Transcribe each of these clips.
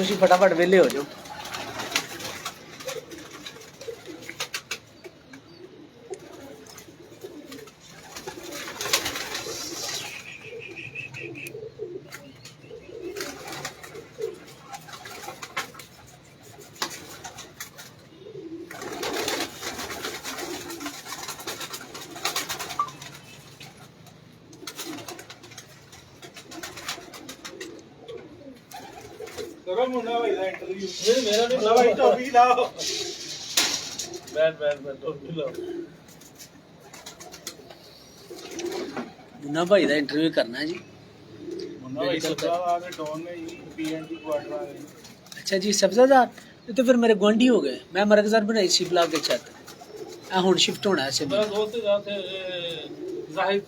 तुसी फटाफट वेले हो जाओ। करो मुन्ना भाई का इंटरव्यू। मेरा नहीं मुन्ना भाई टॉपिक लाओ। बैठ टॉपिक लाओ। मुन्ना भाई का इंटरव्यू करना है जी। मुन्ना भाई सब्जादार ने डॉन में पीएनजी क्वार्टर आ गई। अच्छा जी सब्जादार तो फिर मेरे गुआंढी हो गए। मैं मरकज़र बनाई सी ब्लॉक के छत हुण शिफ्ट होना है। मेरा दोस्त जाते जाहिद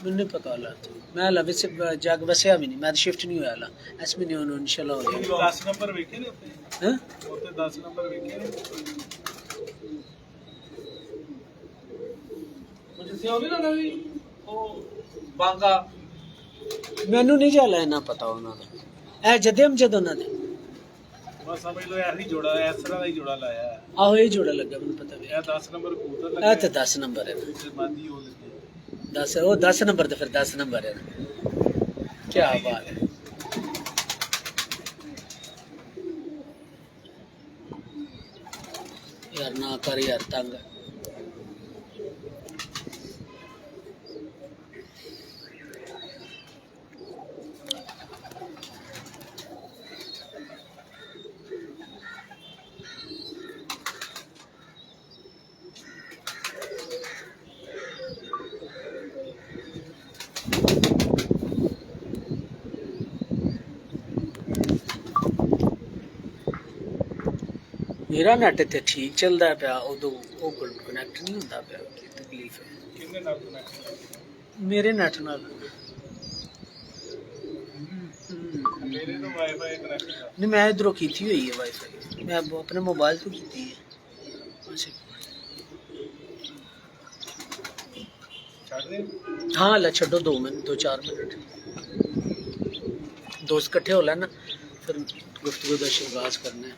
मैंने नहीं पता हालात मैं हला वैसे जाग वसया भी नहीं मैं शिफ्ट नहीं होया हाला इस महीने होना इंशाल्लाह हो जाएगा। 10 नंबर वेखे ने उत्ते हैं उत्ते 10 नंबर वेखे ने मुझे से होगी ना नवी ओ बांगा मैनू नहीं जाला इना पता उन्हां दा ए जदेम जद उन्हां दे बस समझ लो यार ही जोड़ा है इस तरह का ही जोड़ा लाया है। आहो ये जोड़ा लगा मैनू पता भी ये 10 नंबर कबूतर ए लगा तो 10 नंबर है है मादी हो लगी 10 वो 10 नंबर तो फिर 10 नंबर है क्या बात है। यार ना कर यार तंग मेरा नेट इतने ठीक चलता है पाया उदो वो कनैक्ट नहीं होता पाया की तकलीफ है किन्ने नाल कनेक्ट मेरे नेट नाल मेरे तो वाईफाई कनेक्ट है। नहीं मैं इधरों की हुई है वाईफाई मैं अपने मोबाइल तो की है। अच्छा छाड़ दे हाँ ला छो 2 मिनट 2-4 मिनट दोस्त इकट्ठे हो लेना फिर गुफ्तगू का आगाज करना है।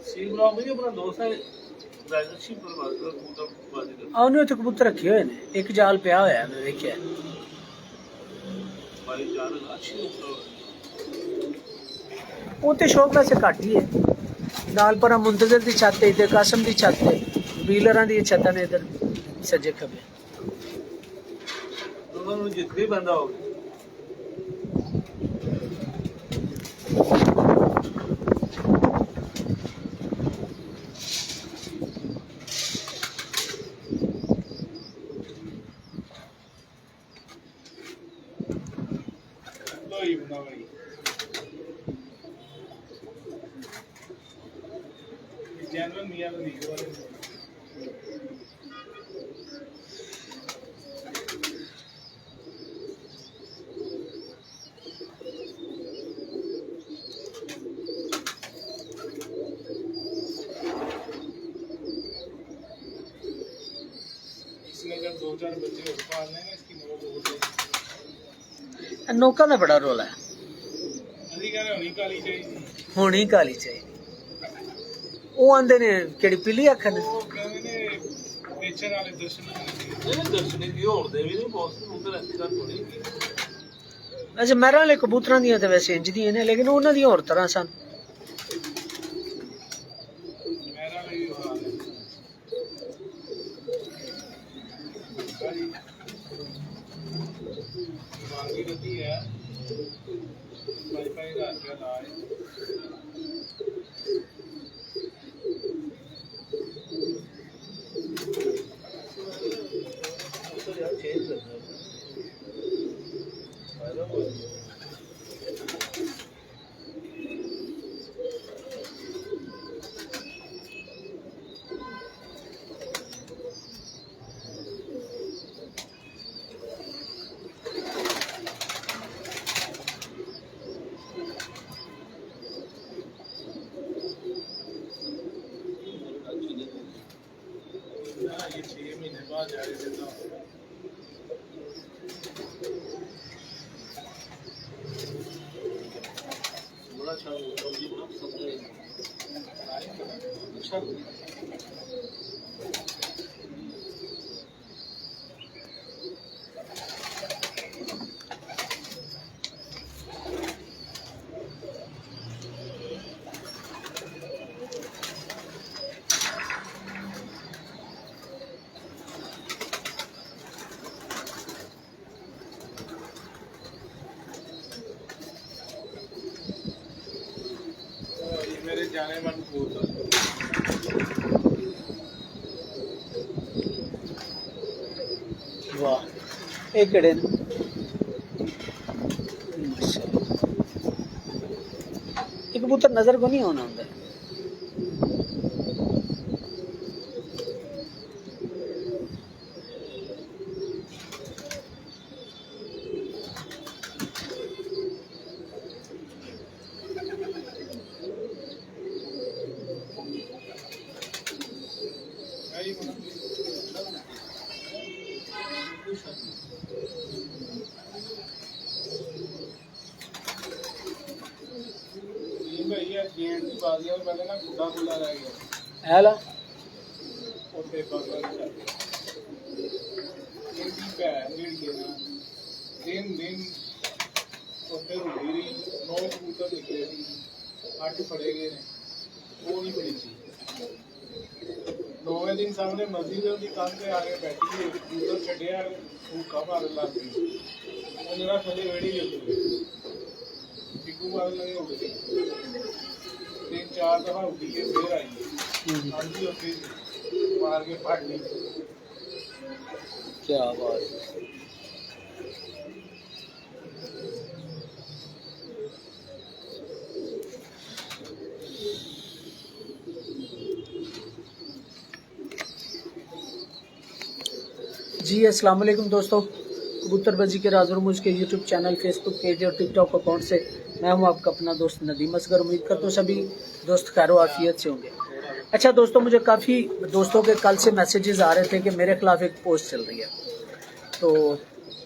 सी ब्लॉग में अपना दोस्त है राजस्थान पर बात कर कबूतर बाजी कर ਉਹਨੇ ਉੱਥੇ ਕਬੂਤਰ ਰੱਖੇ ਹੋਏ ਨੇ ਇੱਕ ਜਾਲ ਪਿਆ ਹੋਇਆ ਮੈਂ ਵੇਖਿਆ भाई जान अच्छी होता ਉਹ ਤੇ ਸ਼ੌਕ ਵੈਸੇ ਘੱਟ ਹੀ ਹੈ ਨਾਲ ਪਰ ਮੁੰਤਜ਼ਰ ਦੀ ਛੱਤ ਹੈ ਤੇ ਕਾਸਮ ਦੀ ਛੱਤ ਹੈ ਵੀਲਰਾਂ ਦੀ ਛੱਤਾਂ ਨੇ ਇਧਰ ਸੱਜੇ ਖੱਬੇ दोनों में जितने बंदा हो लो ही बना भाई जनरल मियां तो नहीं वाले इसने अगर 2-4 बच्चे और पालने हैं इसकी मदद हो जाएगी। ਨੋਕਾਂ ਦਾ ਬੜਾ ਰੋਲਾ ਹੈ ਅਸੀਂ ਕਹਿੰਦੇ ਹੋਣੀ ਕਾਲੀ ਚਾਹੀਦੀ ਹੋਣੀ ਕਾਲੀ ਚਾਹੀਦੀ ਉਹ ਆਂਦੇ ਨੇ ਕਿਹੜੀ ਪੀਲੀ ਅੱਖ ਨੇ ਉਹ ਕਹਿੰਦੇ ਨੇ ਵੇਚਣ ਵਾਲੇ ਦਰਸ਼ਨ ਇਹ ਦਰਸ਼ਨੀ ਕੀ ਹੋਣ ਦੇ ਵੀ ਨਹੀਂ ਬਹੁਤ ਕਬੂਤਰ ਅੱਛਾ ਥੋੜੀ ਵੈਸੇ ਮਹਿਰਾਂ ਵਾਲੇ ਕਬੂਤਰਾਂ ਦੀਆਂ ਤਾਂ ਵੈਸੇ ਇੰਜ ਦੀਆਂ ਨੇ ਲੇਕਿਨ ਉਹਨਾਂ ਦੀਆਂ ਹੋਰ ਤਰ੍ਹਾਂ ਸਨ ਮੇਰਾ ਵੀ ਹਾਲ ਹੈ मांगी गति है वाईफाई का क्या लाए तो यार चेंज करना है फायदा हो गया 6 ਮਹੀਨੇ ਬਾਅਦ ਜਾ ਕੇ ਦਿੰਦਾ बड़ा अच्छा सब्जी बना सकते हैं अच्छा मेरे जाने मन कबूतर वाह ये केड़े ने माशाल्लाह ये कबूतर नजर को नहीं होना होंगे भैया गेट की बाजियां पहले ना खुदा खुला रह गया हैला ਉੱਥੇ ਬਗਲ ਚ ਇਹਦੀ ਭੈਣ ਜਿਹੜੀ ਹੈ ਨਾ ਦਿਨ ਉੱਥੇ ਰੁੜੀ ਰਹੀ 9 ਕਬੂਤਰ ਨਿਕਲੇ ਸੀ 8 ਫੜੇ ਗਏ ਨੇ ਉਹ ਨਹੀਂ ਫੜੀ ਸੀ 9ਵੇਂ ਦਿਨ ਸਾਹਮਣੇ ਮਸਜਿਦ ਦੀ ਕੰਧ ਤੇ ਆ ਕੇ ਬੈਠੀ ਸੀ ਕਬੂਤਰ ਛੱਡਿਆ ਭੁੱਖਾ ਮਾਰਨ ਲੱਗ ਗਈ ਉਹ ਜਿਹੜਾ ਥੱਲੇ ਵੇੜੀ ਗਈ ਟਿੱਕੂ ਮਾਰਨ ਲੱਗੇ ਹੋ ਗਏ 3-4 ਦਫਾ ਉੱਡੀ ਕੇ ਫੇਰ ਆਈ ਹਾਂਜੀ ਉੱਥੇ मार के फाड़ ली क्या बात है जी अस्सलाम वालेकुम दोस्तों, कबूतरबाजी के राज और मुझ के यूट्यूब चैनल, फेसबुक पेज और टिकटॉक अकाउंट से मैं हूं आपका अपना दोस्त नदीम असगर। उम्मीद करता हूं सभी दोस्त खैर आफियत से होंगे। अच्छा दोस्तों, मुझे काफ़ी दोस्तों के कल से मैसेजेस आ रहे थे कि मेरे खिलाफ एक पोस्ट चल रही है, तो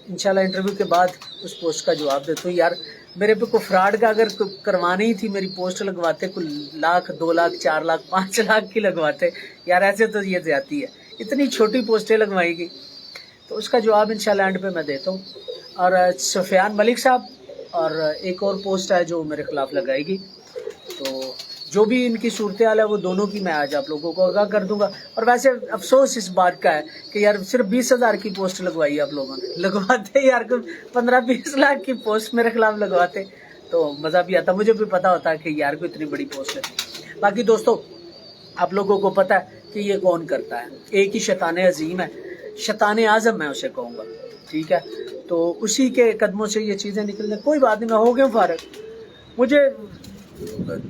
इंशाल्लाह इंटरव्यू के बाद उस पोस्ट का जवाब देता हूँ। यार मेरे पे कोई फ्रॉड का अगर करवानी ही थी, मेरी पोस्ट लगवाते कोई 1 लाख 2 लाख 4 लाख 5 लाख की लगवाते यार, ऐसे तो ये ज्यादती है। इतनी छोटी पोस्टें लगवाएगी, तो उसका जवाब इंशाल्लाह एंड पे मैं देता हूँ। और सुफियान मलिक साहब और एक और पोस्ट है जो मेरे खिलाफ लगाएगी, तो जो भी इनकी सूरत हाल है वो दोनों की मैं आज आप लोगों को आगाह कर दूंगा। और वैसे अफसोस इस बात का है कि यार सिर्फ 20,000 की पोस्ट लगवाई आप लोगों ने, लगवाते यार 15-20 लाख की पोस्ट मेरे खिलाफ लगवाते तो मज़ा भी आता, मुझे भी पता होता कि यार को इतनी बड़ी पोस्ट है। बाकी दोस्तों आप लोगों को पता है कि ये कौन करता है, एक ही शैतान अजीम है, शैतान आज़म मैं उसे कहूँगा, ठीक है। तो उसी के कदमों से ये चीज़ें निकलने, कोई बात नहीं, मैं हो गया फारग। मुझे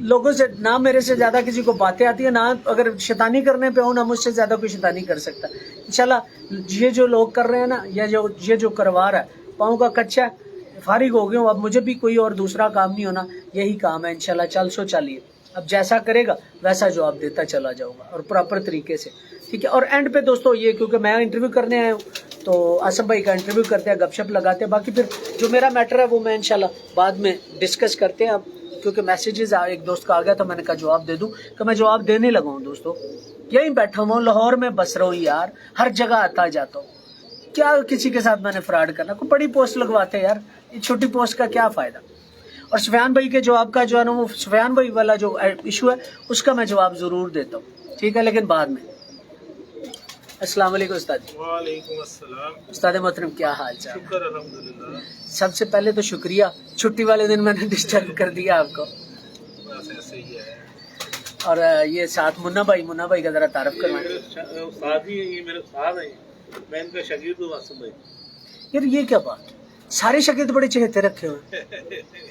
लोगों से ना मेरे से ज़्यादा किसी को बातें आती है, ना अगर शैतानी करने पे हो ना मुझसे ज़्यादा कोई शैतानी कर सकता। इंशाल्लाह ये जो लोग कर रहे हैं ना, या ये जो करवा रहा है, पाँव का कच्चा है, फारिग हो गया हूँ, अब मुझे भी कोई और दूसरा काम नहीं होना, यही काम है इंशाल्लाह। चल सो चलिए, अब जैसा करेगा वैसा जवाब देता चला जाऊँगा और प्रॉपर तरीके से, ठीक है। और एंड पे दोस्तों ये, क्योंकि मैं इंटरव्यू करने आया हूँ तो आसम भाई का इंटरव्यू करते हैं, गपशप लगाते हैं, बाकी फिर जो मेरा मैटर है वो मैं इंशाल्लाह बाद में डिस्कस करते हैं। अब क्योंकि मैसेजेस एक दोस्त का आ गया तो मैंने कहा जवाब दे दूं, कि मैं जवाब देने लगा हूँ दोस्तों। यहीं बैठा हुआ हूँ, लाहौर में बस रहा हूँ यार, हर जगह आता जाता हूँ, क्या किसी के साथ मैंने फ्रॉड करना, कोई बड़ी पोस्ट लगवाते हैं यार, ये छोटी पोस्ट का क्या फ़ायदा। और सुफियान भाई के जवाब का जो है ना, वो सुफियान भाई वाला जो इशू है उसका मैं जवाब ज़रूर देता हूँ, ठीक है, लेकिन बाद में। अस्सलाम वालेकुम उस्ताद। वालेकुम अस्सलाम। उस्ताद मोहतरम क्या हाल चाल? शुक्र अल्हम्दुलिल्लाह। सबसे पहले तो शुक्रिया, छुट्टी वाले दिन मैंने डिस्टर्ब कर दिया आपको। बस ऐसे ही है। और ये साथ मुन्ना भाई का जरा तारफ करवाएं। उस्ताद ही है, ये मेरे उस्ताद हैं, मैं इनका शागिर्द हूँ आसिम भाई। यार ये क्या बात, सारे शागिर्द बड़े चहेते रखे हुए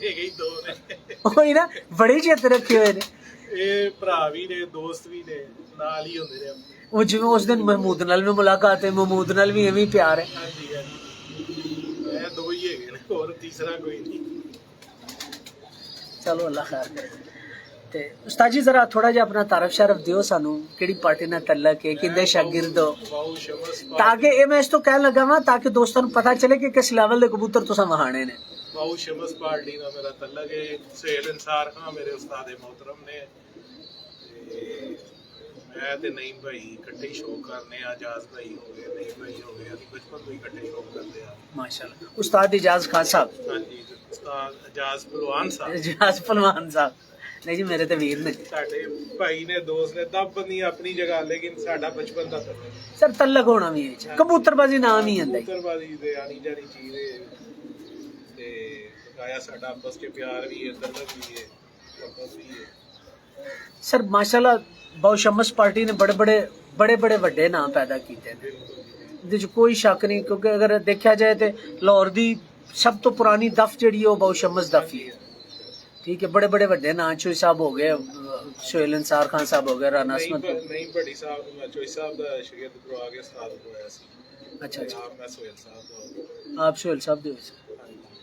एक ही दो ने वही ना, बड़े चहेते रखे हुए ने, ये भरा भी ने, दोस्त भी ने, नाल ही होंदे ने। वो जिवें उस दिन महमूद नाल भी मुलाकात है, महमूद नाल भी एवं प्यार है। ਹਾਂਜੀ ਹਾਂਜੀ, ਇਹ ਦੋ ਹੀ ਹੈਗੇ ਨੇ, ਹੋਰ ਤੀਸਰਾ ਕੋਈ ਨਹੀਂ। चलो अल्लाह खैर करे। ਤੇ ਉਸਤਾਦ ਜੀ ਜ਼ਰਾ ਥੋੜਾ ਜਿਹਾ ਆਪਣਾ ਤਾਰਫ ਸ਼ਰਫ ਦਿਓ ਸਾਨੂੰ, ਕਿਹੜੀ ਪਾਰਟੀ ਨਾਲ ਤਲਕ ਹੈ, ਕਿੰਦੇ ਸ਼ਾਗਿਰਦ ਹੋ, ਬਾਉ ਸ਼ਮਸ ਤਾਂ ਕਿ ਇਹ ਮੈਂ ਇਸ ਤੋਂ ਕਹਿਣ ਲੱਗਾ ਵਾਂ ਤਾਂ ਕਿ ਦੋਸਤਾਂ ਨੂੰ ਪਤਾ ਚੱਲੇ ਕਿ ਕਿਸ ਲੈਵਲ ਦੇ ਕਬੂਤਰ ਤੁਸੀਂ ਵਹਾਣੇ ਨੇ। ਬਾਉ ਸ਼ਮਸ ਪਾਰਟੀ ਦਾ ਮੇਰਾ ਤਲਕ ਹੈ। ਸੁਹੇਲ ਇਨਸਾਰ ਖਾਨ ਮੇਰੇ ਉਸਤਾਦ मोहतरम ਨੇ ਤੇ ਮੈਂ ਤੇ ਨਈਮ ਭਾਈ ਇਕੱਠੇ ਹੀ ਸ਼ੌਕ ਕਰਨੇ ਆ। ਆਜ਼ਾਦ ਭਾਈ ਹੋ ਗਏ, ਨਈਮ ਭਾਈ ਹੋ ਗਏ, ਅਸੀਂ ਬਚਪਨ ਤੋਂ ਹੀ ਇਕੱਠੇ ਸ਼ੌਕ ਕਰਦੇ ਆ ਮਾਸ਼ਾਅੱਲਾ। ਉਸਤਾਦ ਇਜਾਜ਼ ਖਾਨ ਸਾਹਿਬ, ਹਾਂਜੀ ਉਸਤਾਦ ਆਜ਼ਾਦ ਪਹਿਲਵਾਨ ਸਾਹਿਬ, ਇਜਾਜ਼ ਪਹਿਲਵਾਨ ਸਾਹਿਬ, ਨਹੀਂ ਜੀ ਮੇਰੇ ਤੇ ਵੀਰ ਨੇ, ਸਾਡੇ ਭਾਈ ਨੇ, ਦੋਸਤ ਨੇ, ਦਬ ਬੰਦੀ ਆਪਣੀ ਜਗ੍ਹਾ, ਲੇਕਿਨ ਸਾਡਾ ਬਚਪਨ ਦਾ ਤਲਕ ਸਰ ਤਲਕ ਹੋਣਾ ਵੀ ਹੈ, ਕਬੂਤਰਬਾਜ਼ੀ ਨਾਮ ਹੀ ਆਂਦਾ ਕਬੂਤਰਬਾਜ਼ੀ ਦੇ ਆਣੀ ਜਾਣੀ ਚੀਜ਼ ਹੈ ਤੇ ਬਕਾਇਆ ਸਾਡਾ ਆਪਸ ਚ ਪਿਆਰ ਵੀ ਹੈ, ਤਲਕ ਵੀ ਹੈ, ਆਪਸ ਵੀ ਹੈ। ਸਰ ਮਾਸ਼ਾਅੱਲਾ ਬਾਉ ਸ਼ਮਸ ਪਾर्टी ने बड़े ਵੱਡੇ ਨਾਮ ਪੈਦਾ ਕੀਤੇ ਨੇ, ਇਹਦੇ 'ਚ ਕੋਈ ਸ਼ੱਕ ਨਹੀਂ, ਕਿਉਂਕਿ ਅਗਰ ਦੇਖਿਆ ਜਾਏ ਤੇ ਲਾਹੌਰ ਦੀ ਸਭ ਤੋਂ ਪੁਰਾਣੀ ਦਫ ਜਿਹੜੀ ਉਹ ਬਾਉ ਸ਼ਮਸ ਦਫ ਹੀ ਹੈ। ठीक है, बड़े ਵੱਡੇ ਨਾਂ ਚੋਈ ਸਾਹਿਬ ਹੋ ਗਏ, ਸੁਹੇਲ ਇਨਸਾਰ ਖਾਨ ਸਾਹਿਬ ਹੋ ਗਏ, ਰਾਣਾ ਅਸਮਤ ਨਹੀਂ ਬੜੀ ਸਾਹਿਬ ਨੂੰ ਮੈਂ ਚੋਈ ਸਾਹਿਬ ਦਾ ਸ਼ਾਗਿਰਦ ਕਰਵਾ ਕੇ ਉਸਤਾਦ ਹੋਇਆ ਸੀ। ਅੱਛਾ ਅੱਛਾ, ਆਪ ਮੈਂ ਸੁਹੇਲ ਸਾਹਿਬ ਦਾ, ਆਪ ਸੁਹੇਲ ਸਾਹਿਬ ਦੇ ਹੋਏ ਸੀ,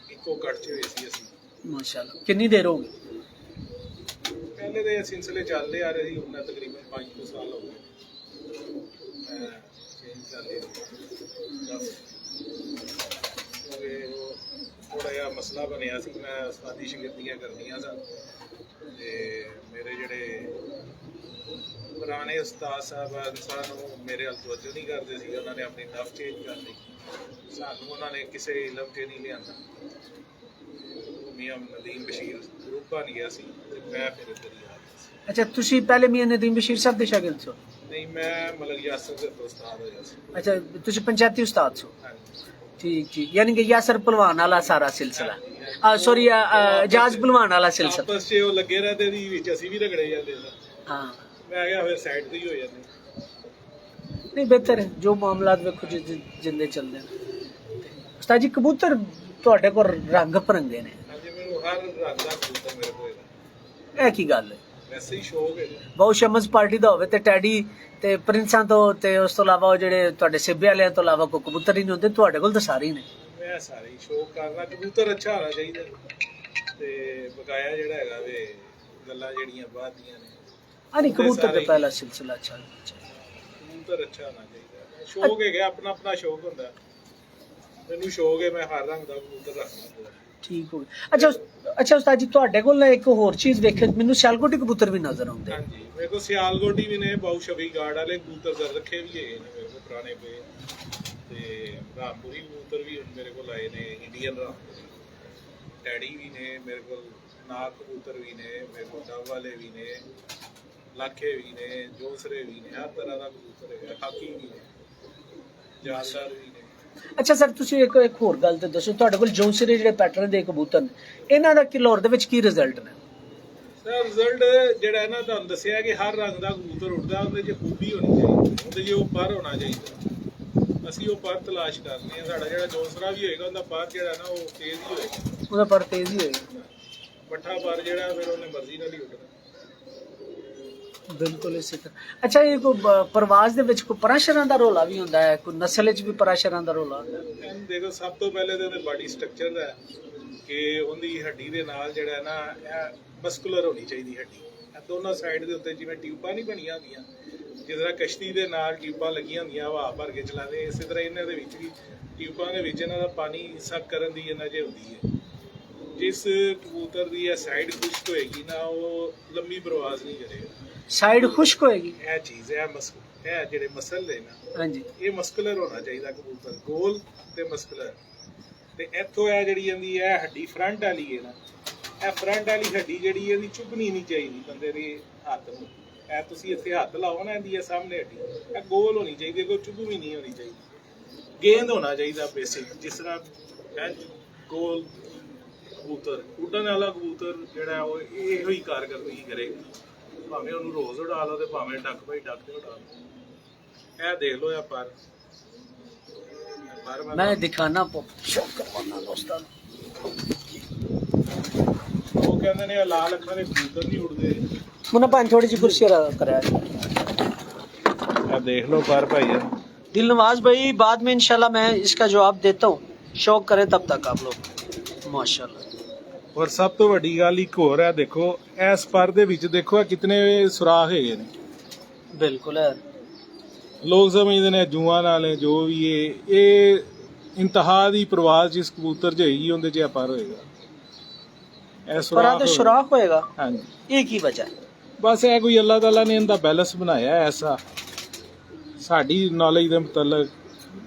ਇੱਕੋ ਕੱਟ ਚ ਹੋਏ ਸੀ ਅਸੀਂ। ਮਾਸ਼ਾਅੱਲਾ। ਕਿੰਨੀ ਦੇਰ ਹੋ ਗਈ? ਪਹਿਲੇ ਦੇ ਸਿਲਸਿਲੇ ਚੱਲਦੇ ਆ ਰਹੇ ਸੀ, ਹੁਣ ਤਕਰੀਬਨ 5 ਸਾਲ ਹੋ ਗਏ। ਥੋੜਾ ਜਿਹਾ ਮਸਲਾ ਬਣਿਆ ਸੀ, ਮੈਂ ਉਸਤਾਦੀ ਸ਼ਾਗਿਰਦੀਆਂ ਕਰਨੀਆਂ ਸਨ ਤੇ ਮੇਰੇ ਜਿਹੜੇ ਪੁਰਾਣੇ ਉਸਤਾਦ ਸਾਹਿਬਾਨ ਸਾਨੂੰ ਮੇਰੇ ਵੱਲ ਤਵੱਜੋ ਨਹੀਂ ਕਰਦੇ ਸੀ, ਉਹਨਾਂ ਨੇ ਆਪਣੀ ਦਫ ਚੇਂਜ ਕਰ ਲਈ, ਸਾਨੂੰ ਉਹਨਾਂ ਨੇ ਕਿਸੇ ਇਲਮ 'ਚ ਨਹੀਂ ਲਿਆਂਦਾ। ਮੀਆਂ ਨਦੀਮ ਬਸ਼ੀਰ ਗਰੁੱਪ ਬਣ ਗਿਆ ਸੀ ਤੇ ਮੈਂ ਫਿਰ ਇੱਧਰ ਹੀ ਆ ਗਿਆ ਸੀ। ਅੱਛਾ, ਤੁਸੀਂ ਪਹਿਲੇ ਮੀਆਂ ਨਦੀਮ ਬਸ਼ੀਰ ਸਾਹਿਬ ਦੇ ਸ਼ਾਗਿਰਦ ਸੋ? ਨਹੀਂ, ਮੈਂ ਮਲਕ ਯਾਸਰ ਦੇ ਉਸਤਾਦ ਹੋਇਆ ਸੀ। ਅੱਛਾ, ਤੁਸੀਂ ਪੰਚਾਇਤੀ ਉਸਤਾਦ ਸੋ? ਹਾਂਜੀ ठीक ठीक, यानी कि यासर पहलवान वाला सारा सिलसिला, सॉरी इजाज पहलवान वाला सिलसिला। ਆਪਸ 'ਚ ਉਹ ਲੱਗੇ ਰਹਿੰਦੇ ਸੀ, ਵਿੱਚ ਅਸੀਂ ਵੀ ਰਗੜੇ ਜਾਂਦੇ ਸੀ। हाँ, ਮੈਂ ਕਿਹਾ ਫਿਰ ਸਾਈਡ ਤੇ ਹੀ ਹੋ ਜਾਂਦੇ। नहीं बेहतर है जो मामलात वेखो जिंदे चलते हैं। उस्ताद जी कबूतर ਤੁਹਾਡੇ ਕੋਲ ਰੰਗ ਭਰੰਗੇ ਨੇ, ਹਾਂਜੀ, ਮੈਨੂੰ ਹਰ ਰੰਗ ਦਾ ਕਬੂਤਰ ਮੇਰੇ ਕੋਲ ਹੈਗਾ। ਇਹ ਕੀ ਗੱਲ ਹੈ? ਵੈਸੇ ਹੀ ਸ਼ੌਕ ਹੈ। ਬਾਉ ਸ਼ਮਸ ਪਾर्टी ਦਾ ਹੋਵੇ ਤੇ ਟੈਡੀ ਤੇ ਪ੍ਰਿੰਸਾਂ ਤੋਂ ਤੇ ਉਸ ਤੋਂ ਇਲਾਵਾ ਉਹ ਜਿਹੜੇ ਤੁਹਾਡੇ ਸਿੱਬੇ ਵਾਲਿਆਂ ਤੋਂ ਇਲਾਵਾ ਕੋਈ ਕਬੂਤਰ ਹੀ ਨਹੀਂ ਹੁੰਦੇ, ਤੁਹਾਡੇ ਕੋਲ ਤਾਂ ਸਾਰੇ ਹੀ ਨੇ। ਮੈਂ ਸਾਰੇ ਹੀ ਸ਼ੌਕ ਕਰਨਾ, ਕਬੂਤਰ ਅੱਛਾ ਹੋਣਾ ਚਾਹੀਦਾ ਤੇ ਬਕਾਇਆ ਜਿਹੜਾ ਹੈਗਾ ਵੇ ਗੱਲਾਂ ਜਿਹੜੀਆਂ ਬਾਅਦ ਦੀਆਂ ਨੇ। ਹਾਂ ਨਹੀਂ, ਕਬੂਤਰ ਦਾ ਪਹਿਲਾ ਸਿਲਸਿਲਾ ਅੱਛਾ ਹੋਣਾ ਚਾਹੀਦਾ, ਕਬੂਤਰ ਅੱਛਾ ਹੋਣਾ ਚਾਹੀਦਾ। ਸ਼ੌਕ ਹੈਗਾ, ਆਪਣਾ ਆਪਣਾ ਸ਼ੌਕ ਹੁੰਦਾ। ਮੈਨੂੰ ਸ਼ੌਕ ਹੈ, ਮੈਂ ਹਰ ਰੰਗ ਦਾ ਕਬੂਤਰ ਰੱਖਣਾ। ਠੀਕ ਹੋ ਗਿਆ। ਅੱਛਾ ਉਸਤਾਦ ਜੀ, ਤੁਹਾਡੇ ਕੋਲ ਨਾ ਇੱਕ ਹੋਰ ਚੀਜ਼ ਵੇਖੇ, ਮੈਨੂੰ ਸਿਆਲਕੋਟੀ ਕਬੂਤਰ ਵੀ ਨਜ਼ਰ ਆਉਂਦੇ। ਹਾਂਜੀ, ਮੇਰੇ ਕੋਲ ਸਿਆਲਕੋਟੀ ਵੀ ਨੇ, ਬਾਉ ਸ਼ਫੀ ਗਾਰਡ ਵਾਲੇ ਕਬੂਤਰ ਦਰ ਰੱਖੇ ਵੀ ਹੈਗੇ ਨੇ ਮੇਰੇ ਕੋਲ ਪੁਰਾਣੇ ਪਏ, ਤੇ ਰਾਮਪੁਰੀ ਕਬੂਤਰ ਵੀ ਹੁਣ ਮੇਰੇ ਕੋਲ ਆਏ ਨੇ, ਇੰਡੀਅਨ ਰਾਮਪੁਰੀ, ਟੈਡੀ ਵੀ ਨੇ ਮੇਰੇ ਕੋਲ, ਨਾਗ ਕਬੂਤਰ ਵੀ ਨੇ ਮੇਰੇ ਕੋਲ, ਡਵ ਵਾਲੇ ਵੀ ਨੇ, ਲਾਖੇ ਵੀ ਨੇ, ਜੋਸਰੇ ਵੀ ਨੇ, ਹਰ ਤਰ੍ਹਾਂ ਦਾ ਕਬੂਤਰ ਹੈਗਾ, ਹਾਕੀ ਵੀ ਨੇ, ਜਾਨਦਾਰ ਵੀ ਨੇ। ਅੱਛਾ ਸਰ, ਤੁਸੀਂ ਇੱਕ ਹੋਰ ਗੱਲ ਤੇ ਦੱਸੋ, ਤੁਹਾਡੇ ਕੋਲ ਜੌਂਸਰੇ ਜਿਹੜੇ ਪੈਟਰਨ ਦੇ ਕਬੂਤਰ ਨੇ, ਇਹਨਾਂ ਦਾ ਲਾਹੌਰ ਦੇ ਵਿੱਚ ਕੀ ਰਿਜ਼ਲਟ ਨੇ? ਸਰ ਰਿਜ਼ਲਟ ਜਿਹੜਾ ਹੈ ਨਾ, ਤੁਹਾਨੂੰ ਦੱਸਿਆ ਕਿ ਹਰ ਰੰਗ ਦਾ ਕਬੂਤਰ ਉੱਡਦਾ, ਉਹਦੇ 'ਚ ਖੂਬੀ ਹੋਣੀ ਚਾਹੀਦੀ, ਉਹਦੇ 'ਚ ਉਹ ਪਰ ਹੋਣਾ ਚਾਹੀਦਾ। ਅਸੀਂ ਉਹ ਪਰ ਤਲਾਸ਼ ਕਰਦੇ ਹਾਂ। ਸਾਡਾ ਜਿਹੜਾ ਜੌਂਸਰਾ ਵੀ ਹੋਏਗਾ, ਉਹਦਾ ਪਰ ਜਿਹੜਾ ਨਾ ਉਹ ਤੇਜ਼ ਹੀ ਹੋਏਗਾ, ਉਹਦਾ ਪਰ ਤੇਜ਼ ਹੀ ਹੋਏਗਾ, ਮੱਠਾ ਪਰ ਜਿਹੜਾ ਫਿਰ ਉਹਨੇ ਮਰਜ਼ੀ ਨਾਲ ਹੀ ਉੱਡਣਾ। ਬਿਲਕੁਲ ਇਸੇ ਤਰ੍ਹਾਂ। ਅੱਛਾ, ਇਹ ਕੋਈ ਪ੍ਰਵਾਜ਼ ਦੇ ਵਿੱਚ ਕੋਈ ਪਰਾਸ਼ਰਾਂ ਦਾ ਰੋਲਾ ਵੀ ਹੁੰਦਾ ਹੈ, ਕੋਈ ਨਸਲ 'ਚ ਵੀ ਪਰਾਸ਼ਰਾਂ ਦਾ ਰੋਲਾ ਹੁੰਦਾ ਹੈ? ਦੇਖੋ, ਸਭ ਤੋਂ ਪਹਿਲੇ ਤਾਂ ਉਹਦੇ ਬਾਡੀ ਸਟਰਕਚਰ ਹੈ ਕਿ ਉਹਦੀ ਹੱਡੀ ਦੇ ਨਾਲ ਜਿਹੜਾ ਨਾ ਇਹ ਮਸਕੂਲਰ ਹੋਣੀ ਚਾਹੀਦੀ ਹੱਡੀ। ਇਹ ਦੋਨੋਂ ਸਾਈਡ ਦੇ ਉੱਤੇ ਜਿਵੇਂ ਟਿਊਬਾਂ ਨਹੀਂ ਬਣੀਆਂ ਹੁੰਦੀਆਂ, ਜਿਸ ਤਰ੍ਹਾਂ ਕਸ਼ਤੀ ਦੇ ਨਾਲ ਟਿਊਬਾਂ ਲੱਗੀਆਂ ਹੁੰਦੀਆਂ ਹਵਾ ਭਰ ਕੇ ਚਲਾਉਂਦੇ, ਇਸੇ ਤਰ੍ਹਾਂ ਇਹਨਾਂ ਦੇ ਵਿੱਚ ਵੀ ਟਿਊਬਾਂ ਦੇ ਵਿੱਚ ਇਹਨਾਂ ਦਾ ਪਾਣੀ ਸਕ ਕਰਨ ਦੀ ਇਹਨਾਂ 'ਚ ਹੁੰਦੀ ਹੈ। ਜਿਸ ਕਬੂਤਰ ਦੀ ਇਹ ਸਾਈਡ ਖੁਸ਼ਕ ਹੋਏਗੀ ਨਾ, ਉਹ ਲੰਮੀ ਪ੍ਰਵਾਜ਼ ਨਹੀਂ ਕਰੇਗਾ। ਸਾਈਡ ਖੁਸ਼ਕ ਹੋਏਗੀ, ਇਹ ਚੀਜ਼ ਹੈ ਇਹ ਜਿਹੜੇ ਮਸਲ ਨੇ ਨਾ, ਹਾਂਜੀ, ਇਹ ਮਸਕੂਲਰ ਹੋਣਾ ਚਾਹੀਦਾ ਕਬੂਤਰ, ਗੋਲ ਤੇ ਮਸਕੂਲਰ। ਤੇ ਇੱਥੋਂ ਇਹ ਜਿਹੜੀ ਜਾਂਦੀ ਹੈ ਹੱਡੀ ਫਰੰਟ ਵਾਲੀ ਹੈ ਨਾ, ਇਹ ਫਰੰਟ ਵਾਲੀ ਹੱਡੀ ਜਿਹੜੀ ਇਹਦੀ ਚੁੱਭਣੀ ਨਹੀਂ ਚਾਹੀਦੀ ਬੰਦੇ ਦੇ ਹੱਥ ਨੂੰ। ਇਹ ਤੁਸੀਂ ਇੱਥੇ ਹੱਥ ਲਾਓ ਨਾ, ਇਹਦੀ ਸਾਹਮਣੇ ਹੱਡੀ ਇਹ ਗੋਲ ਹੋਣੀ ਚਾਹੀਦੀ, ਕੋਈ ਚੁੱਭਵੀਂ ਨਹੀਂ ਹੋਣੀ ਚਾਹੀਦੀ। ਗੇਂਦ ਹੋਣਾ ਚਾਹੀਦਾ ਬੇਸਿਕ, ਜਿਸ ਤਰ੍ਹਾਂ ਗੋਲ ਕਬੂਤਰ ਉੱਡਣ ਵਾਲਾ ਕਬੂਤਰ ਜਿਹੜਾ ਉਹ ਇਹੋ ਹੀ ਕਾਰਗਰਦਗੀ ਕਰੇਗਾ, ਭਾਵੇਂ ਉਹਨੂੰ ਰੋਜ਼ ਉਡਾ ਲਓ ਤੇ ਭਾਵੇਂ ਡੱਕ ਭਾਈ ਡੱਕ ਤੇ ਉਡਾ ਲਓ। ਇਹ ਦੇਖ ਲਓ ਇਹ ਪਰ ਮੈਂ ਦਿਖਾਣਾ ਸ਼ੌਕ ਕਰਵਾਉਣਾ ਦੋਸਤਾਂ ਨੂੰ। ਉਹ ਕਹਿੰਦੇ ਨੇ ਲਾਲ ਅੱਖਾਂ ਦੇ ਕਬੂਤਰ ਨਹੀਂ ਉੜਦੇ। ਉਹਨਾਂ ਭਾਂ ਥੋੜੀ ਜਿਹੀ ਕੁਰਸੀ ਕਰਿਆ। ਇਹ ਦੇਖ ਲਓ ਪਰ ਭਾਈ। दिलनवाज भाई, बाद में इंशाल्लाह मैं इसका जवाब देता हूँ, शौक करे तब तक आप लोग। माशाल्लाह ਔਰ ਸਭ ਤੋਂ ਵੱਡੀ ਗੱਲ ਇੱਕ ਹੋਰ ਹੈ, ਦੇਖੋ ਇਸ ਪਰ ਦੇ ਵਿੱਚ ਦੇਖੋ ਕਿਤਨੇ ਸੁਰਾਖ ਹੈਗੇ ਨੇ। बिल्कुल है। ਲੋਕ ਸਮਝਦੇ ਨੇ ਜੂਆਂ ਨਾਲ ਜੋ ਵੀ ਇਹ ਇੰਤਹਾ ਦੀ ਪ੍ਰਵਾਜ਼ ਜਿਸ ਕਬੂਤਰ 'ਚ ਹੋਏਗੀ ਉਹਦੇ 'ਚ ਇਹ ਪਰ ਹੋਏਗਾ। ਇਹ परा तो सुराख होएगा, ਹਾਂਜੀ एक ही वजह है। ਬਸ ਇਹ ਕੋਈ ਅੱਲਾਹ ਤਾਲਾ ਨੇ ਇਹਦਾ ਬੈਲੈਂਸ ਬਣਾਇਆ ਐਸਾ, ਸਾਡੀ ਨੌਲੇਜ ਦੇ ਮੁਤਲਕ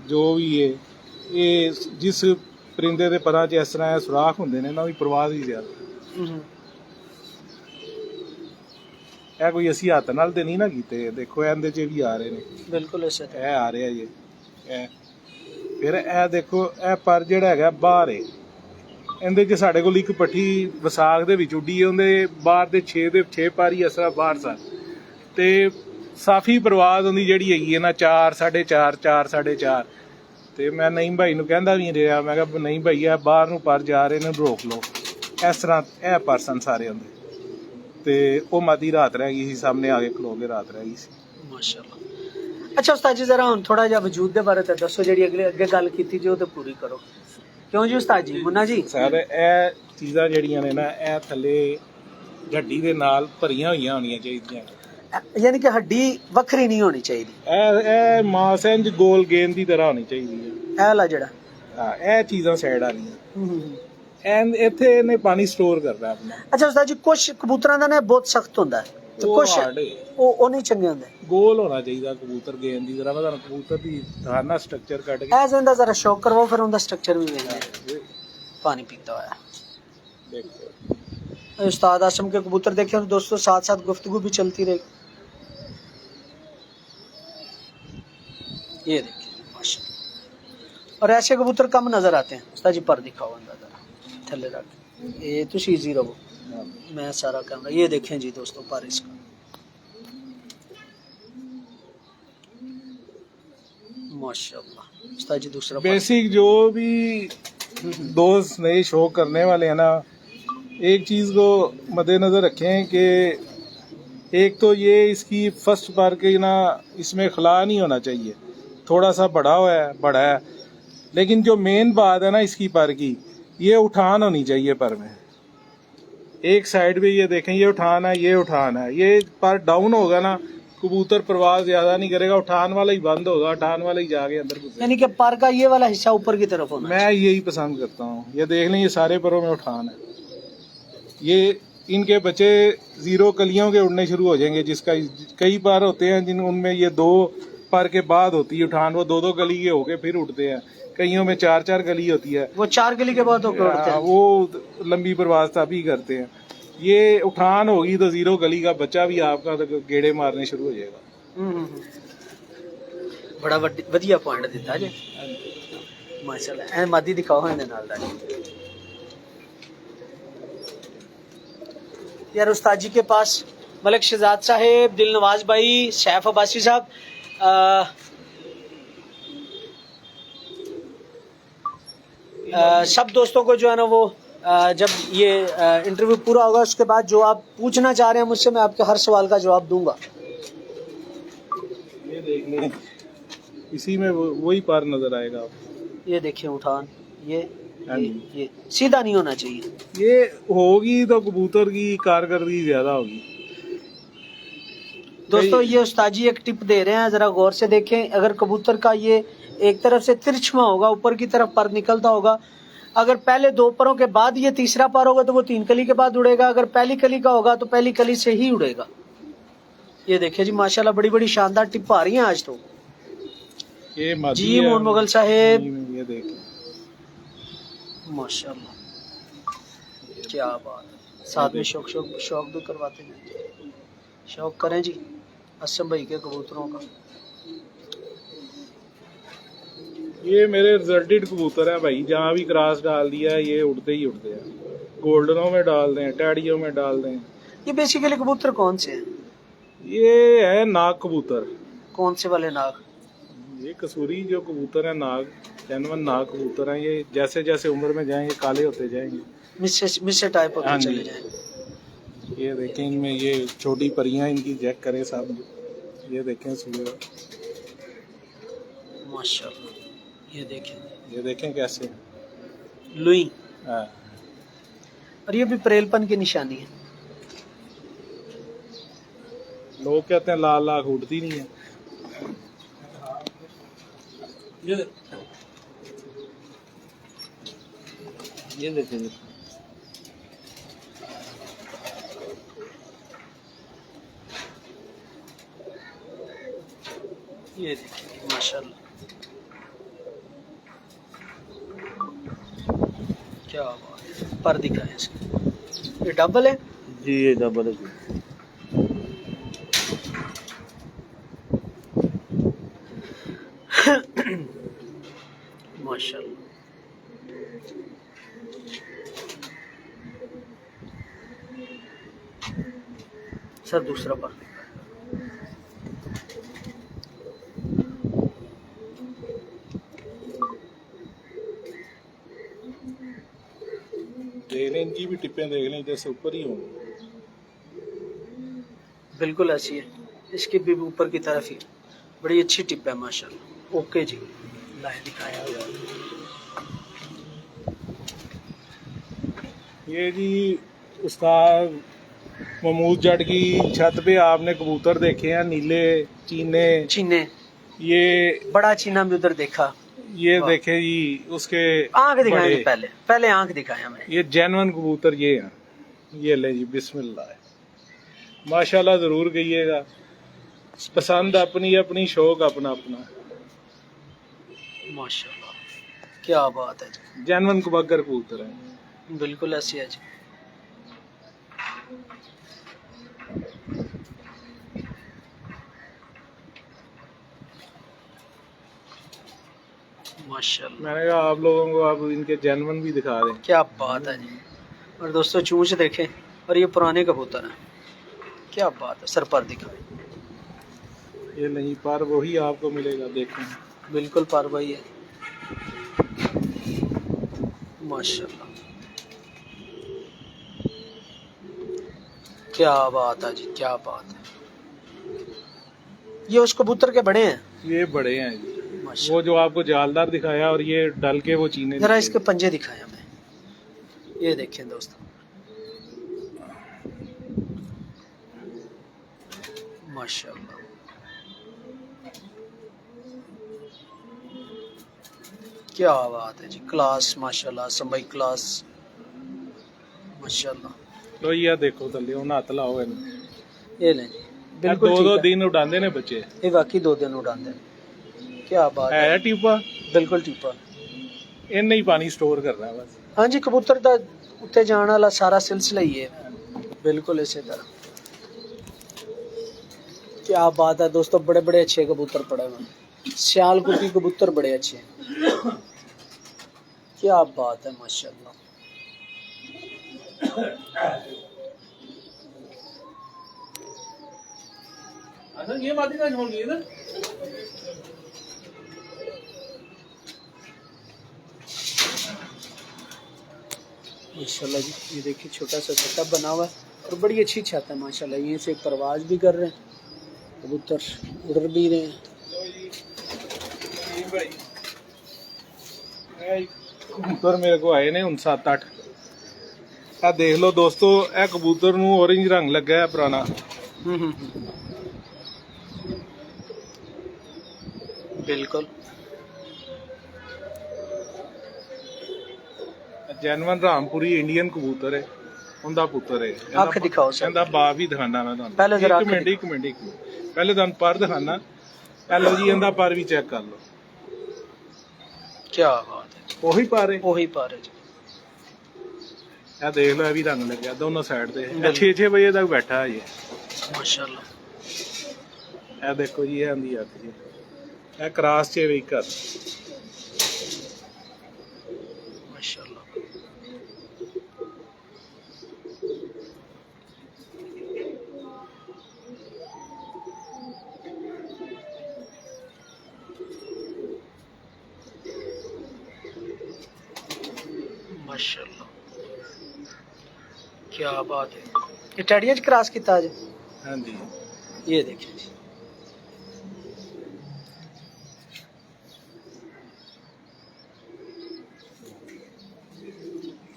ਜੋ ਵੀ ਹੈ ਇਹ ਜਿਸ ਪਰਿੰਦੇ ਦੇ ਪਰਾਂ 'ਚ ਇਸ ਤਰ੍ਹਾਂ ਇਹ ਸੁਰਾਖ ਹੁੰਦੇ ਨੇ ਨਾ ਉਹਦੀ ਪ੍ਰਵਾਜ਼ ਹੀ ਜ਼ਿਆਦਾ। ਇਹ ਕੋਈ ਅਸੀਂ ਹੱਥ ਨਾਲ ਤੇ ਨਹੀਂ ਨਾ ਕੀਤੇ, ਦੇਖੋ ਇਹਦੇ 'ਚ ਵੀ ਆ ਰਹੇ ਨੇ। बिल्कुल ऐसे ਇਹ ਆ ਰਿਹਾ ਜੀ ਇਹ। ਫਿਰ ਇਹ ਦੇਖੋ ਇਹ ਪਰ ਜਿਹੜਾ ਹੈਗਾ ਬਾਹਰ ਹੈ, ਇਹਦੇ 'ਚ ਸਾਡੇ ਕੋਲ ਇੱਕ ਪੱਠੀ ਵਿਸਾਖ ਦੇ ਵਿੱਚ ਉੱਡੀ ਹੈ, ਉਹਦੇ ਬਾਹਰ ਦੇ 6 ਪਰ ਹੀ ਇਸ ਤਰ੍ਹਾਂ ਬਾਹਰ ਸਨ ਤੇ ਸਾਫੀ ਪ੍ਰਵਾਜ਼ ਹੁੰਦੀ ਜਿਹੜੀ ਹੈਗੀ ਹੈ ਨਾ 4 4.5 4 4.5। ਤੇ ਮੈਂ ਨਹੀਂ ਭਾਈ ਨੂੰ ਕਹਿੰਦਾ ਵੀ ਰਿਹਾ, ਮੈਂ ਕਿਹਾ ਨਹੀਂ ਭਾਈ ਇਹ ਬਾਹਰ ਨੂੰ ਪਰ ਜਾ ਰਹੇ ਨੇ ਰੋਕ ਲਓ। ਇਸ ਤਰ੍ਹਾਂ ਇਹ ਪਰ ਸਨ ਸਾਰੇ ਹੁੰਦੇ ਤੇ ਉਹ ਮਾਦੀ ਰਾਤ ਰਹਿ ਗਈ ਸੀ, ਸਾਹਮਣੇ ਆ ਕੇ ਖਲੋ ਕੇ ਰਾਤ ਰਹਿ ਗਈ ਸੀ। माशाल्लाह। अच्छा उस्ताद जी जरा हुण थोड़ा जिहा वजूद दे बारे ते दसो, जेहड़ी अगे गल कीती जी ओह ते पूरी करो। क्यों जी उस्ताद जी? मुन्ना जी ਸਰ ਇਹ ਚੀਜ਼ਾਂ ਜਿਹੜੀਆਂ ਨੇ ਨਾ ਇਹ ਥੱਲੇ ਹੱਡੀ ਦੇ ਨਾਲ ਭਰੀਆਂ ਹੋਈਆਂ ਹੋਣੀਆਂ ਚਾਹੀਦੀਆਂ। यानी कि हड्डी वखरी नहीं होनी चाहिए, ਇਹ ਮਾਸ ਇੰਜ ਗੋਲ ਗੇਂਦ ਦੀ ਤਰ੍ਹਾਂ ਹੋਣੀ ਚਾਹੀਦੀ ਹੈ। ਇਹ वाला जेड़ा ਹਾਂ ਇਹ ਚੀਜ਼ਾਂ ਸਾਈਡ ਵਾਲੀਆਂ ਐਂਡ ਇੱਥੇ ਇਹਨੇ ਪਾਣੀ ਸਟੋਰ ਕਰਨਾ ਆਪਣਾ। अच्छा उस्ताद जी कुछ कबूतरां दा ना बहुत सख्त हुंदा है ते ਉਹ कुछ hard ਹੈ। ਉਹ ਨਹੀਂ ਚੰਗੇ ਹੁੰਦੇ। ਗੋਲ ਹੋਣਾ ਚਾਹੀਦਾ ਕਬੂਤਰ ਗੇਂਦ ਦੀ ਤਰ੍ਹਾਂ। ਮੈਂ ਤੁਹਾਨੂੰ ਕਬੂਤਰ ਦੀ ਖਾਨਾ ਸਟਰਕਚਰ ਕੱਢ ਕੇ ਐ ਜਿੰਦਾ ਜ਼ਰਾ ਸ਼ੌਕ ਕਰਵਾਓ, ਫਿਰ ਉਹਦਾ ਸਟਰਕਚਰ ਵੀ ਵੇਖਦੇ हैं। पानी पीता हुआ ਦੇਖੋ। उस्ताद आसम के कबूतर देखे तो दोस्तों साथ साथ गुफ्तगू भी चलती रहेगी। ये देखिए माशाल्लाह। और ऐसे कबूतर कम नजर आते हैं। उस्ताद जी पर दिखाओ अंदर जरा थल्ले रख, ये तो ईजी रहो, मैं सारा कैमरा। ये देखें जी दोस्तों पर इसका माशाल्लाह। उस्ताद जी दूसरा बेसिक जो भी दोस्त नए शौक करने वाले हैं ना, एक चीज़ को मद्देनज़र रखें कि एक तो ये इसकी फर्स्ट बार के ना इसमें खला नहीं होना चाहिए, थोड़ा सा बड़ा है। लेकिन जो मेन बात है ना इसकी पर की, ये उठान होनी चाहिए पर में। एक साइड पे ये देखें ये उठान है, ये पर डाउन होगा ना कबूतर प्रवास ज्यादा नहीं करेगा, उठान वाला ही बंद होगा, उठान वाला ही जाके अंदर घुसेगा। यानी कि पर का ये वाला हिस्सा ऊपर की तरफ होना। मैं यही पसंद करता हूँ। ये देख लें ये सारे परों में उठान है, ये इनके बच्चे 0 कलियों के उड़ने शुरू हो जाएंगे। जिसका कई पर होते हैं जिन उनमें ये 2 पर के बाद होती है उठान, वो 2 कली के होके फिर उठते हैं। कईयों में 4 कली होती है, वो 4 कली के बाद होकर उड़ते हैं। वो लंबी प्रवास तभी करते हैं। ये उठान होगी तो 0 कली का बच्चा भी आपका तो गेड़े मारने शुरू हो जाएगा। बड़ा वधिया पॉइंट दिता जी माशाल्लाह। ए मादी दिखाओ इहदे नाल दा यार। उस्ताद जी के पास मलिक शहजाद साहेब, दिलनवाज भाई, सैफ अब्बासी साहब, सब दोस्तों को जो है ना वो जब ये इंटरव्यू पूरा होगा उसके बाद जो आप पूछना चाह रहे हैं मुझसे, मैं आपके हर सवाल का जवाब दूंगा। ये देख लें इसी में वही पार नजर आएगा आपको। ये देखिए उठान, ये सीधा नहीं होना चाहिए। ये होगी तो कबूतर की कारकर्दगी ज्यादा होगी। दोस्तों ये उस्ताद जी एक टिप दे रहे हैं, जरा गौर से देखें। अगर कबूतर का ये एक तरफ से तिरछमा होगा, ऊपर की तरफ पर निकलता होगा, अगर पहले 2 परों के बाद ये तीसरा पर होगा तो वो 3 कली के बाद उड़ेगा। अगर पहली कली का होगा तो पहली कली से ही उड़ेगा। ये देखिए जी माशाल्लाह, बड़ी बड़ी शानदार टिप आ रही हैं आज तो। ये जी मोहन मुगल साहेब, ये देखिए माशाल्लाह क्या बात है। साथ में शौक भी करवाते हैं। शौक करें जी असम भाई के कबूतरों का। ये मेरे रिजल्टेड कबूतर है भाई, जहाँ भी क्रॉस डाल दिया है ये उड़ते ही उड़ते हैं। गोल्डनों में डाल दें, टैडियों में डाल दें। ये बेसिकली कबूतर कौन से हैं? ये है नाग कबूतर। कौन से वाले नाग? ये कसूरी जो कबूतर है नाग, जेनवन नाग कबूतर हैं। ये जैसे जैसे उम्र में जाएंगे काले होते जाएंगे, मिस्से टाइप होते चले जाएंगे। ये देखें इनमें ये छोटी परियां इनकी चेक करें साहब, ये देखें सुबह माशाल्लाह। ये देखें कैसे लुई। हाँ। और ये भी परेलपन की निशानी है। लोग कहते हैं लाल लाख उड़ती नहीं है। ये देखें, ये देखिए माशाल्लाह, क्या बात है। पर दिखाएं इसको, ये डबल है जी, ये डबल है जी। माशाल्लाह। सर दूसरा पर देख लें, इनकी भी टिप्पें देख लें, जैसे ऊपर ही होंगी। बिल्कुल ऐसी है, इसकी भी ऊपर की तरफ ही बड़ी अच्छी टिप है माशाल्लाह। ओके जी, लाइन दिखाया हुआ ये जी उस्ताद महमूद जट की छत पे आपने कबूतर देखे हैं, नीले चीने। चीने, ये बड़ा चीना भी उधर देखा। ये वाह। देखे जी उसके आंख दिखाएंगे, बड़े। पहले पहले आंख दिखाया हमें। ये जैनवन कबूतर ये हैं। ये ले जी, बिस्मिल्लाह, माशाल्लाह जरूर कहिएगा। पसंद अपनी अपनी, शौक अपना अपना। माशाल्लाह, क्या बात है जी। जैनवन कबूतर कबूतर है। बिल्कुल ऐसी है जी। माशाल्लाह, मैंने कहा आप लोगों को आप इनके जैनवन भी दिखा दें। क्या बात है जी। और दोस्तों चूंच देखें, और ये पुराने कबूतर हैं, क्या बात है। सर पर दिखाएं, ये नहीं, पर वही आपको मिलेगा, देखें। बिल्कुल पर वही है। माशाल्लाह, क्या बात है जी, क्या बात है। ये उस कबूतर के बड़े हैं ये बड़े हैं जी। माशाल्लाह। वो जो आपको जालदार दिखाया और ये डल के वो चीने जरा दिखे। इसके पंजे दिखाए हमें, ये देखें दोस्तों, माशाल्लाह। क्या बात है जी, क्लास माशाल्लाह, संभाई क्लास माशाल्लाह। तो ये देखो थल्ले उन्हें हथ लाओ इन। ये लें जी, बिल्कुल दो दो ठीक है। दिन उड़ाते ने बच्चे। ये वाकई 2 दिन उड़ाते हैं, क्या बात है। है टीपा, बिल्कुल टीपा। इन्हें ही पानी स्टोर करना है बस। हाँ जी, कबूतर दा उत्ते जाने वाला सारा सिलसिला ही है, बिल्कुल इसी तरह। क्या बात है दोस्तों, बड़े बड़े अच्छे कबूतर पड़े हुए हैं। सियालकोट की कबूतर बड़े अच्छे हैं, क्या बात है माशाल्लाह। ये बात का छोड़ दिए ना। माशाल्लाह जी, ये देखिए छोटा सा सेटअप बना हुआ है और बड़ी अच्छी छत है माशाल्लाह। यहीं से परवाज भी कर रहे हैं कबूतर, उड़ भी रहे हैं। कबूतर मेरे को आए ने 7-8। आ देख लो दोस्तों, ए कबूतर नू ऑरेंज रंग लगा है पुराना। बिल्कुल जैनवन रामपुरी इंडियन कबूतर है, उनका पुत्र है। अख दिखाओ सर। ਇਹਦਾ ਬਾਪ ਵੀ ਦਿਖਾਣਾ ਮੈਂ ਤੁਹਾਨੂੰ। ਪਹਿਲੇ ਜ਼ਰਾ ਇੱਕ ਮਿੰਟ ਇੱਕ ਮਿੰਟ ਪਹਿਲੇ ਤੁਹਾਨੂੰ ਪਰ ਦਿਖਾਣਾ। ਲਓ ਜੀ, ਇਹਦਾ ਪਰ ਵੀ ਚੈੱਕ ਕਰ ਲਓ। क्या बात है, ਉਹੀ ਪਰ ਹੈ। वही पार है जी। ਇਹ ਦੇਖ ਲਓ, ਇਹ ਵੀ ਰੰਗ ਲੱਗਿਆ ਦੋਨੋਂ ਸਾਈਡ ਤੇ। ਬਿਲਕੁਲ। 6-6 ਵਜੇ ਤੱਕ ਬੈਠਾ ਹੈ ਜੀ। माशाल्लाह, ਇਹ ਦੇਖੋ ਜੀ, ਇਹ ਆਂਦੀ ਅੱਖ ਜੀ। ਇਹ ਕ੍ਰਾਸ ਚ ਵੀ ਕਰ। माशाल्लाह, माशाल्लाह, क्या बात है। ये टैडिया च क्रॉस किया आज, ਹਾਂਜੀ, ये देखिए जी।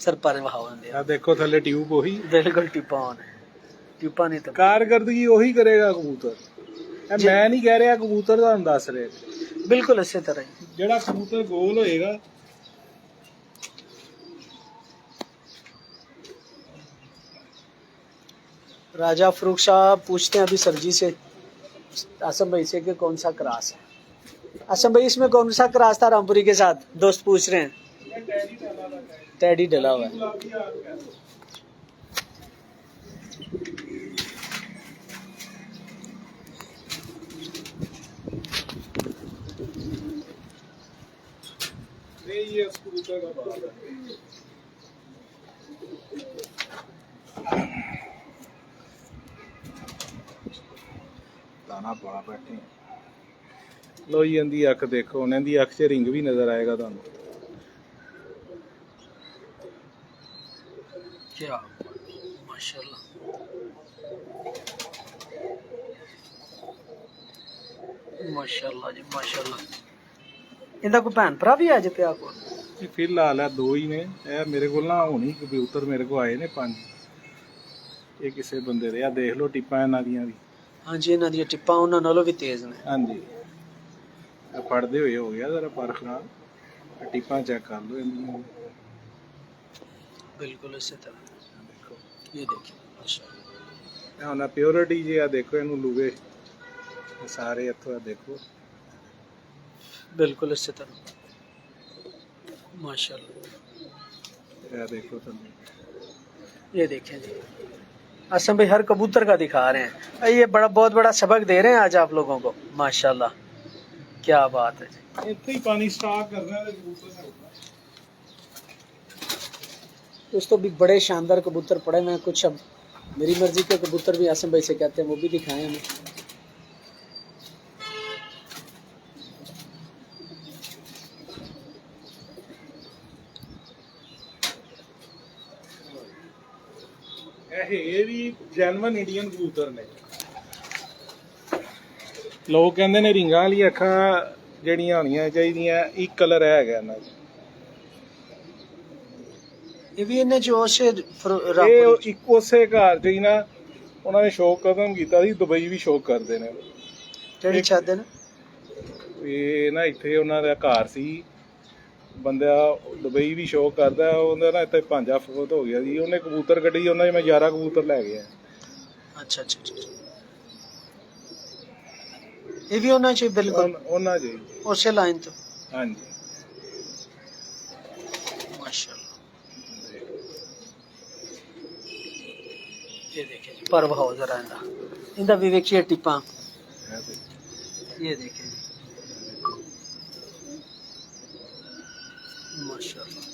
सर पर वहावन दे ਆ ਦੇਖੋ ਥੱਲੇ ਟਿਊਬ ਉਹੀ बिल्कुल टिप्पा ऑन है टिप्पा नहीं तो ਕਾਰਗਰਦਗੀ ਉਹੀ ਕਰੇਗਾ ਕਬੂਤਰ ਇਹ ਮੈਂ ਨਹੀਂ ਕਹਿ ਰਿਹਾ ਕਬੂਤਰ ਤੁਹਾਨੂੰ ਦੱਸ ਰਿਹਾ बिल्कुल इसी तरह ही ਜਿਹੜਾ ਕਬੂਤਰ ਗੋਲ ਹੋਏਗਾ राजा फरूक साहब पूछते हैं अभी सर जी से आसम भाई से कि कौन सा क्रॉस है आसम भाई इसमें कौन सा क्रॉस था रामपुरी के साथ दोस्त पूछ रहे हैं टैडी डला हुआ है ये कबूतर का बाल है दाना पा बैठे लो जी इनकी अख देखो इनकी अख च रिंग भी नजर आएगा तुहानू क्या माशाल्लाह माशाल्लाह जी माशाल्लाह इनका कोई भैन भरा भी है जे पिया को ये फिलहाल है दो ही ने यह मेरे को ना होनी कबूतर मेरे को आए ने 5 ये किसी बंदे दे देख लो टिप्पा इन्हां दियां भी हाँ जी इन्हां दी टिप्पा उन्हां नालों भी तेज ने हाँ जी पढ़ते हुए हो गया जरा परखना टिप्पा चेक कर लो इन्हां बिल्कुल इसी तरह देखो ये देखिए माशाल्लाह ਹੁਣ ਪਿਓਰਿਟੀ ਜੀ ਆ ਦੇਖੋ ਇਹਨੂੰ ਲੂਗੇ ਸਾਰੇ ਇੱਥੋਂ ਦੇਖੋ बिल्कुल इसी तरह माशाल्लाह ਇਹ ਦੇਖੋ ਤੁਹਾਨੂੰ ये देखें जी असम भाई हर कबूतर का दिखा रहे हैं ये बड़ा बहुत बड़ा सबक दे रहे हैं आज आप लोगों को माशाल्लाह क्या बात है जी ਇੱਥੇ ਹੀ ਪਾਣੀ ਸਟਾਕ ਕਰਨਾ ਤੇ ਕਬੂਤਰ ਨੇ दोस्तों भी बड़े शानदार कबूतर पड़े हुए हैं कुछ अब मेरी मर्जी के कबूतर भी आसिम भाई से कहते हैं वो भी दिखाएं हमें ਇਹ ਵੀ ਜੈਨੂਇਨ ਇੰਡੀਅਨ ਕਬੂਤਰ ਨੇ ਲੋਕ ਕਹਿੰਦੇ ਨੇ ਰਿੰਗਾਂ ਵਾਲੀ ਅੱਖਾਂ ਜਿਹੜੀਆਂ ਹੋਣੀਆਂ ਚਾਹੀਦੀਆਂ ਇੱਕ ਕਲਰ ਹੈਗਾ ਇਹਨਾਂ ਦਾ ये भी इन्हें जो से ਇਹ ਇੱਕ ਉਸੇ ਘਰ ਚ ਹੀ ਨਾ ਉਹਨਾਂ ਨੇ ਸ਼ੌਕ ਖਤਮ ਕੀਤਾ ਸੀ ਦੁਬਈ ਵੀ ਸ਼ੌਕ ਕਰਦੇ ਨੇ टेढ़ी चाहते ना ਇਹ ਨਾ ਇੱਥੇ ਉਹਨਾਂ ਦਾ ਘਰ ਸੀ ਬੰਦਾ ਦੁਬਈ ਵੀ ਸ਼ੌਕ ਕਰਦਾ ਉਹਦਾ ਨਾ ਇੱਥੇ ਭਾਂਜਾ ਫੋਤ ਹੋ ਗਿਆ ਸੀ ਉਹਨੇ ਕਬੂਤਰ ਕੱਢੀ ਉਹਨਾਂ 'ਚ ਮੈਂ 11 ਕਬੂਤਰ ਲੈ ਗਿਆ अच्छा अच्छा अच्छा ये भी होना चाहिए बिल्कुल ਉਹਨਾਂ ਜੀ उसे लाइन तो ਹਾਂਜੀ माशाल्लाह ये देखिए जी पर भाव जरा इंदा भी देखिए टिप्पा ये देखिए जी माशाल्लाह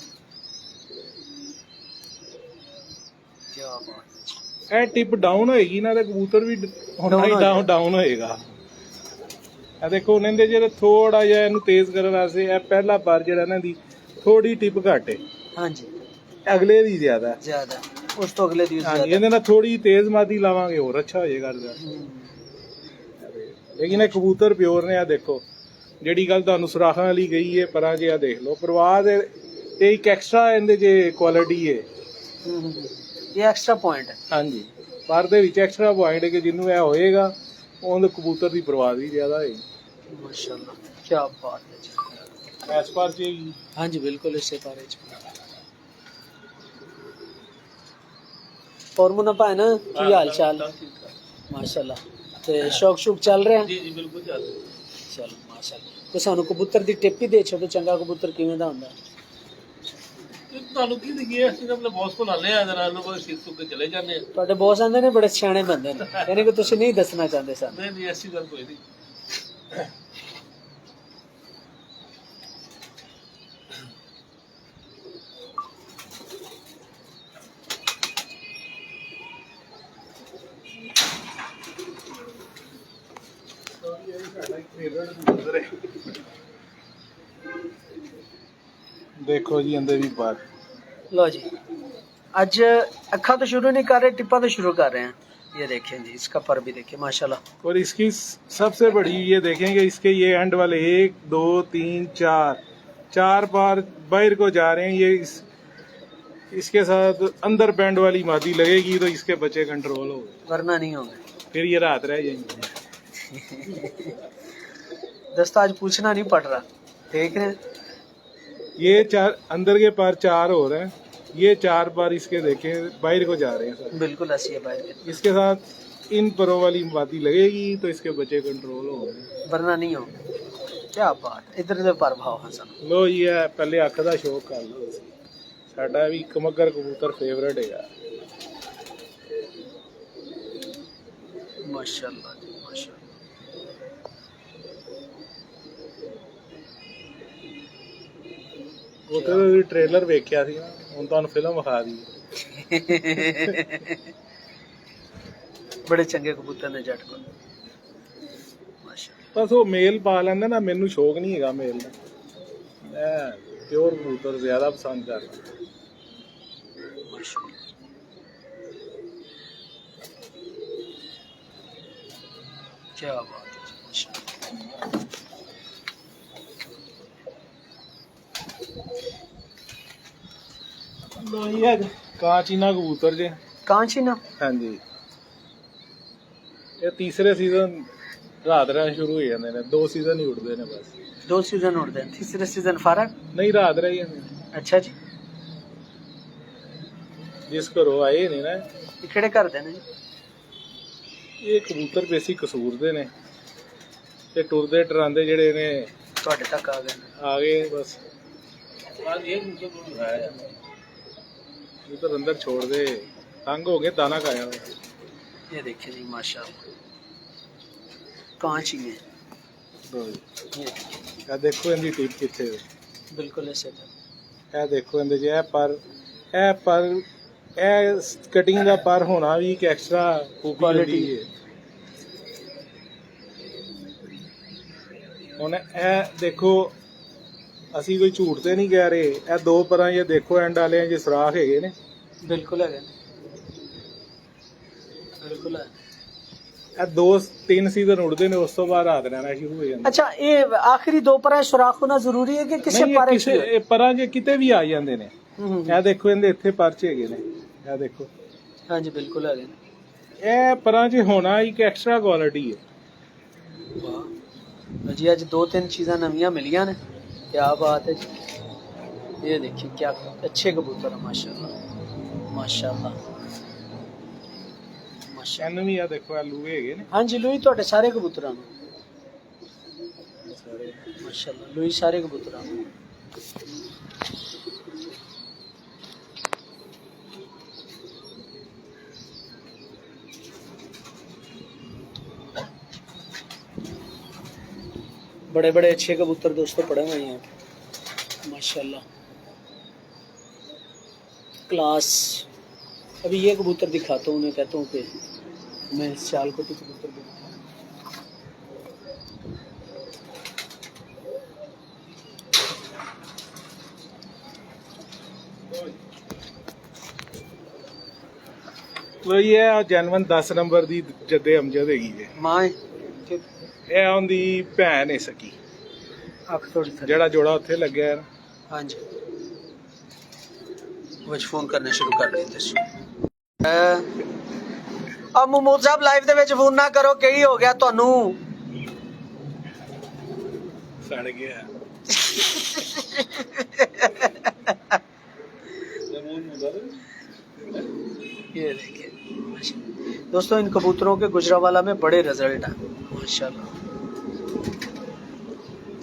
क्या बात है ਇਹ ਟਿਪ ਡਾਊਨ ਹੋਏਗੀ ਨਾ ਤੇ ਕਬੂਤਰ ਵੀ ਉਹਨਾਂ ਹੀ ਡਾਊਨ ਹੋਏਗਾ ਇਹ ਦੇਖੋ ਉਹਨਾਂ ਦੇ ਜਿਹੜਾ ਥੋੜਾ ਜਿਹਾ ਇਹਨੂੰ ਤੇਜ਼ ਕਰਨ ਵਾਸਤੇ ਇਹ ਪਹਿਲਾ ਪਰ ਜਿਹੜਾ ਇਹਨਾਂ ਦੀ ਥੋੜੀ ਟਿਪ ਘੱਟ ਹੈ हाँ जी ਅਗਲੇ ਦੀ ਜ਼ਿਆਦਾ ज्यादा उस तो अगले दिन ਹਾਂਜੀ ਇਹਦੇ ਨਾਲ ਥੋੜੀ ਤੇਜ਼ ਮਾਦੀ ਲਾਵਾਂਗੇ ਹੋਰ ਅੱਛਾ ਹੋ ਜਾਏਗਾ ਲੇਕਿਨ ਇਹ ਕਬੂਤਰ ਪਿਓਰ ਨੇ ਆ ਦੇਖੋ ਜਿਹੜੀ ਗੱਲ ਤੁਹਾਨੂੰ ਸੁਰਾਖਾਂ ਵਾਲੀ ਗਈ ਹੈ ਪਰਾਂ ਜੇ ਆ ਦੇਖ ਲਓ ਪਰਵਾਹ ਦੇ ਇਹ ਇੱਕ ਐਕਸਟਰਾ ਇਹਦੇ ਜੇ ਕੁਆਲਿਟੀ ਹੈ ये एक्स्ट्रा पॉइंट है ਹਾਂਜੀ ਪਰ ਦੇ ਵਿੱਚ ਐਕਸਟਰਾ ਪੁਆਇੰਟ ਹੈ ਕਿ ਜਿਹਨੂੰ ਇਹ ਹੋਏਗਾ ਉਹਦੇ ਕਬੂਤਰ ਦੀ ਪਰਵਾਹ ਵੀ ਜ਼ਿਆਦਾ ਹੋਏਗੀ माशाल्लाह क्या बात है जी ਇਸ ਪਰ ਜੀ हाँ जी बिल्कुल इससे पारे और मुनफा है ना की हाल चाल माशाल्लाह ते शौक शुक चल रहे हैं जी जी बिल्कुल चल चलो माशाल्लाह तो सानू कबूतर दी टिप ही दे छो तो चंगा कबूतर किवें दा हुंदा ਤੁਹਾਨੂੰ ਕੀ ਦਿਖਿਆ ਅਸੀਂ ਤਾਂ ਆਪਣੇ ਬੌਸ ਕੋਲ ਆਨੇ ਆ ਜਰਾ ਇਹਨਾਂ ਕੋਲ ਸਿੱਖ ਸੁੱਕ ਕੇ ਚਲੇ ਜਾਂਦੇ ਆ ਤੁਹਾਡੇ ਬੌਸ ਆਂਦੇ ਨੇ ਬੜੇ ਸਿਆਣੇ ਬੰਦੇ ਨੇ ਯਾਨੀ ਕਿ ਤੁਸੀਂ ਨਹੀਂ ਦੱਸਣਾ ਚਾਹੁੰਦੇ ਸਾਨੂੰ ਨਹੀਂ ਨਹੀਂ ਐਸੀ ਗੱਲ ਕੋਈ ਨਹੀਂ ਦੇਖੋ ਜੀ ਅੰਦਰ ਵੀ ਬਾਤ लो जी आज अखा तो शुरू नहीं कर रहे टिप्पा तो शुरू कर रहे हैं ये देखें जी इसका पर भी देखिए माशाल्लाह और इसकी सबसे बड़ी ये देखेंगे इसके ये एंड वाले 1 2 3 4 4 बार बाहर को जा रहे हैं ये इसके साथ अंदर बैंड वाली मादी लगेगी तो इसके बच्चे कंट्रोल हो गए, वरना नहीं होंगे। फिर ये रात रह जाएंगे। दोस्तों आज पूछना नहीं पड़ रहा, देख रहे हैं। ये चार अंदर के पार 4 हो रहे हैं, ये 4 पार इसके देखे बाहर को जा रहे हैं सर। बिल्कुल ऐसी है भाई, इसके साथ इन परों वाली मादी लगेगी तो इसके बच्चे कंट्रोल हो गए, वरना नहीं होंगे। क्या बात, इधर उधर पर भाव हसन। लो ये पहले अख का शौक कर लो, साडा भी कमगर कबूतर फेवरेट है यार। माशाल्लाह जी माशाल्लाह। ਉਹ ਤੇ ਟ੍ਰੇਲਰ ਵੇਖਿਆ ਸੀ ਨਾ, ਹੁਣ ਤੁਹਾਨੂੰ ਫਿਲਮ ਵਿਖਾ ਦੀ। बड़े चंगे कबूतर ने जट को माशाल्लाह। ਬਸ ਉਹ ਮੇਲ ਪਾ ਲੈਂਦਾ ਨਾ, ਮੈਨੂੰ ਸ਼ੌਕ ਨਹੀਂ ਹੈਗਾ ਮੇਲ ਦਾ, ਮੈਂ ਪਿਓਰ ਕਬੂਤਰ ਜ਼ਿਆਦਾ ਪਸੰਦ ਕਰਦਾ। माशाल्लाह क्या बात है जी, माशाल्लाह। ਲੋ ਇਹ ਕਾਂਚੀਨਾ ਕਬੂਤਰ ਜੇ। कांची ना ਹਾਂਜੀ, ਇਹ ਤੀਸਰੇ ਸੀਜ਼ਨ ਰਾਤ ਰਹਿ ਸ਼ੁਰੂ ਹੋ ਜਾਂਦੇ ਨੇ, 2 ਸੀਜ਼ਨ ਹੀ ਉੱਡਦੇ ਨੇ ਬਸ। 2 सीजन उड़ते हैं, तीसरे सीजन फारग। ਨਹੀਂ ਰਾਤ ਰਹਿ ਜਾਂਦੇ ਨੇ। अच्छा जी, ਜਿਸ ਘਰੋਂ ਆਏ ਨੇ ਨਾ, ये केड़े कर देने जी? ਇਹ ਕਬੂਤਰ ਬੇਸੀ ਕਸੂਰ ਦੇ ਨੇ ਤੇ ਟੁਰਦੇ ਟਰਾਂਦੇ ਜਿਹੜੇ ਨੇ ਤੁਹਾਡੇ ਤੱਕ ਆ ਗਏ। ਆ ਗਏ ਬਸ। आज एक मुझे बुलाया ਕਬੂਤਰ ਅੰਦਰ ਛੋੜ ਦੇ, ਤੰਗ ਹੋ ਗਏ, ਦਾਣਾ ਖਾਇਆ ਹੋਇਆ। ये देखिए जी माशाल्लाह कांची में, ਲਓ ਜੀ, ये देखिए ਇਹ ਦੇਖੋ ਇਹਦੀ ਟਿਪ ਕਿੱਥੇ ਹੈ। बिल्कुल ऐसे था। ਇਹ ਦੇਖੋ ਇਹਦੇ 'ਚ ਇਹ ਪਰ ਇਹ ਕਟਿੰਗ ਦਾ ਪਰ ਹੋਣਾ ਵੀ ਇੱਕ ਐਕਸਟਰਾ ਕੁਆਲਿਟੀ ਹੈ। ਹੁਣ ਇਹ ਦੇਖੋ, ਅਸੀਂ ਕੋਈ ਝੂਠ ਤੇ ਨਹੀਂ ਕਹਿ ਰਹੇ, ਇਹ 2 ਪਰਾਂ ਇਹ ਦੇਖੋ ਐਂਡ ਵਾਲੇ ਜੇ ਸੁਰਾਖ ਹੈਗੇ ਨੇ। बिल्कुल है, बिल्कुल है। ਇਹ 2-3 ਸੀਜ਼ਨ ਉੜਦੇ ਨੇ, ਉਸ ਤੋਂ ਬਾਅਦ ਰਾਤ ਰਹਿਣਾ ਸ਼ੁਰੂ ਹੋ ਜਾਂਦਾ। अच्छा ये आखिरी 2 पर सुराख होना जरूरी है कि किसी ਨਹੀਂ, पर ਕਿਸੇ ਇਹ ਪਰਾਂ ਜੇ ਕਿਤੇ ਵੀ ਆ ਜਾਂਦੇ ਨੇ। ਇਹ ਦੇਖੋ ਇਹਦੇ ਇੱਥੇ ਪਰਚ ਹੈਗੇ ਨੇ, ਇਹ ਦੇਖੋ। हाँ जी बिल्कुल है। ਇਹ ਪਰਾਂ 'ਚ ਹੋਣਾ ਇੱਕ ਐਕਸਟਰਾ ਕੁਆਲਿਟੀ ਹੈ। वाह जी, आज 2-3 चीज़ें नवियां मिलियां ने, क्या बात है जी। ये देखिए क्या अच्छे कबूतर है माशाल्लाह माशाल्लाह माशाल्लाह। ਇਹਨੂੰ ਵੀ ਆ ਦੇਖੋ, ਇਹ ਲੂਏ ਹੈਗੇ ਨੇ हाँ जी लुई ਤੁਹਾਡੇ ਸਾਰੇ ਕਬੂਤਰਾਂ ਨੂੰ माशाल्लाह, लुई सारे कबूतਰਾਂ ਨੂੰ। बड़े बड़े अच्छे कबूतर दोस्तों पड़े हुए हैं माशाल्लाह, क्लास। अभी ये कबूतर दिखाता हूँ, मैं कहता हूँ कि मैं इस चाल को तो कबूतर भी दिखाऊं। ਲੋ ਇਹ ਜੈਨਵਨ 10 ਨੰਬਰ ਦੀ ਜੱਦੇ ਅਮਜਦ ਹੈਗੀ ਜੇ। माँ ਇਹ ਉਹਦੀ ਭੈਣ ਹੈ ਸਕੀ, अख थोड़ी थोड़ी। ਜਿਹੜਾ ਜੋੜਾ ਉੱਥੇ ਲੱਗਿਆ ਹੈ ਨਾ। हाँ जी ਵਿੱਚ ਫੋਨ ਕਰਨੇ ਸ਼ੁਰੂ ਕਰ ਦਿੱਤੇ ਸੀ। ਆ ਮਮੂਦ ਸਾਹਿਬ ਲਾਈਵ ਦੇ ਵਿੱਚ ਫੋਨ ਨਾ ਕਰੋ, ਕੀ ਹੋ ਗਿਆ ਤੁਹਾਨੂੰ? ਸੜ ਗਿਆ। ये देखिए दोस्तों, इन कबूतरों के गुजरावाला में बड़े रिजल्ट हैं माशाल्लाह,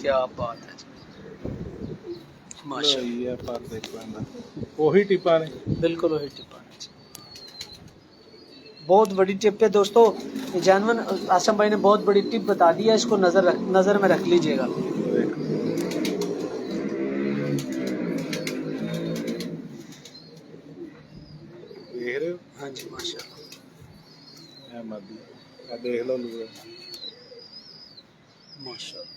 क्या बात है माशाल्लाह। ਇਹ ਪਰ ਦੇਖੋ ਇਹਦਾ, ਉਹੀ ਟਿਪਾਂ ਨੇ। बिल्कुल वही टिप आना चाहिए, बहुत बड़ी टिप है दोस्तों। ये जानवर आसम भाई ने बहुत बड़ी टिप बता दी है, इसको नजर में रख लीजिएगा। ਦੇਖੋ ਦੇਖ ਰਹੇ ਹੋ, हाँ जी माशाल्लाह ਇਹ ਮਾਦੀ, ਇਹ ਦੇਖ ਲਓ ਲੂਏ। माशाल्लाह,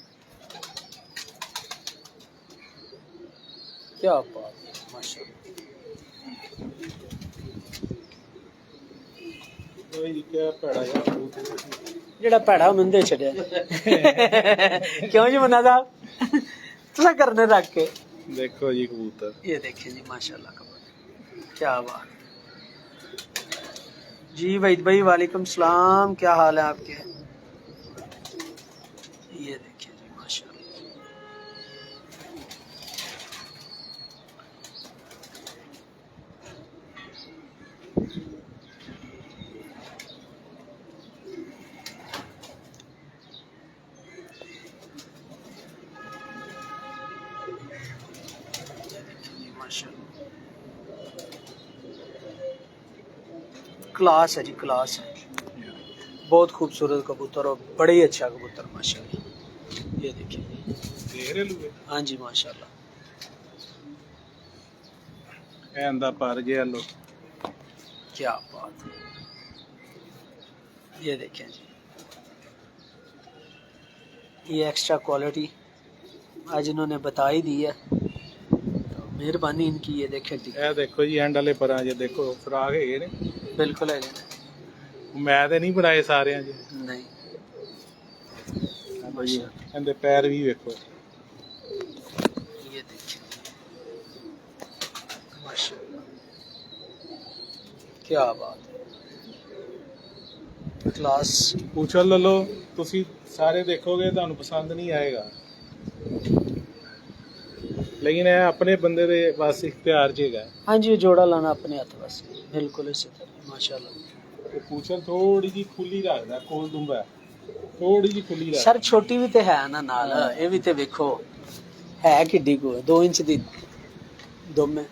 क्या बात है माशाल्लाह। ਉਹੀ ਕਿਹਾ ਭੈੜਾ ਜਿਹਾ ਕਬੂਤਰ। ਜਿਹੜਾ ਭੈੜਾ ਮੰਦੇ ਛੱਡਿਆ क्यों जी मना साहब तुसा करने रख के। ਦੇਖੋ ਜੀ ਕਬੂਤਰ, ये देखिए जी माशाल्लाह कबूतर क्या बात। जी वहीद भाई वालेकुम सलाम, क्या हाल है आपके? ये देखिए जी माशाल्लाह। माशाल्लाह क्लास है जी, क्लास है। बहुत खूबसूरत कबूतर और बड़े ही अच्छा कबूतर माशाल्लाह। ये देखिए ਦੇਖ ਰਹੇ ਲੂਏ हाँ जी माशाल्लाह। ਇਹ ਆਂਦਾ ਪਰ ਗਿਆ ਲੋ क्या बात है। ये देखें जी, ये एक्स्ट्रा क्वालिटी आज इन्होंने बता ही दी है, तो मेहरबानी इनकी। ये देखें जी, ਇਹ ਦੇਖੋ ਜੀ ਐਂਡ ਵਾਲੇ ਪਰਾਂ ਜੇ ਦੇਖੋ ਫਰਾਕ ਹੈਗੇ ਨੇ बिल्कुल है जी। ਮੈਂ ਤੇ ਨਹੀਂ ਬਣਾਏ ਸਾਰਿਆਂ 'ਚ नहीं ਇਹਦੇ ਪੈਰ ਵੀ ਵੇਖੋ ये देखिए माशाल्लाह क्या बात है, क्लास। ਪੁੱਛਲ ਲੈ ਲਓ ਤੁਸੀਂ ਸਾਰੇ ਦੇਖੋਗੇ ਤੁਹਾਨੂੰ ਪਸੰਦ ਨਹੀਂ ਆਏਗਾ ਲੇਕਿਨ ਇਹ ਆਪਣੇ ਬੰਦੇ ਦੇ ਬਸ ਇਖਤਿਆਰ 'ਚ ਹੈਗਾ हाँ जी, ये जोड़ा लाना अपने हाथ बस, बिल्कुल इसी तरह माशाल्लाह। ਤੇ ਪੁੱਛਲ ਥੋੜੀ ਜੀ ਖੁੱਲੀ ਰੱਖਦਾ ਕੋਲ ਦੁੰਬਾ ਥੋੜੀ ਜੀ ਖੁੱਲੀ ਰੱਖ सर छोटी भी तो है ना नाल, ये भी तो देखो है किड्डी को 2 इंच दी दुम है।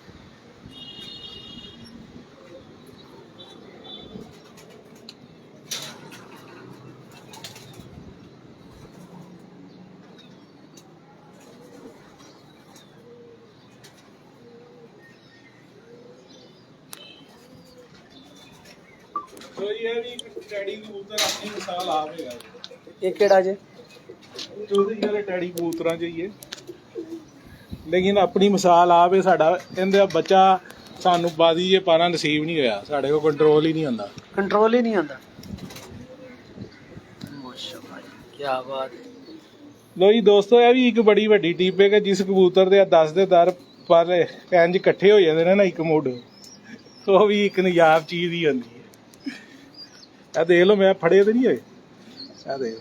ਤੋ ਇਹ ਵੀ ਟੈਡੀ ਕਬੂਤਰ ਆਪਣੀ ਮਿਸਾਲ ਆਵੇਗਾ ये केड़ा जे? ਚੌਧਰੀ ਵਾਲੇ ਟੈਡੀ ਕਬੂਤਰਾਂ 'ਚ ਹੀ ਹੈ ਲੇਕਿਨ ਆਪਣੀ ਮਿਸਾਲ ਆਵੇ ਸਾਡਾ ਇਹਦਾ ਬੱਚਾ ਸਾਨੂੰ ਬਾਦੀ ਜੇ ਪਾਣਾ ਨਸੀਬ ਨਹੀਂ ਹੋਇਆ ਸਾਡੇ ਕੋਲ ਕੰਟਰੋਲ ਹੀ ਨਹੀਂ ਹੁੰਦਾ कंट्रोल ही नहीं आता माशाल्लाह क्या बात है। ਲੋ ਜੀ ਦੋਸਤੋ ਇਹ ਵੀ ਇੱਕ ਬੜੀ ਵੱਡੀ ਟੀਪ ਹੈ ਕਿ ਜਿਸ ਕਬੂਤਰ ਦੇ 10 ਦੇ ਦਰ ਪਰ ਇੰਜ ਇਕੱਠੇ ਹੋ ਜਾਂਦੇ ਨੇ ਨਾ ਇੱਕ ਮੁੱਢ ਉਹ ਵੀ ਇੱਕ ਨਯਾਬ ਚੀਜ਼ ਹੀ ਹੁੰਦੀ ਹੈ ਇਹ ਦੇਖ ਲਓ ਮੈਂ ਫੜੇ ਤੇ ਨਹੀਂ ਹੋਏ ਇਹ ਦੇਖ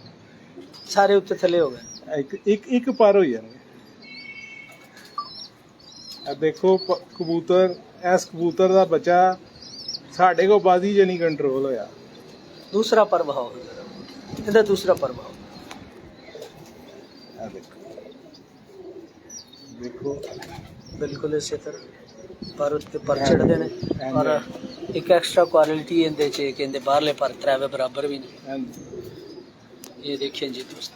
सारे उत्ते थले हो गए। ਇੱਕ ਪਰ ਹੋ ਜਾਣਗੇ ਇਹ ਦੇਖੋ ਕਬੂਤਰ ਇਸ ਕਬੂਤਰ ਦਾ ਬੱਚਾ ਸਾਡੇ ਕੋਲ ਬਾਜ਼ੀ ਜੇ ਨਹੀਂ ਕੰਟਰੋਲ ਹੋਇਆ दूसरा प्रभाव इधर दूसरा प्रभाव ਇਹ ਦੇਖੋ ਦੇਖੋ बिल्कुल इसी तरह पर उत्ते पर चढ़दे ने और एक एक्स्ट्रा क्वालिटी इंदे च कि इंदे बाहरले पर त्रैवे बराबर भी नहीं। ये देखिए जी दोस्त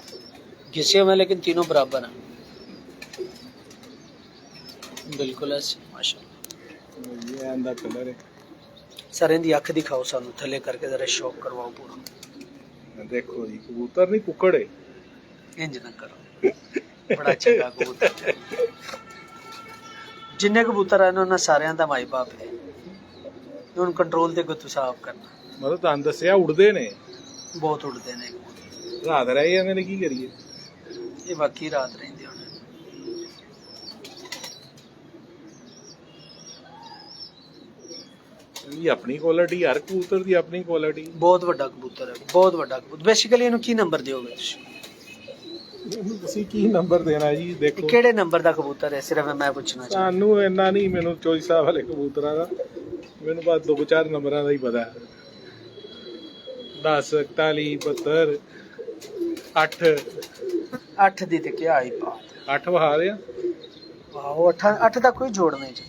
घिसे हुए लेकिन तीनों बराबर हैं बिल्कुल ऐसे माशाल्लाह। ਇਹ ਆਂਦਾ ਕਲਰ ਹੈ सर इनकी अख दिखाओ सानू थले करके जरा शौक करवाओ पूरा। देखो जी कबूतर नहीं कुकड़ है इंज ना करो बड़ा चंगा कबूतर जिन्ने कबूतर हैं उन्होंने सारे का माई बाप है उन कंट्रोल ते गुत्तू साफ करना मतलब ਤੁਹਾਨੂੰ ਦੱਸਿਆ ਉੜਦੇ ਨੇ बहुत उड़ते ने ਰਾਤ ਰਹਿ ਜਾਂਦੇ ਨੇ ਕੀ ਕਰੀਏ ये बाकी रात रहिंदे होने। ਇਹ ਆਪਣੀ ਕੁਆਲਿਟੀ ਹਰ ਕਬੂਤਰ ਦੀ ਆਪਣੀ ਕੁਆਲਿਟੀ बहुत बड़ा कबूतर है, बहुत बड़ा कबूतर। बेसिकली इन्हू की नंबर दिओगे तुसीं? ਇਹਨੂੰ ਤੁਸੀਂ ਕੀ ਨੰਬਰ ਦੇਣਾ ਜੀ ਦੇਖੋ ਕਿਹੜੇ ਨੰਬਰ ਦਾ ਕਬੂਤਰ ਹੈ ਸਿਰਫ ਮੈਂ ਪੁੱਛਣਾ ਚਾਹੁੰਦਾ। ਸਾਨੂੰ ਇੰਨਾ ਨਹੀਂ ਮੈਨੂੰ ਚੋਈ ਸਾਹਿਬ ਵਾਲੇ ਕਬੂਤਰਾਂ ਦਾ ਮੈਨੂੰ ਬਸ 2-4 ਨੰਬਰਾਂ ਦਾ ਹੀ ਪਤਾ 10 41 72 8 8 ਦੀ ਤੇ ਕਿਆ ਹੀ ਬਾਤ 8 ਵਹਾ ਦੇ ਵਾਹ 8 ਦਾ ਕੋਈ ਜੋੜ ਨਹੀਂ ਜੀ,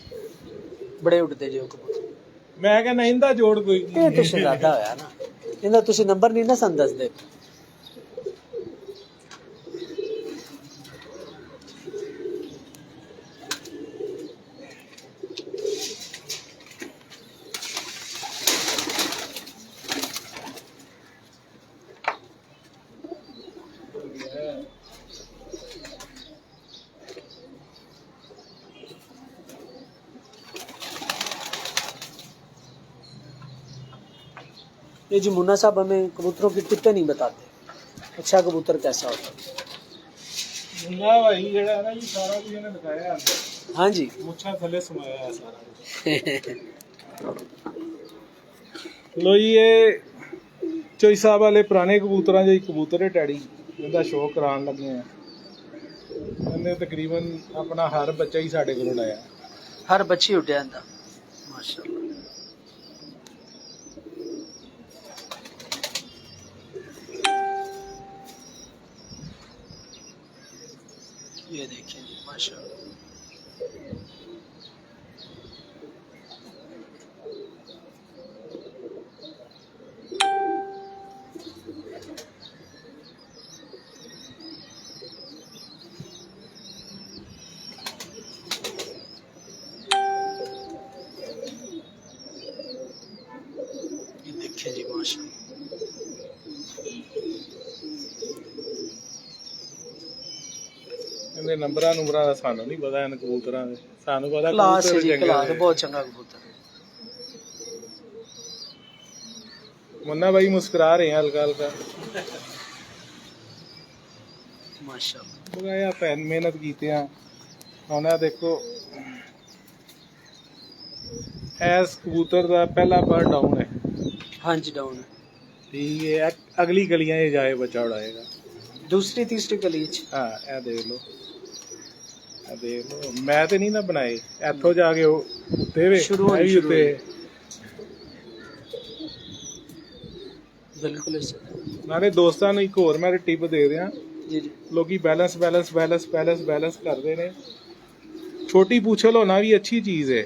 ਬੜੇ ਉੱਡਦੇ ਜੇ ਉਹ ਕਬੂਤਰ। ਮੈਂ ਕਹਿੰਦਾ ਇਹਦਾ ਜੋੜ ਕੋਈ ਇਹ ਤੇ ਸ਼ਹਿਜ਼ਾਦਾ ਹੋਇਆ ਨਾ, ਇਹਦਾ ਤੁਸੀਂ ਨੰਬਰ ਨਹੀਂ ਨਾ ਸਾਨੂੰ ਦੱਸਦੇ। ये जी मुन्ना साहब हमें कबूतरों की टिप्पे नहीं बताते, अच्छा कबूतर कैसा होता है। ਮੁੰਨਾ ਭਾਈ ਜਿਹੜਾ ਨਾ ਜੀ ਸਾਰਾ ਕੁਝ ਇਹਨੇ ਦਿਖਾਇਆ हाँ जी ਮੁੱਛਾਂ ਥੱਲੇ ਸਮਾਇਆ ਹੈ ਸਾਰਾ ਲੋ ਜੀ ਇਹ ਚੋਈ ਸਾਹਿਬ ਵਾਲੇ ਪੁਰਾਣੇ ਕਬੂਤਰਾਂ ਦੇ ਕਬੂਤਰ ਹੈ ਡੈਡੀ, ਇਹਦਾ ਸ਼ੋਅ ਕਰਾਉਣ ਲੱਗੇ ਆ। ਇਹਨੇ ਤਕਰੀਬਨ ਆਪਣਾ ਹਰ ਬੱਚਾ ਹੀ ਸਾਡੇ ਕੋਲੋਂ ਲਾਇਆ। हर बच्ची उठे अंदा माशाल्लाह। ये देखिए जी माशाल्लाह। जी माशाल्लाह। ਇਹਦੇ ਨੰਬਰਾਂ ਦਾ ਸਾਨੂੰ ਨਹੀਂ ਪਤਾ, ਇਹਨਾਂ ਕਬੂਤਰਾਂ ਦੇ ਸਾਨੂੰ ਪਤਾ क्लास है ਕਬੂਤਰ जी, ਚੰਗੇ क्लास ਨੇ। बहुत चंगा कबूतर है। मुन्ना भाई मुस्कुरा रहे हैं हल्का हल्का। माशाल्लाह बगाया पैन मेहनत कीते हैं ਹੁਣ ਇਹ ਦੇਖੋ ਐਸ ਕਬੂतर ਦਾ ਪਹਿਲਾ ਬਰਡ डाउन है। हाँ जी डाउन है। ठीक है अगली गलियां ये जाए बच्चा उड़ाएगा। दूसरी तीसरी गली हाँ ਇਹ देख लो मैं तो नहीं ना बनाए ਇੱਥੋਂ ਜਾ ਕੇ ਉਹ ਉੱਤੇ ਵੇ शुरू ਮੈਂ ਵੀ ਉੱਤੇ। बिल्कुल ऐसे ਨਾਲੇ ਦੋਸਤਾਂ ਨੂੰ ਇੱਕ ਹੋਰ ਮੈਂ ਟਿਪ ਦੇ ਦਿਆਂ, जी जी ਲੋਕੀ बैलेंस ਕਰਦੇ ਨੇ। छोटी पूछल होना भी अच्छी चीज है,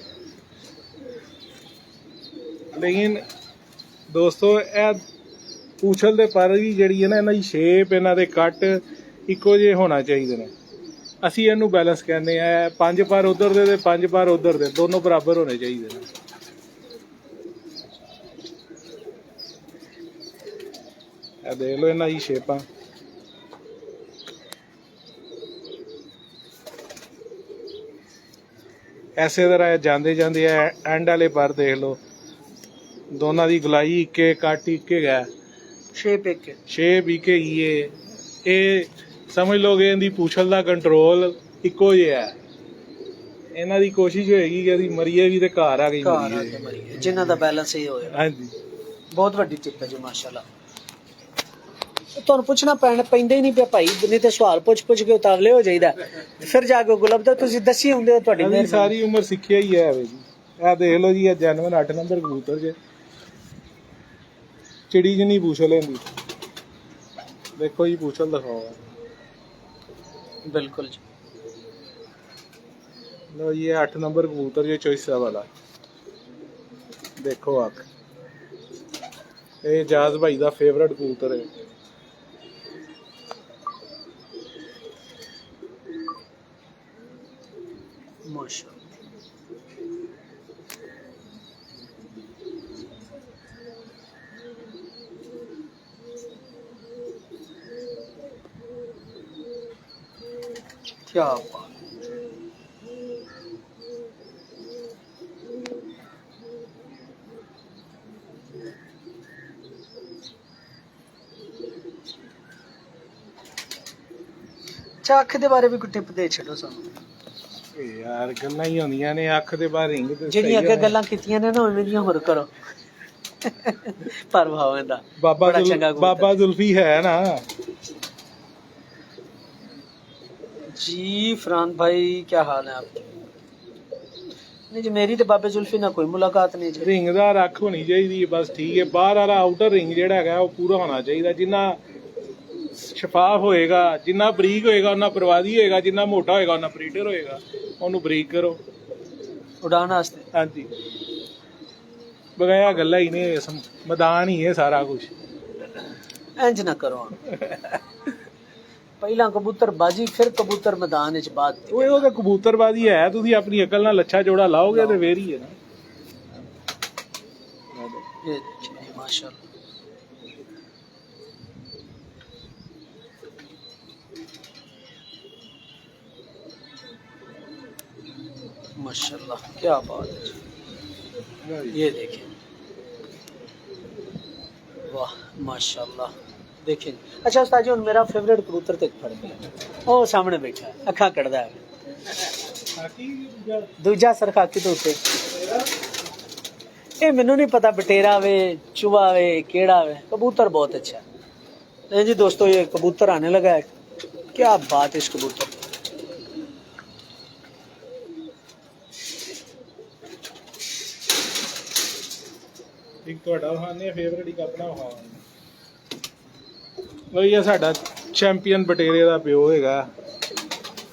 लेकिन दोस्तों ਇਹ पूछल ਦੇ ਪਰ ਵੀ ਜਿਹੜੀ ਹੈ ਨਾ, ਇਹਨਾਂ ਦੀ ਸ਼ੇਪ, ਇਹਨਾਂ ਦੇ ਕੱਟ ਇੱਕੋ ਜਿਹੇ ਹੋਣਾ ਚਾਹੀਦੇ ਨੇ। ਅਸੀਂ ਇਹਨੂੰ ਬੈਲੈਂਸ ਕਹਿੰਦੇ ਆ। 5 ਪਰ ਉਧਰ ਦੇ ਤੇ 5 ਪਰ ਉਧਰ ਦੇ, ਦੋਨੋਂ ਬਰਾਬਰ ਹੋਣੇ ਚਾਹੀਦੇ ਨੇ। ਇਹ ਦੇਖ ਲਓ ਇਹਨਾਂ ਦੀ ਸ਼ੇਪਾਂ। ਐਸੇ ਤਰ੍ਹਾਂ ਜਾਂਦੇ ਜਾਂਦੇ ਐਂਡ ਵਾਲੇ ਪਰ ਦੇਖ ਲਓ, ਦੋਨਾਂ ਦੀ ਗੁਲਾਈ ਇੱਕੇ, ਕੱਟ ਇੱਕੇ ਹੈ, शेप एक है। ਸ਼ੇਪ ਇੱਕੇ ਹੀ ਹੈ। ਇਹ ਸਮਝ ਲੋਗੇ ਇਹਦੀ ਪੂਛਲ ਦਾ ਕੰਟਰੋਲ ਇੱਕੋ ਜਿਹਾ ਹੈ। ਇਹਨਾਂ ਦੀ ਕੋਸ਼ਿਸ਼ ਹੋਏਗੀ ਕਿ ਇਹਦੀ ਮਰੀਏ ਵੀ ਤੇ ਘਰ ਆ ਗਈ ਘਰ ਆ ਕੇ ਮਰੀਏ, ਜਿਨ੍ਹਾਂ ਦਾ ਬੈਲੈਂਸ ਇਹ ਹੋਇਆ। ਹਾਂਜੀ ਬਹੁਤ ਵੱਡੀ ਟਿਪ ਹੈ ਜੀ ਮਾਸ਼ਾਅੱਲਾ। ਤੁਹਾਨੂੰ ਪੁੱਛਣਾ ਪੈਂਦਾ ਹੀ ਨਹੀਂ ਪਿਆ ਭਾਈ, ਨਹੀਂ ਤੇ ਸਵਾਲ ਪੁੱਛ ਕੇ ਉਤਾਵਲੇ ਹੋ ਜਾਈਦਾ, ਫਿਰ ਜਾ ਕੇ ਗੁਲਾਬ ਦਾ ਤੁਸੀਂ ਦੱਸੀ ਹੁੰਦੇ ਹੋ। ਤੁਹਾਡੀ ਇਹਦੀ ਸਾਰੀ ਉਮਰ ਸਿੱਖਿਆ ਹੀ ਹੈ। ਜੀ ਇਹ ਦੇਖ ਲਓ ਜੀ, ਇਹ ਜੈਨੂਇਨ 8 ਨੰਬਰ ਕਬੂਤਰ ਜੇ ਚਿੜੀ ਜਿੰਨੀ ਪੂਛਲ ਲੈਂਦੀ। ਦੇਖੋ ਜੀ ਪੂਛਲ ਦਿਖਾਓ। ਬਿਲਕੁਲ ਜੀ। लो ये 8 नंबर कबूतर ये चॉइसा वाला देखो आख, ये जाज भाई दा फेवरेट कबूतर है। माशाअल्लाह क्या बात। अच्छा अख दे बारे भी कोई टिप दे छड़ो सानू यार गल्लां ही होंदियां ने, अख दे बाहर रिंग ते ਜਿਹੜੀਆਂ ਅੱਗੇ ਗੱਲਾਂ ਕੀਤੀਆਂ ਨੇ ਨਾ ਉਵੇਂ ਦੀਆਂ ਹੋਰ ਕਰੋ। ਪਰ ਭਾਵੇਂ ਦਾ ਬੜਾ ਚੰਗਾ ਕਬੂਤਰ। बाबा जुल्फी है ना जी। फरहान भाई क्या हाल है आपके? नहीं जी मेरी तो बाबे जुल्फी ना कोई मुलाकात नहीं जी। रिंगदार अख होनी चाहिए बस, ठीक है। बाहर वाला आउटर रिंग जेड़ा है वो पूरा होना चाहिए। जिन्ना शफाफ होएगा, जिन्ना बरीक होएगा उन्ना परवादी होएगा, जिन्ना मोटा होएगा उन्ना प्रीटर होएगा। ਉਹਨੂੰ ਬਰੀਕ ਕਰੋ उड़ान वास्ते। ਹਾਂਜੀ ਬਗਾਇਆ ਗੱਲਾਂ ਹੀ ਨੇ, ਮੈਦਾਨ ਹੀ ਹੈ ਸਾਰਾ ਕੁਝ। इंज ना करो ਪਹਿਲਾਂ ਕਬੂਤਰ ਬਾਜੀ, ਫਿਰ ਕਬੂਤਰ ਮੈਦਾਨ ਵਿੱਚ ਬਾਦ। ਉਹ ਤਾਂ ਕਬੂਤਰਬਾਜ਼ੀ ਹੈ, ਤੁਸੀਂ ਆਪਣੀ ਅਕਲ ਨਾਲ ਲੱਛਾ ਜੋੜਾ ਲਾਓਗੇ ਤੇ ਫੇਰ ਹੀ ਹੈ ਨਾ। ये देखिए माशाल्लाह। माशाल्लाह क्या बात है। ये देखिए वाह माशाल्लाह। देखिए अच्छा उस्ताद जी, मेरा फेवरेट कबूतर तक फड़ गया, ओ सामने बैठा है, अखा कटदा है। दूजा सरखाकी तो उत्ते ਇਹ ਮੈਨੂੰ ਨਹੀਂ ਪਤਾ बटेरा वे चूहा वे केड़ा वे, कबूतर बहुत अच्छा है। नहीं जी दोस्तों, ये कबूतर आने लगा है, क्या बात है इस कबूतर। ਇੱਕ ਤੁਹਾਡਾ ਵਹਾਨੇ ਫੇਵਰੇਟ ਇੱਕ ਆਪਣਾ ਵਹਾਨ ਉਹ ਇਹ ਸਾਡਾ ਚੈਂਪੀਅਨ ਬਟੇਰੇ ਦਾ ਪਿਓ ਹੈਗਾ।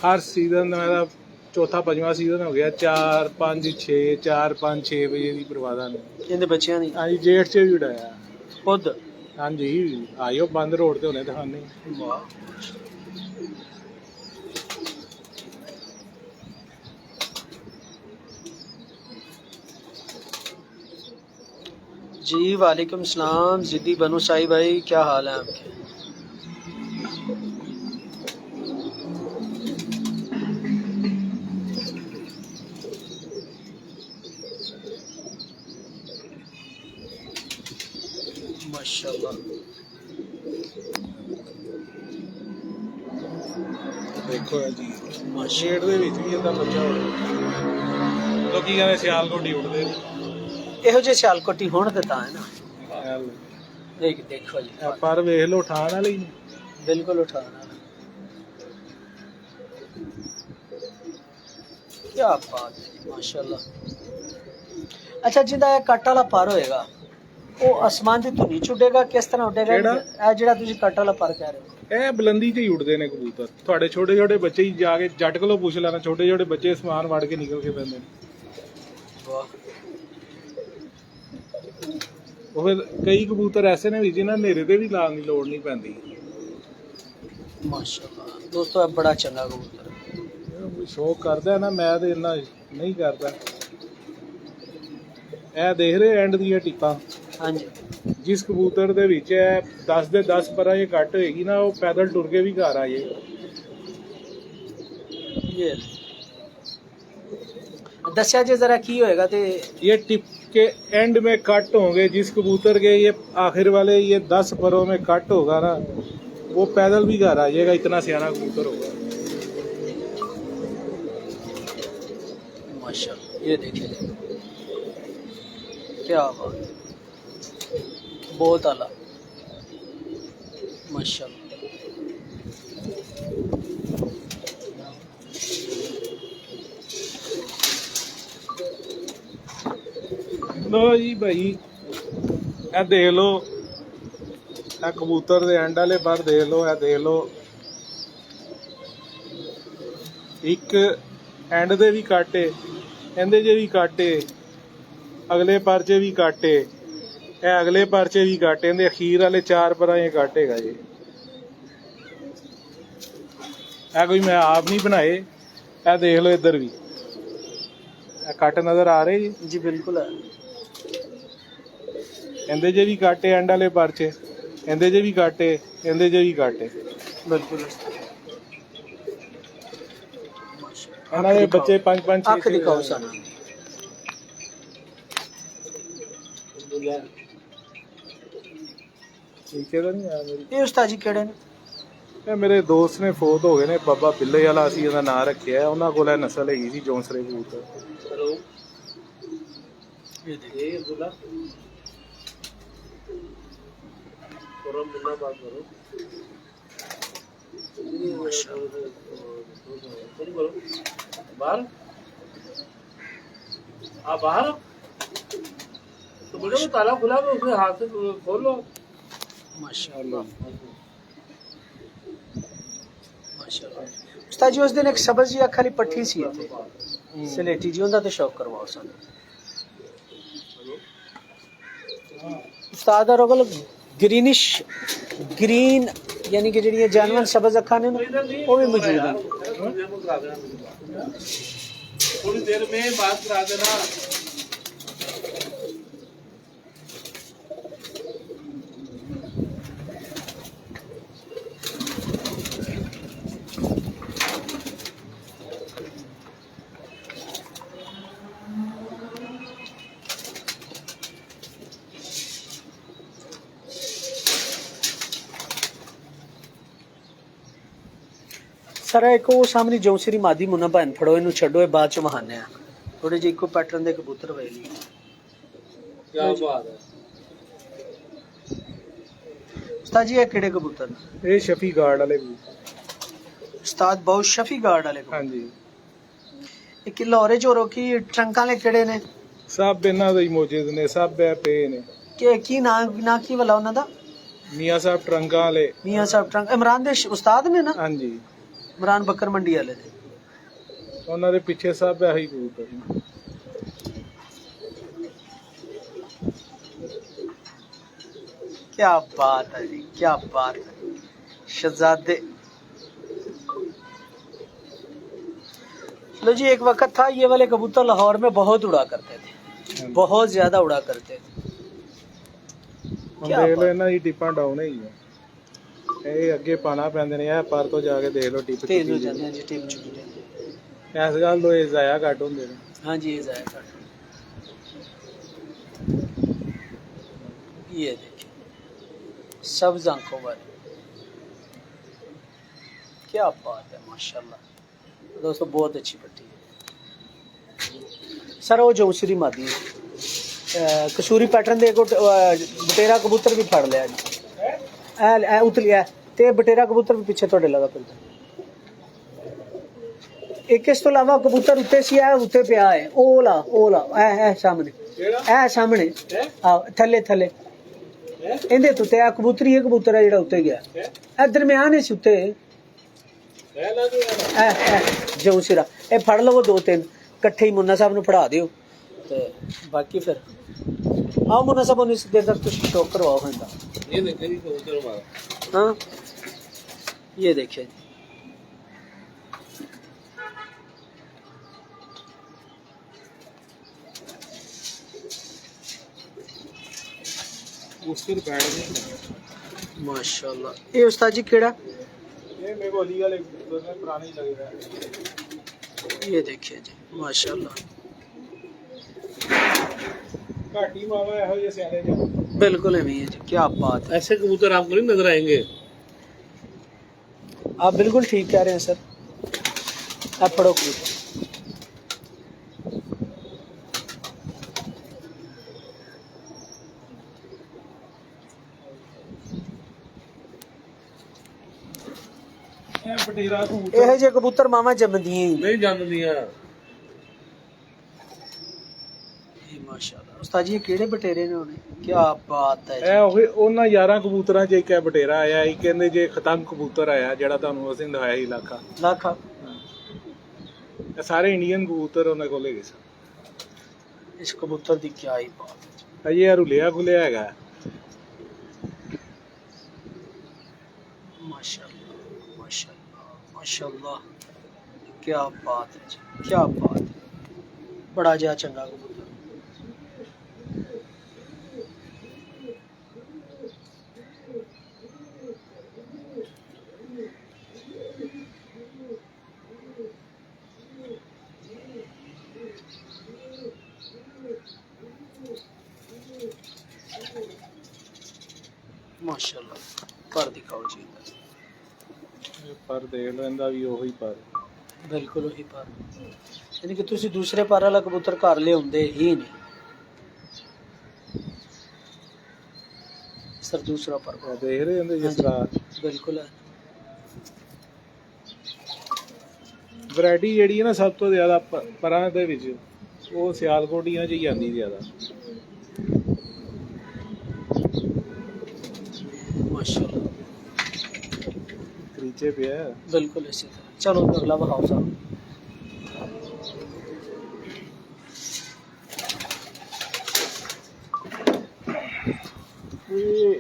ਹਰ ਸੀਜ਼ਨ ਦਾ ਇਹਦਾ ਚੌਥਾ ਪੰਜਵਾਂ ਸੀਜ਼ਨ ਹੋ ਗਿਆ। 4 5 6 4 5 6 ਵਜੇ ਦੀ ਪਰਵਾਦਾ ਨੇ ਇਹਦੇ ਬੱਚਿਆਂ ਦੀ ਹਾਂਜੀ ਜੇਠ 'ਚ ਵੀ ਉਡਾਇਆ ਖੁਦ। ਹਾਂਜੀ ਆਇਓ ਬੰਦ ਰੋਡ ਤੇ ਹੁਣੇ ਦਿਖਾਣੇ। ਵਾਹ जी वालेकुम सलाम जिद्दी बनु साई भाई, क्या हाल है आपके। माशाल्लाह ਦੇਖੋ ਜੀ ਸ਼ੇਡ ਦੇ ਵਿੱਚ ਵੀ ਇਹਦਾ ਬੱਚਾ ਹੋਵੇ। ਲੋਕੀ ਕਹਿੰਦੇ ਸਿਆਲਕੋਟੀ ਉੱਡਦੇ ਨੇ। ਇਹੋ ਜਿਹੇ ਸਿਆਲਕੋਟੀ ਹੋਣ ਤੇ ਤਾਂ ਹੈ ਨਾ। ਦੇਖ ਦੇਖੋ ਜੀ ਪਰ ਵੇਖ ਲਓ ਉਠਾਣ ਵਾਲੀ ਨੇ। ਬਿਲਕੁਲ ਉਠਾਣ ਵਾਲਾ। ਕੀ ਬਾਤ ਹੈ ਮਾਸ਼ਾਅੱਲਾ। ਅੱਛਾ ਜਿਹਦਾ ਇਹ ਕੱਟ ਵਾਲਾ ਪਰ ਹੋਏਗਾ ਉਹ ਅਸਮਾਨ ਦੀ ਧੁਨੀ ਚ ਉੱਡੇਗਾ, ਕਿਸ ਤਰ੍ਹਾਂ ਉੱਡੇਗਾ? ਇਹ ਜਿਹੜਾ ਤੁਸੀਂ ਕੱਟ ਵਾਲਾ ਪਰ ਕਹਿ ਰਹੇ ਹੋ ਇਹ ਬੁਲੰਦੀ ਤੇ ਹੀ ਉੱਡਦੇ ਨੇ ਕਬੂਤਰ। ਤੁਹਾਡੇ ਛੋਟੇ ਛੋਟੇ ਬੱਚੇ ਹੀ ਜਾ ਕੇ ਜੱਟ ਕੋਲੋਂ ਪੁੱਛ ਲੈਣਾ, ਛੋਟੇ ਛੋਟੇ ਬੱਚੇ ਸਮਾਨ ਵੜ ਕੇ ਨਿਕਲ ਕੇ ਪੈਂਦੇ ਨੇ। ਵਾਹ ਉਹ ਫਿਰ ਕਈ ਕਬੂਤਰ ਐਸੇ ਨੇ ਵੀ ਜਿਹਨਾਂ ਹਨੇਰੇ ਤੇ ਵੀ ਲਾਉਣ ਦੀ ਲੋੜ ਨਹੀਂ ਪੈਂਦੀ। ਮਾਸ਼ਾਅੱਲਾ ਦੋਸਤੋ ਇਹ ਬੜਾ ਚੰਗਾ ਕਬੂਤਰ ਹੈ। ਸ਼ੌਕ ਕਰਦਾ ਨਾ, ਮੈਂ ਤੇ ਇੰਨਾ ਨਹੀਂ ਕਰਦਾ। ਇਹ ਦੇਖ ਰਹੇ ਐਂਡ ਦੀਆਂ ਟਿੱਪਾਂ। ਹਾਂਜੀ ਜਿਸ ਕਬੂਤਰ ਦੇ ਵਿੱਚ 10 ਦੇ 10 ਪਰਾਂ ਇਹ ਕੱਟ ਹੋਏਗੀ ਨਾ, ਉਹ ਪੈਦਲ ਟੁਰ ਕੇ ਵੀ ਘਰ ਆ ਜਾਏਗਾ। ये दस्या जी जरा की होएगा ते ये टिप के एंड में कट होंगे। जिस कबूतर के ये आखिर वाले ये 10 परों में कट होगा ना, वो पैदल भी घर आ जाएगा, इतना सियाना कबूतर होगा। माशाल्लाह ये देखिए क्या बात, बहुत आला माशाल्लाह। लो जी भाई ए देख लो, ए कबूतर दे एंड वाले पर देख लो, ए देख लो एक एंड दे भी काटे, एंदे जे भी काटे, अगले परचे भी काटे, ए अगले परचे भी काटे, एंदे अखीर वाले 4 पर ये काटेगा जी। ए कोई मैं आप नहीं बनाए। ए देख लो इधर भी ए कट नजर आ रहे जी। जी बिल्कुल है। ਇਹਦੇ ਜੇ ਵੀ ਕਾਟੇ ਐਂਡ ਵਾਲੇ ਪਰਚੇ, ਇਹਦੇ ਜੇ ਵੀ ਕਾਟੇ, ਇਹਦੇ ਜੇ ਵੀ ਕਾਟੇ। बिल्कुल ਇਹਨਾਂ ਦੇ ਬੱਚੇ 5-5 ਅੱਖ ਦਿਖਾਓ ਸਾਨੂੰ। ਠੀਕ ਹੈ ਤਾਂ ਨਹੀਂ ਆ ਮੇਰੀ। ਇਹ ਉਸਤਾਦ ਜੀ ਕਿਹੜੇ ਨੇ? ਇਹ ਮੇਰੇ ਦੋਸਤ ਨੇ ਫੌਤ ਹੋ ਗਏ ਨੇ, ਬਾਬਾ ਬਿੱਲੇ ਵਾਲਾ ਅਸੀਂ ਇਹਦਾ ਨਾਂ ਰੱਖਿਆ। ਉਹਨਾਂ ਕੋਲ ਇਹ ਨਸਲ ਹੈਗੀ ਸੀ ਜੌਂਸਰੇ ਕਬੂਤਰ। हेलो ये देखिए अब्दुल्ला थोड़ा मिलना बात करो। बोलो बाहर आप बाहर हो? तो बोलो वो ताला खुला तो उसके हाथ से खोल लो। माशाल्लाह माशाल्लाह। उस्ताद जी उस दिन एक सब्ज जी अख वाली पट्ठी सी थे सलेटी जी, उनका तो शौक करवाओ सानू। उस्ताद और कोल ग्रीनिश ग्रीन यानी कि जेहड़ियां जानवर सब्ज अखा ने वो भी मौजूद हैं। थोड़ी देर में बात करा देना। सर एक वो सामने जौंसरी मादी मुन्ना भैन फड़ो, इनू छड्डो, ये बाद च वहाने आ थोड़े जे इको पैटर्न दे कबूतर वे नहीं। क्या बात है। ਉਸਤਾਦ ਜੀ ਇਹ ਕਿਹੜੇ ਕਬੂਤਰ ਨੇ? ਇਹ ਸ਼ਫੀ ਗਾਰਡ ਵਾਲੇ ਵੀ। ਉਸਤਾਦ ਬਹੁਤ ਸ਼ਫੀ ਗਾਰਡ ਵਾਲੇ ਕਬੂਤਰ। ਹਾਂਜੀ ਇਹ ਕਿ ਲਾਹੌਰੇ ਚੋਰੋ ਕੀ ਟਰੰਕਾਂ ਵਾਲੇ ਕਿਹੜੇ ਨੇ? ਸਭ ਇਹਨਾਂ ਦੇ ਹੀ ਮੌਜੂਦ ਨੇ, ਸਭ ਇਹ ਪਏ ਨੇ। ਕਿ ਕੀ ਨਾਂ ਕੀ ਵਾਲਾ ਉਹਨਾਂ ਦਾ? ਮੀਆਂ ਸਾਹਿਬ ਟਰੰਕਾਂ ਵਾਲੇ। ਮੀਆਂ ਸਾਹਿਬ ਟਰੰਕ ਇਮਰਾਨ ਦੇ ਉਸਤਾਦ ਨੇ ਨਾ? ਹਾਂਜੀ ਇਮਰਾਨ ਬੱਕਰ ਮੰਡੀ ਵਾਲੇ ਦੇ। ਉਹਨਾਂ ਦੇ ਪਿੱਛੇ ਸਭ ਇਹੀ ਕਬੂਤਰ ਨੇ। क्या बात है जी, क्या बात है शहजादे। लो जी, एक वक्त था ये वाले कबूतर लाहौर में बहुत उड़ा करते थे, बहुत ज्यादा उड़ा करते थे। ਹੁਣ ਦੇਖ ਲਓ ਇਹਨਾਂ ਦੀ ਟਿੱਪਾਂ ਡਾਊਨ ਹੀ ਆ। ਇਹ ਅੱਗੇ ਪਾਣਾ ਪੈਂਦੇ ਨੇ। ਇਹ ਪਰ ਤੋਂ ਜਾ ਕੇ ਦੇਖ ਲਓ ਟਿੱਪ तेज हो जाते हैं जी, टिप चुकी जाती है। ਇਸ ਗੱਲ ਤੋਂ ਇਹ ਜ਼ਾਇਆ ਘੱਟ ਹੁੰਦੇ ਨੇ। हाँ जी, ये जाएगा। ये देखिए सब आंखों वाले, क्या बात है माशाल्लाह। दोस्तों बहुत अच्छी पट्टी है सर। वो जो उसी मादी कसूरी पैटर्न दे बटेरा कबूतर भी फड़ लिया जी। ए उतलिया ते बटेरा कबूतर भी पीछे थोड़े लगा फिरदा। एक इस तो इलावा कबूतर उत्ते सी है, उत्ते पिया है। ओला ओला ए सामने, ए सामने थले थले ਇਹਦੇ ਤੋਂ ਤੇ ਆ ਕਬੂਤਰੀ ਇਹ ਕਬੂਤਰ ਹੈ ਜਿਹੜਾ ਉੱਤੇ ਗਿਆ। ਇਹ ਦਰਮਿਆਨ ਇਸ ਉੱਤੇ ਜੋ ਸਿਰਾ ਇਹ ਫੜ ਲਵੋ ਦੋ ਤਿੰਨ ਇਕੱਠੇ ਹੀ ਮੁੰਨਾ ਸਾਹਿਬ ਨੂੰ ਫੜਾ ਦਿਓ ਤੇ ਬਾਕੀ ਫਿਰ ਆਓ ਮੁੰਨਾ ਸਾਹਿਬ ਨੂੰ ਇਸ ਦੇਰ ਤੱਕ ਤੁਸੀਂ ਸ਼ੌਕ ਕਰਵਾਓ ਹੁੰਦਾ। ये देखिए जी कबूतर हमारा। हाँ ये देखिए जी, ਉਸ ਤੇ ਬੈਠ ਗਏ माशाल्लाह। ये उस्ताद जी केड़ा? ਇਹ ਮੇਰੇ ਕੋਲੀ ਵਾਲੇ ਕਬੂਤਰ ਨੇ, ਪੁਰਾਣੇ ਹੀ ਲੱਗਦਾ ਹੈ। ये देखिए जी माशाल्लाह, ਘਾਟੀ ਮਾਵਾ ਇਹੋ ਜਿਹੇ ਸਿਆਣੇ ਜਿਹੇ। बिल्कुल है जी, क्या बात है। ऐसे कबूतर आपको नहीं नजर आएंगे। आप बिल्कुल ठीक कह रहे हैं सर। आप पढ़ो कबूतर। ਇਹ ਬਟੇਰਾ ਕਬੂਤਰ ਇਹੋ ਜਿਹੇ ਕਬੂਤਰ ਮਾਵਾਂ ਜੰਮਦੀਆਂ ਹੀ नहीं जान दिया। ਇਹ ਮਾਸ਼ਾਅੱਲਾ। ਉਸਤਾਦ ਜੀ ਇਹ ਕਿਹੜੇ ਬਟੇਰੇ ਨੇ ਹੋਣੇ? ਕੀ ਬਾਤ ਹੈ ਇਹ ਉਹੀ ਉਹਨਾਂ 11 ਕਬੂਤਰਾਂ 'ਚ ਇੱਕ ਇਹ ਬਟੇਰਾ ਆਇਆ। ਇਹ ਕਹਿੰਦੇ ਜੇ ਖਤੰਗ ਕਬੂਤਰ ਆਇਆ ਜਿਹੜਾ ਤੁਹਾਨੂੰ ਅਸੀਂ ਦਿਖਾਇਆ ਸੀ ਇਲਾਕਾ। ਲੱਖਾ। ਇਹ ਸਾਰੇ ਇੰਡੀਅਨ ਕਬੂਤਰ ਉਹਨਾਂ ਕੋਲ ਹੈਗੇ ਸਨ। ਇਸ ਕਬੂਤਰ ਦੀ ਕੀ ਹੀ ਬਾਤ ਹੈ। ਅਜੇ ਇਹ ਰੁਲਿਆ ਖੁਲਿਆ ਹੈਗਾ। माशाल्लाह माशाल्लाह माशाल्लाह, क्या बात है जी, क्या बात है। बड़ा जा चंगा कबूतर। माशाल्लाह पर दिखाओ जी। ਪਰ ਦੇਖ ਲਓ ਇਹਦਾ ਵੀ ਉਹੀ ਪਰ। बिल्कुल वही पर, यानी कि तुसी दूसरे पर वाला कबूतर घर लियाउंदे ही नहीं सर। दूसरा पर ਉਹ ਦੇਖ ਰਹੇ ਹੁੰਦੇ ਜਿਸ ਤਰ੍ਹਾਂ बिल्कुल है। ਵੈਰਾਈਟੀ ਜਿਹੜੀ ਹੈ ਨਾ ਸਭ ਤੋਂ ਜ਼ਿਆਦਾ ਪਰਾਂ ਦੇ ਵਿੱਚ ਉਹ ਸਿਆਲਕੋਟੀਆਂ 'ਚ ਹੀ ਆਉਂਦੀ ਜ਼ਿਆਦਾ। माशाल्लाह नीचे पे है बिल्कुल इसी तरह। चलो अगला बहाओ साहब। ये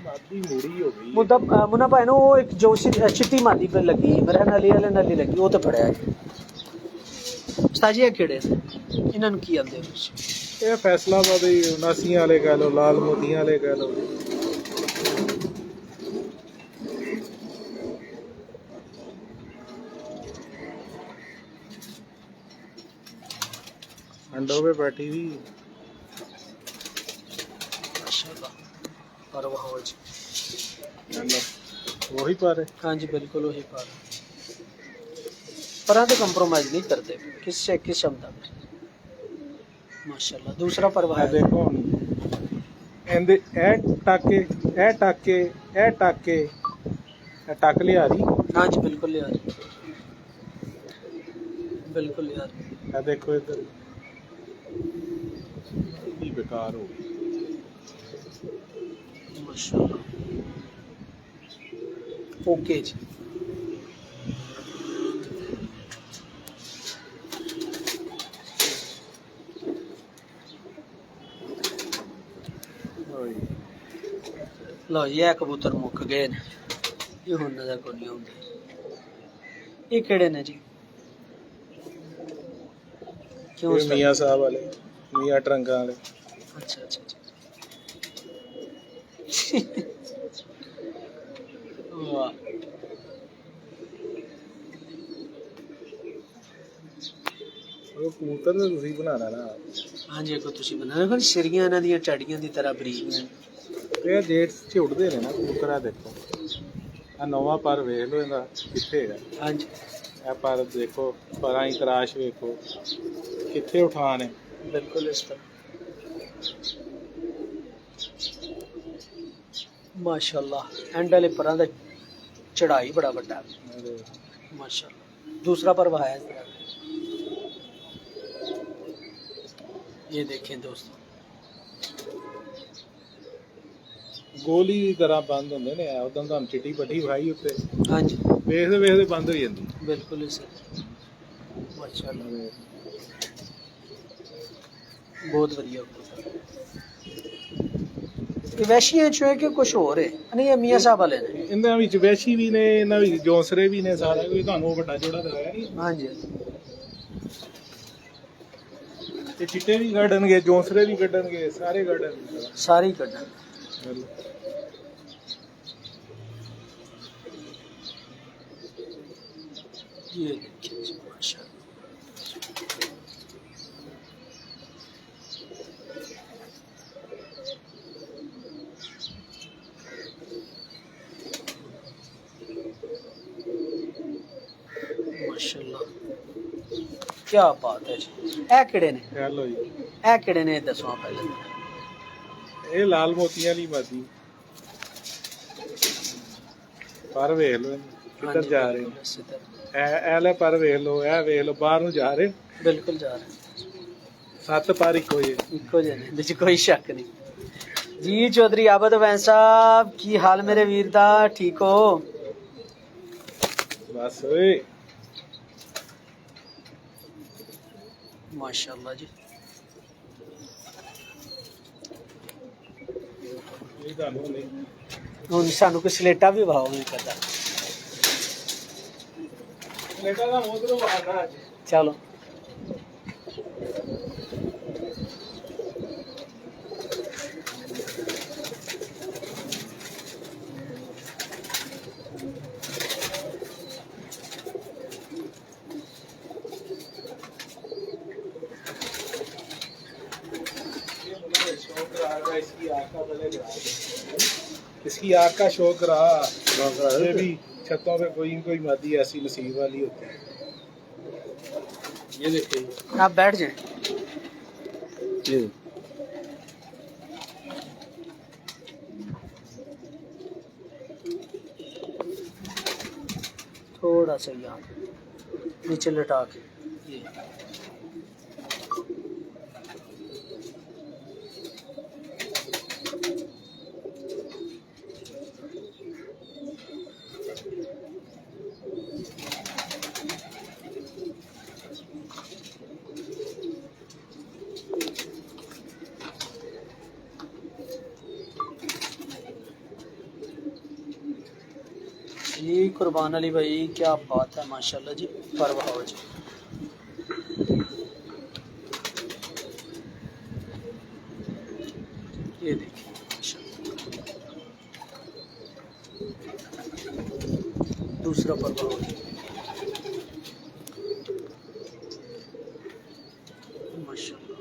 मादी मुड़ी हो गई। मुद्दा मुन्ना भाई नो वो एक जो चिट्टी मादी पे लगी मेरे नली वाले नली लगी वो तो फड़िया है। उस्ताद जी केड़े इन्हां नूं की आंदे हो? ਇਹ ਫੈਸਲਾਬਾਦ ਦੇ 79 ਵਾਲੇ ਕਹਿ ਲਓ, ਲਾਲ ਮੋਤੀਆਂ ਵਾਲੇ ਕਹਿ ਲਓ। अंडों पे बैठी हुई माशाल्लाह। और वो जी वही पर है। हाँ जी बिल्कुल वही पर। पर तो कंप्रोमाइज नहीं करते किस से किस क्षमता में। माशाल्लाह। दूसरा पर्व ਆ है ਦੇਖੋ ਹੁਣ ਇਹਦੇ ਇਹ ਟਾਕੇ ਇਹ ਟੱਕ ਲਿਆ ਦੀ हाँ जी बिल्कुल यार, बिल्कुल यार। ਇਹ ਦੇਖੋ ਇੱਧਰ ਕੀ ਬੇਕਾਰ ਹੋ ਗਈ माशाल्लाह। ओके जी। लो जी ये कबूतर मुक गए ने, ये हुन नजर को नहीं आउंदे। ये केड़े ने जी? क्यों ਇਹ उस तरह? ਮੀਆਂ ਸਾਹਿਬ ਵਾਲੇ ਮੀਆਂ ਟਰੰਗਾਂ ਵਾਲੇ अच्छा अच्छा अच्छा। वाह। ਉਹ ਕਬੂਤਰ ਤਾਂ ਤੁਸੀਂ ਬਣਾਣਾ ਨਾ हाँ जी अगर तुसी बना रहे हो सिरियां इन्हां दियां टड़ियां दी तरह बरीक ने। ਇਹ ਜੇਠ ਚ ਉੱਡਦੇ ਨੇ ਨਾ ਕਬੂਤਰ ਆ ਦੇਖੋ ਆ ਨਵਾਂ ਪਰ ਵੇਖ ਲਓ ਇਹਦਾ ਕਿੱਥੇ ਹੈਗਾ हाँ जी ਇਹ ਪਰ ਦੇਖੋ ਪਰਾਂ ਹੀ ਤਰਾਸ਼ ਵੇਖੋ ਕਿੱਥੇ ਉਠਾਨ ਹੈ बिल्कुल इस तरह। माशाल्लाह एंड वाले परां दा चढ़ाई बड़ा बड़ा माशाल्लाह। दूसरा पर्व है इस तरह। ये देखें दोस्तों, ਗੋਲੀ ਦੀ ਤਰ੍ਹਾਂ ਬੰਦ ਹੁੰਦੇ ਨੇ ਉਦੋਂ ਤੁਹਾਨੂੰ ਚਿੱਟੀ ਪੱਟੀ ਵਿਖਾਈ ਉੱਤੇ हाँ जी ਵੇਖਦੇ ਵੇਖਦੇ ਬੰਦ ਹੋ ਜਾਂਦੀ बिल्कुल इस तरह। माशाल्लाह बहुत बढ़िया। ये वैशियां चो है कि कुछ और है? नहीं ये मियां साहब वाले ने। ਇਹਨਾਂ ਵਿੱਚ ਵੈਸ਼ੀ ਵੀ ਨੇ ਇਹਨਾਂ ਵਿੱਚ ਜੌਂਸਰੇ ਵੀ ਨੇ ਸਾਰਾ ਕੋਈ ਤੁਹਾਨੂੰ ਉਹ ਵੱਡਾ ਜੋੜਾ ਦਿਖਾਇਆ ਨਹੀਂ हाँ जी ਤੇ ਚਿੱਟੇ ਵੀ ਕੱਢਣਗੇ ਜੌਂਸਰੇ ਵੀ ਕੱਢਣਗੇ ਸਾਰੇ ਕੱਢਣਗੇ सारी कड्डन। ये देखिए जी माशाल्लाह। माशाल्लाह क्या बात है जी। ए केड़े ने? ਹੈਲੋ ਜੀ ए केड़े ने दसो पहले। ਇਹ ਲਾਲ ਮੋਤੀਆਂ ਵਾਲੀ ਮਾਦੀ ਪਰ ਵੇਖ ਲਓ ਇਹਨੂੰ, ਕਿੱਧਰ ਜਾ ਰਹੇ ਨੇ इसी तरह। ਇਹ ਲੈ ਪਰ ਵੇਖ ਲਓ ਇਹ ਵੇਖ ਲਓ ਬਾਹਰ ਨੂੰ ਜਾ ਰਹੇ बिल्कुल जा रहे हैं। ਸੱਤ ਪਰ ਇੱਕੋ ਜਿਹੇ इको जे ने बिच कोई शक नहीं जी। चौधरी आबद वैन साहब की हाल मेरे वीर दा? ठीक हो? ਬਸ ਓਏ माशाल्लाह जी। ਇਹ ਤੁਹਾਨੂੰ ਨਹੀਂ ਹੁਣ ਸਾਨੂੰ ਕੋਈ ਸਲੇਟਾ ਵੀ ਵਾਓ ਨਹੀਂ ਕਰਦਾ। ਲੇਟਾ ਦਾ ਮੋਦਰੋਂ ਬਾਹਰ ਅੱਜ ਚਲੋ इसकी आग का शौक रहा ये भी छतों पे कोई मादी ऐसी नसीब वाली होती है ये देखिए आप बैठ जाए। ये थोड़ा सा यहाँ नीचे लटा के ये जी कुर्बान अली भाई क्या बात है माशाल्लाह जी। परवाह जी ये देखिए माशाल्लाह। दूसरा परवाह जी माशाल्लाह।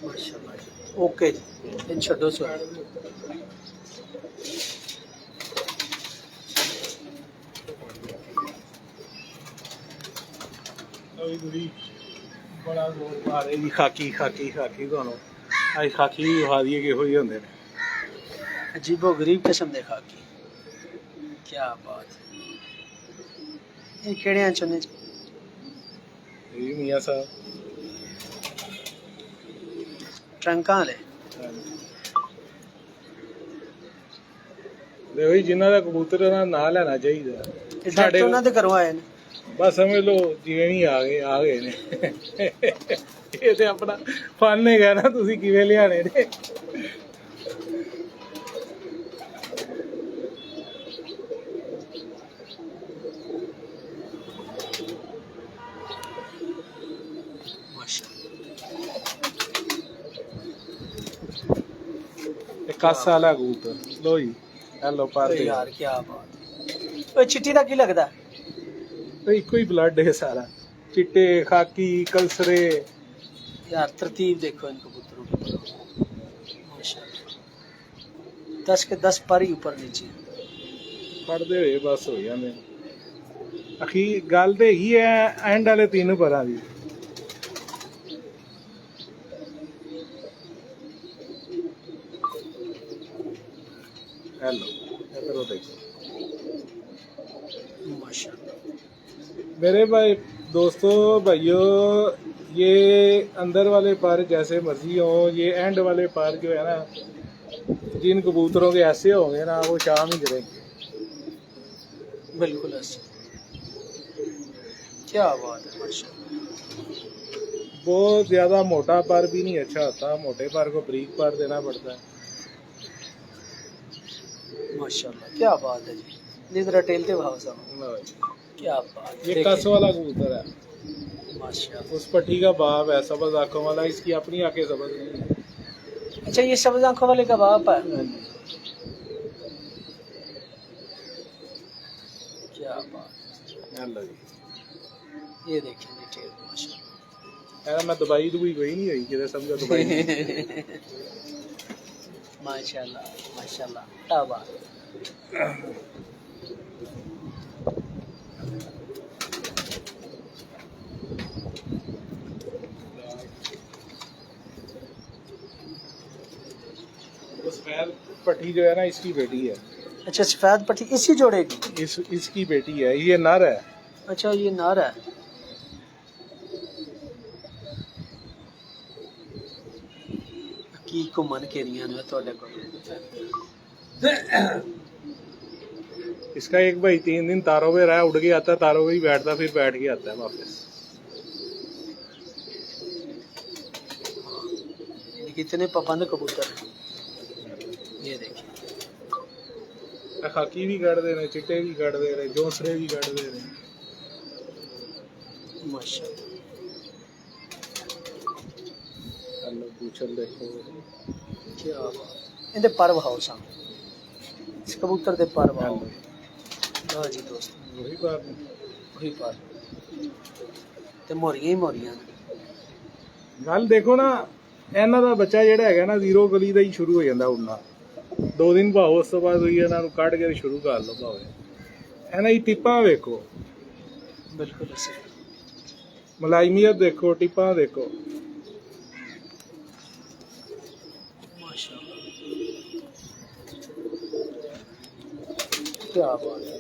माशाल्लाह जी। ओके जी इन छड्डो सो बड़ा जोर मारे जी खाकी खाकी खाकी ਤੁਹਾਨੂੰ ਅੱਜ ਖਾਕੀ ਵੀ ਵਿਖਾ ਦਈਏ ਕਿਹੋ ਜਿਹੇ ਹੁੰਦੇ ਨੇ अजीबो गरीब किस्म दे खाकी क्या बात है ये केड़े चुने ਇਹ ਮੀਆਂ ਸਾਹਿਬ ट्रंका ले ਦੇਖੋ ਜੀ ਜਿਨ੍ਹਾਂ ਦਾ ਕਬੂਤਰ ਦਾ ਨਾਂ ਲੈਣਾ ਚਾਹੀਦਾ ਸਾਡੇ ਉਹਨਾਂ ਦੇ ਕਰਵਾਏ ਨੇ ਬਸ ਸਮਝ ਲਓ ਜਿਵੇਂ ਵੀ ਆ ਗਏ ਨੇ ਇਹ ਤੇ ਆਪਣਾ ਫਨ ਹੈਗਾ ਨਾ ਤੁਸੀਂ ਕਿਵੇਂ ਲਿਆਣੇ ਨੇ ਕਾਸਾ ਵਾਲਾ ਕਬੂਤਰ ਲੋ ਜੀ ਹੈਲੋ ਪਾਰਟੀ यार क्या बात ओए चिट्टी दा की लगदा ਇੱਕੋ ਹੀ ਬਲੱਡ ਹੈ ਸਾਰਾ ਚਿੱਟੇ ਖਾਕੀ ਕਲਸਰੇ यार तरतीब देखो इन कबूतरों की माशाल्लाह 10 के 10 पर ही ऊपर नीचे ਪੜਦੇ ਹੋਏ ਬਸ ਹੋ ਜਾਂਦੇ ਅਖੀ ਗੱਲ ਤੇ ਹੈਗੀ ਐ ਐਂਡ ਵਾਲੇ ਤਿੰਨ ਪਰਾਂ ਦੀ हेलो इधर देखो माशाल्लाह मेरे भाई दोस्तों भाइयों ये अंदर वाले पर जैसे मर्जी हो ये एंड वाले पर जो है ना जिन कबूतरों के ऐसे होंगे ना वो शाम ही करेंगे बिल्कुल ऐसे क्या बात है माशाल्लाह बहुत ज़्यादा मोटा पर भी नहीं अच्छा होता मोटे पर को बारीक पर देना पड़ता है माशाल्लाह क्या बात है जी निद्रा टेलते भाव साहब क्या बात ये कस वाला कबूतर है माशाल्लाह उस पट्टी का बाप है सबज आंखों वाला इसकी अपनी आंखें सबज नहीं है अच्छा ये सब्ज आंखों वाले का बाप है क्या बात हेलो जी ये देखिए डिटेल माशाल्लाह यार मैं दवाई कोई नहीं हुई किधर समझो दवाई माशाल्लाह माशाल्लाह क्या बात सफेद पट्टी जो है ना इसकी बेटी है अच्छा सफेद पट्टी इसी जोड़े की इसकी बेटी है ये नर है अच्छा ये नर है की घूमन केरियां ने ਤੁਹਾਡੇ ਕੋਲ इसका एक भाई 3 दिन तारों पे रहा उड़ के आता है तारों पे ही बैठता फिर बैठ के आता है वापस कितने पाबंद कबूतर हैं ये देखिए खाकी भी कट दे रहे चिट्टे भी कट दे रहे जोसरे भी कट दे रहे माशाल्लाह हेलो पूछल देखो क्या बात इनके पर भाव सामने इस कबूतर के पर भाव हाँ जी दोस्त वही पर ते मोरियां ही मोरियां गल देखो ना ਇਹਨਾਂ ਦਾ ਬੱਚਾ ਜਿਹੜਾ ਹੈਗਾ ਨਾ ਜ਼ੀਰੋ ਗਲੀ ਦਾ ਹੀ ਸ਼ੁਰੂ ਹੋ ਜਾਂਦਾ ਉੜਨਾ 2 ਦਿਨ ਭਾਓ ਉਸ ਤੋਂ ਬਾਅਦ ਹੋਈ ਇਹਨਾਂ ਨੂੰ ਕੱਢ ਕੇ ਸ਼ੁਰੂ ਕਰ ਲਓ ਭਾਵੇਂ ਇਹਨਾਂ ਦੀ ਟਿੱਪਾਂ ਵੇਖੋ ਬਿਲਕੁਲ ਸਹੀ ਮਲਾਇਮੀਅਤ ਦੇਖੋ ਟਿੱਪਾਂ ਦੇਖੋ माशाल्लाह क्या बात है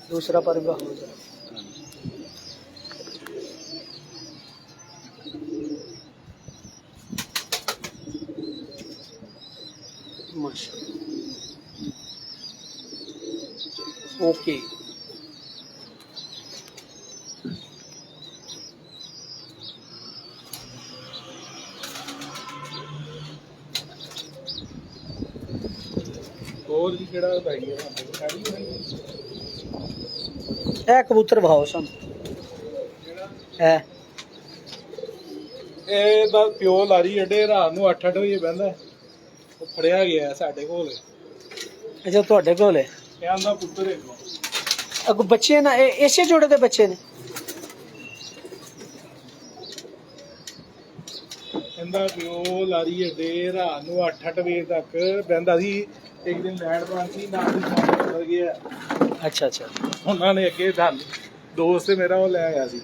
दूसरा पर भी हो जाए माशाल्लाह ओके ਹੋਰ ਵੀ ਕਿਹੜਾ ਭਾਈ ਹੈ ਇਹ ਕਬੂਤਰ ਭਾਓ ਸਾਨੂੰ ਹੈ ਇਹ ਦਾ ਪਿਓ ਲਾਰੀ ਅੱਡੇ ਰਾਤ ਨੂੰ 8-8 ਵਜੇ ਬਹਿੰਦਾ ਉਹ ਫੜਿਆ ਗਿਆ ਸਾਡੇ ਕੋਲ ਅੱਛਾ ਤੁਹਾਡੇ ਕੋਲ ਹੈ ਇਹ ਆਂਦਾ ਪੁੱਤਰ ਹੈ ਅੱਗੋਂ ਬੱਚੇ ਨਾ ਇਹ ਇਸੇ ਜੋੜੇ ਦੇ ਬੱਚੇ ਨੇ ਇਹਦਾ ਪਿਓ ਲਾਰੀ ਅੱਡੇ ਰਾਤ ਨੂੰ 8-8 ਵਜੇ ਤੱਕ ਬਹਿੰਦਾ ਸੀ। ਇੱਕ ਦਿਨ ਲੈਟ ਬੰਦ ਸੀ, ਨਾਲ ਹੀ ਪਾਣੀ ਨਿਕਲ ਗਿਆ। अच्छा अच्छा। ਉਹਨਾਂ ਨੇ ਅੱਗੇ ਸਾਨੂੰ ਦੋਸਤ ਮੇਰਾ ਉਹ ਲੈ ਆਇਆ ਸੀ।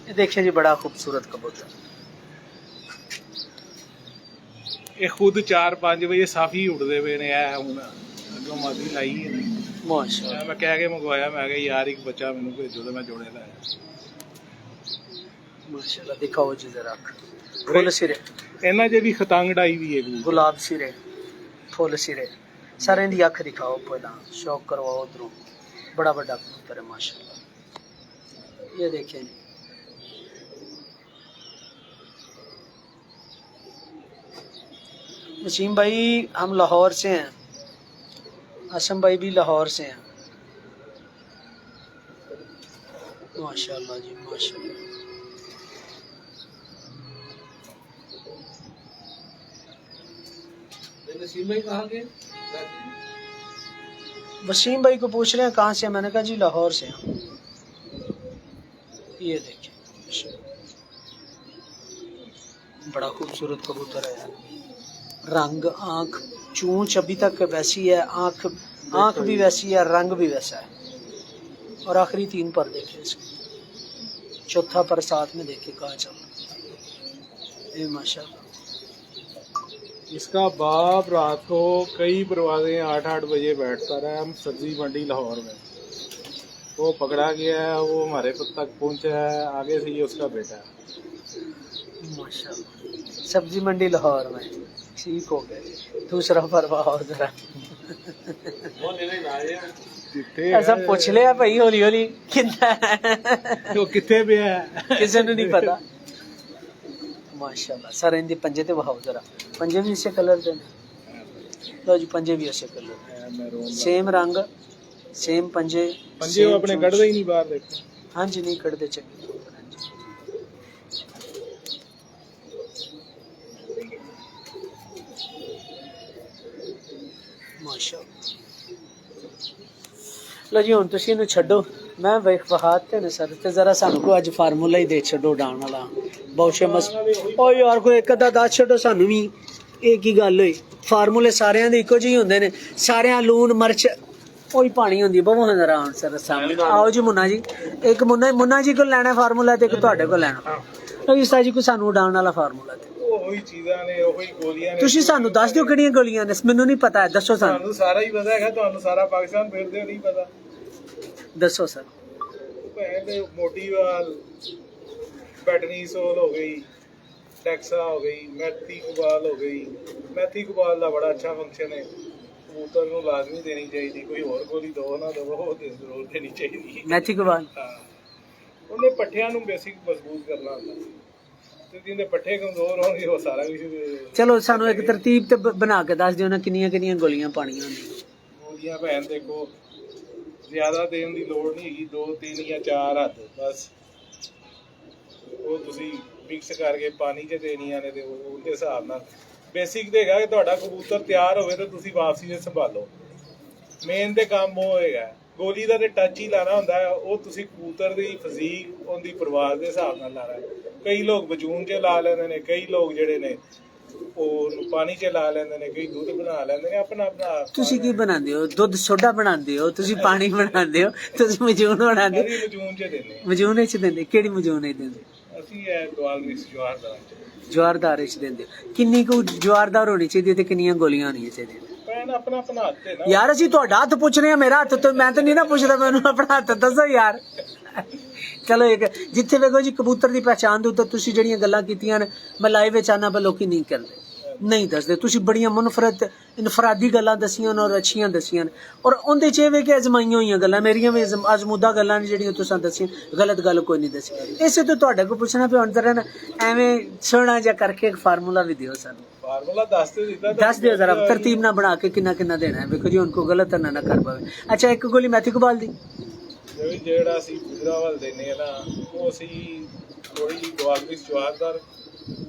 ये देखिए जी बड़ा खूबसूरत कबूतर। ਇਹ ਖੁਦ 4-5 ਵਜੇ ਸਾਫੀ ਉੱਡਦੇ ਪਏ ਨੇ। ਇਹ ਹੁਣ ਅੱਗੋਂ ਮਾਦੀ ਲਾਈ ਹੈ। माशाल्लाह ਮੈਂ ਕਹਿ ਕੇ ਮੰਗਵਾਇਆ, ਮੈਂ ਕਿਹਾ ਯਾਰ ਇੱਕ ਬੱਚਾ ਮੈਨੂੰ ਭੇਜੋ ਤੇ ਮੈਂ ਜੋੜੇ ਲਾਇਆ। माशाल्लाह। दिखाओ जी जरा फुल सिरे, ਇਹਨਾਂ 'ਚ ਵੀ ਖਤੰਗ ਡਾਈ ਵੀ ਹੈ। गुलाब सिरे, फुल सिरे, सारे दी अख दिखाओ पहला, शौक करवाओ उधरों। बड़ा बड़ा कबूतर है माशाल्लाह। ये देखिए जी वसीम भाई हम लाहौर से हैं, असम भाई भी लाहौर से हैं। माशाल्लाह जी माशाल्लाह। नसीम भाई कहाँ के? वसीम भाई को पूछ रहे हैं कहाँ से हैं, मैंने कहा जी लाहौर से हैं। ये देखिए बड़ा खूबसूरत कबूतर है यार। रंग, आँख, चूंच अभी तक वैसी है, आँख भी वैसी है, रंग भी वैसा है। और आखिरी 3 पर देखे इसके, चौथा पर साथ में देखे कहाँ चल रहा है। माशाल्लाह। इसका बाप रात को कई परवाज़ें 8-8 बजे बैठता रहा। हम सब्जी मंडी लाहौर में, वो पकड़ा गया है, वो हमारे तक पहुंचा है। आगे से ये उसका बेटा है। माशाल्लाह। सब्जी मंडी लाहौर में, ठीक हो गया। दूसरा परवाह जरा वो लेने ना आए। जिथे ऐसा पूछ लिया भाई हौली हौली कितना वो किथे पे है किसी ने नहीं पता। माशाल्लाह। सर इनके पंजे ते बहाओ जरा, पंजे भी इसे कलर दे लो जी, पंजे भी ऐसे कलर, सेम रंग, सेम पंजे। पंजे वो अपने कढ़दे ही नहीं बाहर। देखो हाँ जी, नहीं कढ़दे चंगे। माशाल्लाह। लो जी हुण तुसीं इहनूं छड्डो, मैं विखाते ने सर ते जरा सानू कोई अज फार्मूला ही दे छड्डो डाण वाला। बहुशे मस ओ यार कोई एक अद्धा दस छड्डो सानू भी। ਇਹ ਕੀ ਗੱਲ ਹੋਈ? ਫਾਰਮੂਲੇ ਸਾਰਿਆਂ ਦੇ ਇੱਕੋ ਜਿਹੇ ਹੁੰਦੇ ਨੇ, ਸਾਰਿਆਂ ਲੂਣ ਮਿਰਚ ਉਹੀ ਪਾਣੀ ਹੁੰਦੀ। ਬਹੁਤ ਨਜ਼ਰ ਆਉਣ ਸਰ ਸਾਹਮਣੇ ਆਓ ਜੀ। ਮੁੰਨਾ ਜੀ, ਇੱਕ ਮੁੰਨਾ ਜੀ ਕੋਲ ਲੈਣਾ ਫਾਰਮੂਲਾ ਤੇ ਇੱਕ ਤੁਹਾਡੇ ਕੋਲ ਲੈਣਾ। ਲਓ ਜੀ ਜੀ ਕੋਈ ਸਾਨੂੰ ਉਡਾਉਣ ਵਾਲਾ ਫਾਰਮੂਲਾ ਤੇ ਉਹੀ ਚੀਜ਼ਾਂ ਨੇ, ਉਹੀ ਗੋਲੀਆਂ ਨੇ। ਤੁਸੀਂ ਸਾਨੂੰ ਦੱਸ ਦਿਓ ਕਿਹੜੀਆਂ ਗੋਲੀਆਂ ਨੇ, ਮੈਨੂੰ ਨਹੀਂ ਪਤਾ ਹੈ, ਦੱਸੋ ਸਾਨੂੰ। ਤੁਹਾਨੂੰ ਸਾਰਾ ਹੀ ਪਤਾ ਹੈਗਾ, ਤੁਹਾਨੂੰ ਸਾਰਾ ਪਾਕਿਸਤਾਨ ਫਿਰਦੇ ਹੋ, ਨਹੀਂ ਪਤਾ? ਦੱਸੋ ਸਰ। ਭੈਣ ਦੇ ਮੋਟੀਵਾਲ, ਪੈਟਨੀਸੋਲ ਹੋ ਗਈ, टैक्सा हो गई, मैथी कुबाल हो गई। मैथी कुबाल का बड़ा अच्छा फंक्शन है। कबूतर को लाजमी देनी चाहिए, कोई और गोली दो ना दो, जरूर देनी चाहिए। मैथी कुबाल उन्हें पट्ठियां नूं बेसिक मजबूत करना होंदा ते जिंदे पट्ठे कमजोर होणगे वो सारा कुछ। चलो सानू एक तरतीब ते बना के दस दिओ ना, किन्नियां किन्नियां गोलियां पाणियां होंदियां। गोलियां भैन देखो ज्यादा देने की लोड़ नहीं हैगी, 2 3 या 4 हद बस। वो तुसी मिक्स करके पानी 'ਚ ਦੇਣੀਆਂ ਨੇ ਤੇ ਉਹਦੇ ਹਿਸਾਬ ਨਾਲ ਬੇਸਿਕ ਤੇ ਹੈਗਾ ਕਿ ਤੁਹਾਡਾ ਕਬੂਤਰ ਤਿਆਰ ਹੋਵੇ ਤੇ ਤੁਸੀਂ ਵਾਪਸੀ 'ਚ ਸੰਭਾਲੋ। ਮੇਨ ਤੇ ਕੰਮ ਉਹ ਹੈਗਾ। ਗੋਲੀ ਦਾ ਤੇ ਟੱਚ ਹੀ ਲਾਣਾ ਹੁੰਦਾ ਹੈ, ਉਹ ਤੁਸੀਂ ਕਬੂਤਰ ਦੀ ਫਿਜ਼ੀਕ ਉਹਦੀ ਪਰਵਾਜ਼ ਦੇ ਹਿਸਾਬ ਨਾਲ ਲਾਣਾ। ਕਈ ਲੋਕ ਬਜੂਨ 'ਚ ਲਾ ਲੈਂਦੇ ਨੇ, ਕਈ ਲੋਕ ਜਿਹੜੇ ਨੇ ਉਹ ਪਾਣੀ 'ਚ ਲਾ ਲੈਂਦੇ ਨੇ, ਕਈ ਦੁੱਧ ਬਣਾ ਲੈਂਦੇ ਨੇ। ਆਪਣਾ ਆਪਣਾ ਤੁਸੀਂ ਕੀ ਬਣਾਉਂਦੇ ਹੋ? ਦੁੱਧ ਸੋਡਾ ਬਣਾਉਂਦੇ ਹੋ, ਤੁਸੀਂ ਪਾਣੀ ਬਣਾਉਂਦੇ ਹੋ, ਤੁਸੀਂ ਮਜੂਨ ਬਣਾਉਂਦੇ ਹੋ। ਮਜੂਨ 'ਚ ਦਿੰਦੇ। ਮਜੂਨ 'ਚ ਦਿੰਦੇ? ਕਿਹੜੀ ਮਜੂਨ 'ਚ ਦਿੰਦੇ? ਅਸੀਂ ਇਹ ਦਵਾਲ ਮਿਕਸ ਜਵਾਰਦਾਰ 'ਚ ਦਿੰਦੇ। ਕਿੰਨੀ ਕੁ ਜਵਾਰਦਾਰ ਹੋਣੀ ਚਾਹੀਦੀ ਤੇ ਕਿੰਨੀਆਂ ਗੋਲੀਆਂ ਹੋਣੀਆਂ ਚਾਹੀਦੀਆਂ? ਆਪਣਾ ਆਪਣਾ ਹੱਥ ਹੈ ਨਾ ਯਾਰ। ਅਸੀਂ ਤੁਹਾਡਾ ਹੱਥ ਪੁੱਛ ਰਹੇ ਹਾਂ, ਮੇਰਾ ਹੱਥ ਤੇ ਮੈਂ ਤਾਂ ਨਹੀਂ ਨਾ ਪੁੱਛਦਾ, ਮੈਨੂੰ ਆਪਣਾ ਹੱਥ ਦੱਸੋ ਯਾਰ। ਚਲੋ ਇੱਕ ਜਿੱਥੇ ਵੇਖੋ ਜੀ ਕਬੂਤਰ ਦੀ ਪਹਿਚਾਣ ਦੇ ਉੱਤੇ ਤੁਸੀਂ ਜਿਹੜੀਆਂ ਗੱਲਾਂ ਕੀਤੀਆਂ ਨੇ, ਮੈਂ ਲਾਈਵ ਵਿੱਚ ਆਣਾ ਪਰ ਲੋਕੀ ਨਹੀਂ ਕਰਦੇ, ਨਹੀਂ ਦੱਸਦੇ। ਤੁਸੀਂ ਬੜੀਆਂ ਇਨਫਰਾਦੀ ਗੱਲਾਂ ਦਸੀਆਂ ਔਰ ਅੱਛੀਆਂ ਦਸੀਆਂ ਨੇ, ਔਰ ਉਹਦੇ 'ਚ ਇਹ ਵੇ ਕਿ ਅਜ਼ਮਾਈਆਂ ਹੋਈਆਂ ਗੱਲਾਂ ਮੇਰੀਆਂ ਵੀ ਅਜ਼ਮੂਦਾ ਗੱਲਾਂ ਨੇ ਜਿਹੜੀਆਂ ਤੁਸੀਂ ਦਸੀਆਂ। ਗਲਤ ਗੱਲ ਕੋਈ ਨਹੀਂ ਦਸੀ। ਇਸੇ ਤੋਂ ਤੁਹਾਡੇ ਕੋਲ ਪੁੱਛਣਾ ਪਿਆ ਹੁਣ ਜ਼ਰਾ ਨਾ ਐਵੇਂ ਸੋਹਣਾ ਜਿਹਾ ਕਰਕੇ ਇੱਕ ਫਾਰਮੂਲਾ ਵੀ ਦਿਓ ਸਾਨੂੰ। ਫਾਰਮੂਲਾ ਦੱਸ ਦਿਓ ਜ਼ਰਾ ਤਰਤੀਬ ਨਾਲ ਬਣਾ ਕੇ ਕਿੰਨਾ ਕਿੰਨਾ ਦੇਣਾ ਹੈ। ਵੇਖੋ ਜੀ ਹੁਣ ਕੋਈ ਗਲਤ ਨਾ ਕਰ ਪਾਵੇ। ਅੱਛਾ ਇੱਕ ਗੋਲੀ ਮੈਥੀ ਕੁਬਾਲ ਦੀ ਜਿਹੜਾ ਅਸੀਂ ਗੁਜਰਾਵਾਲ ਦਿੰਦੇ ਆ ਨਾ, ਉਹ ਅਸੀਂ ਥੋੜੀ ਜਿਹੀ ਗਵਾਗਰੀ ਜਵਾਰਦਾਰ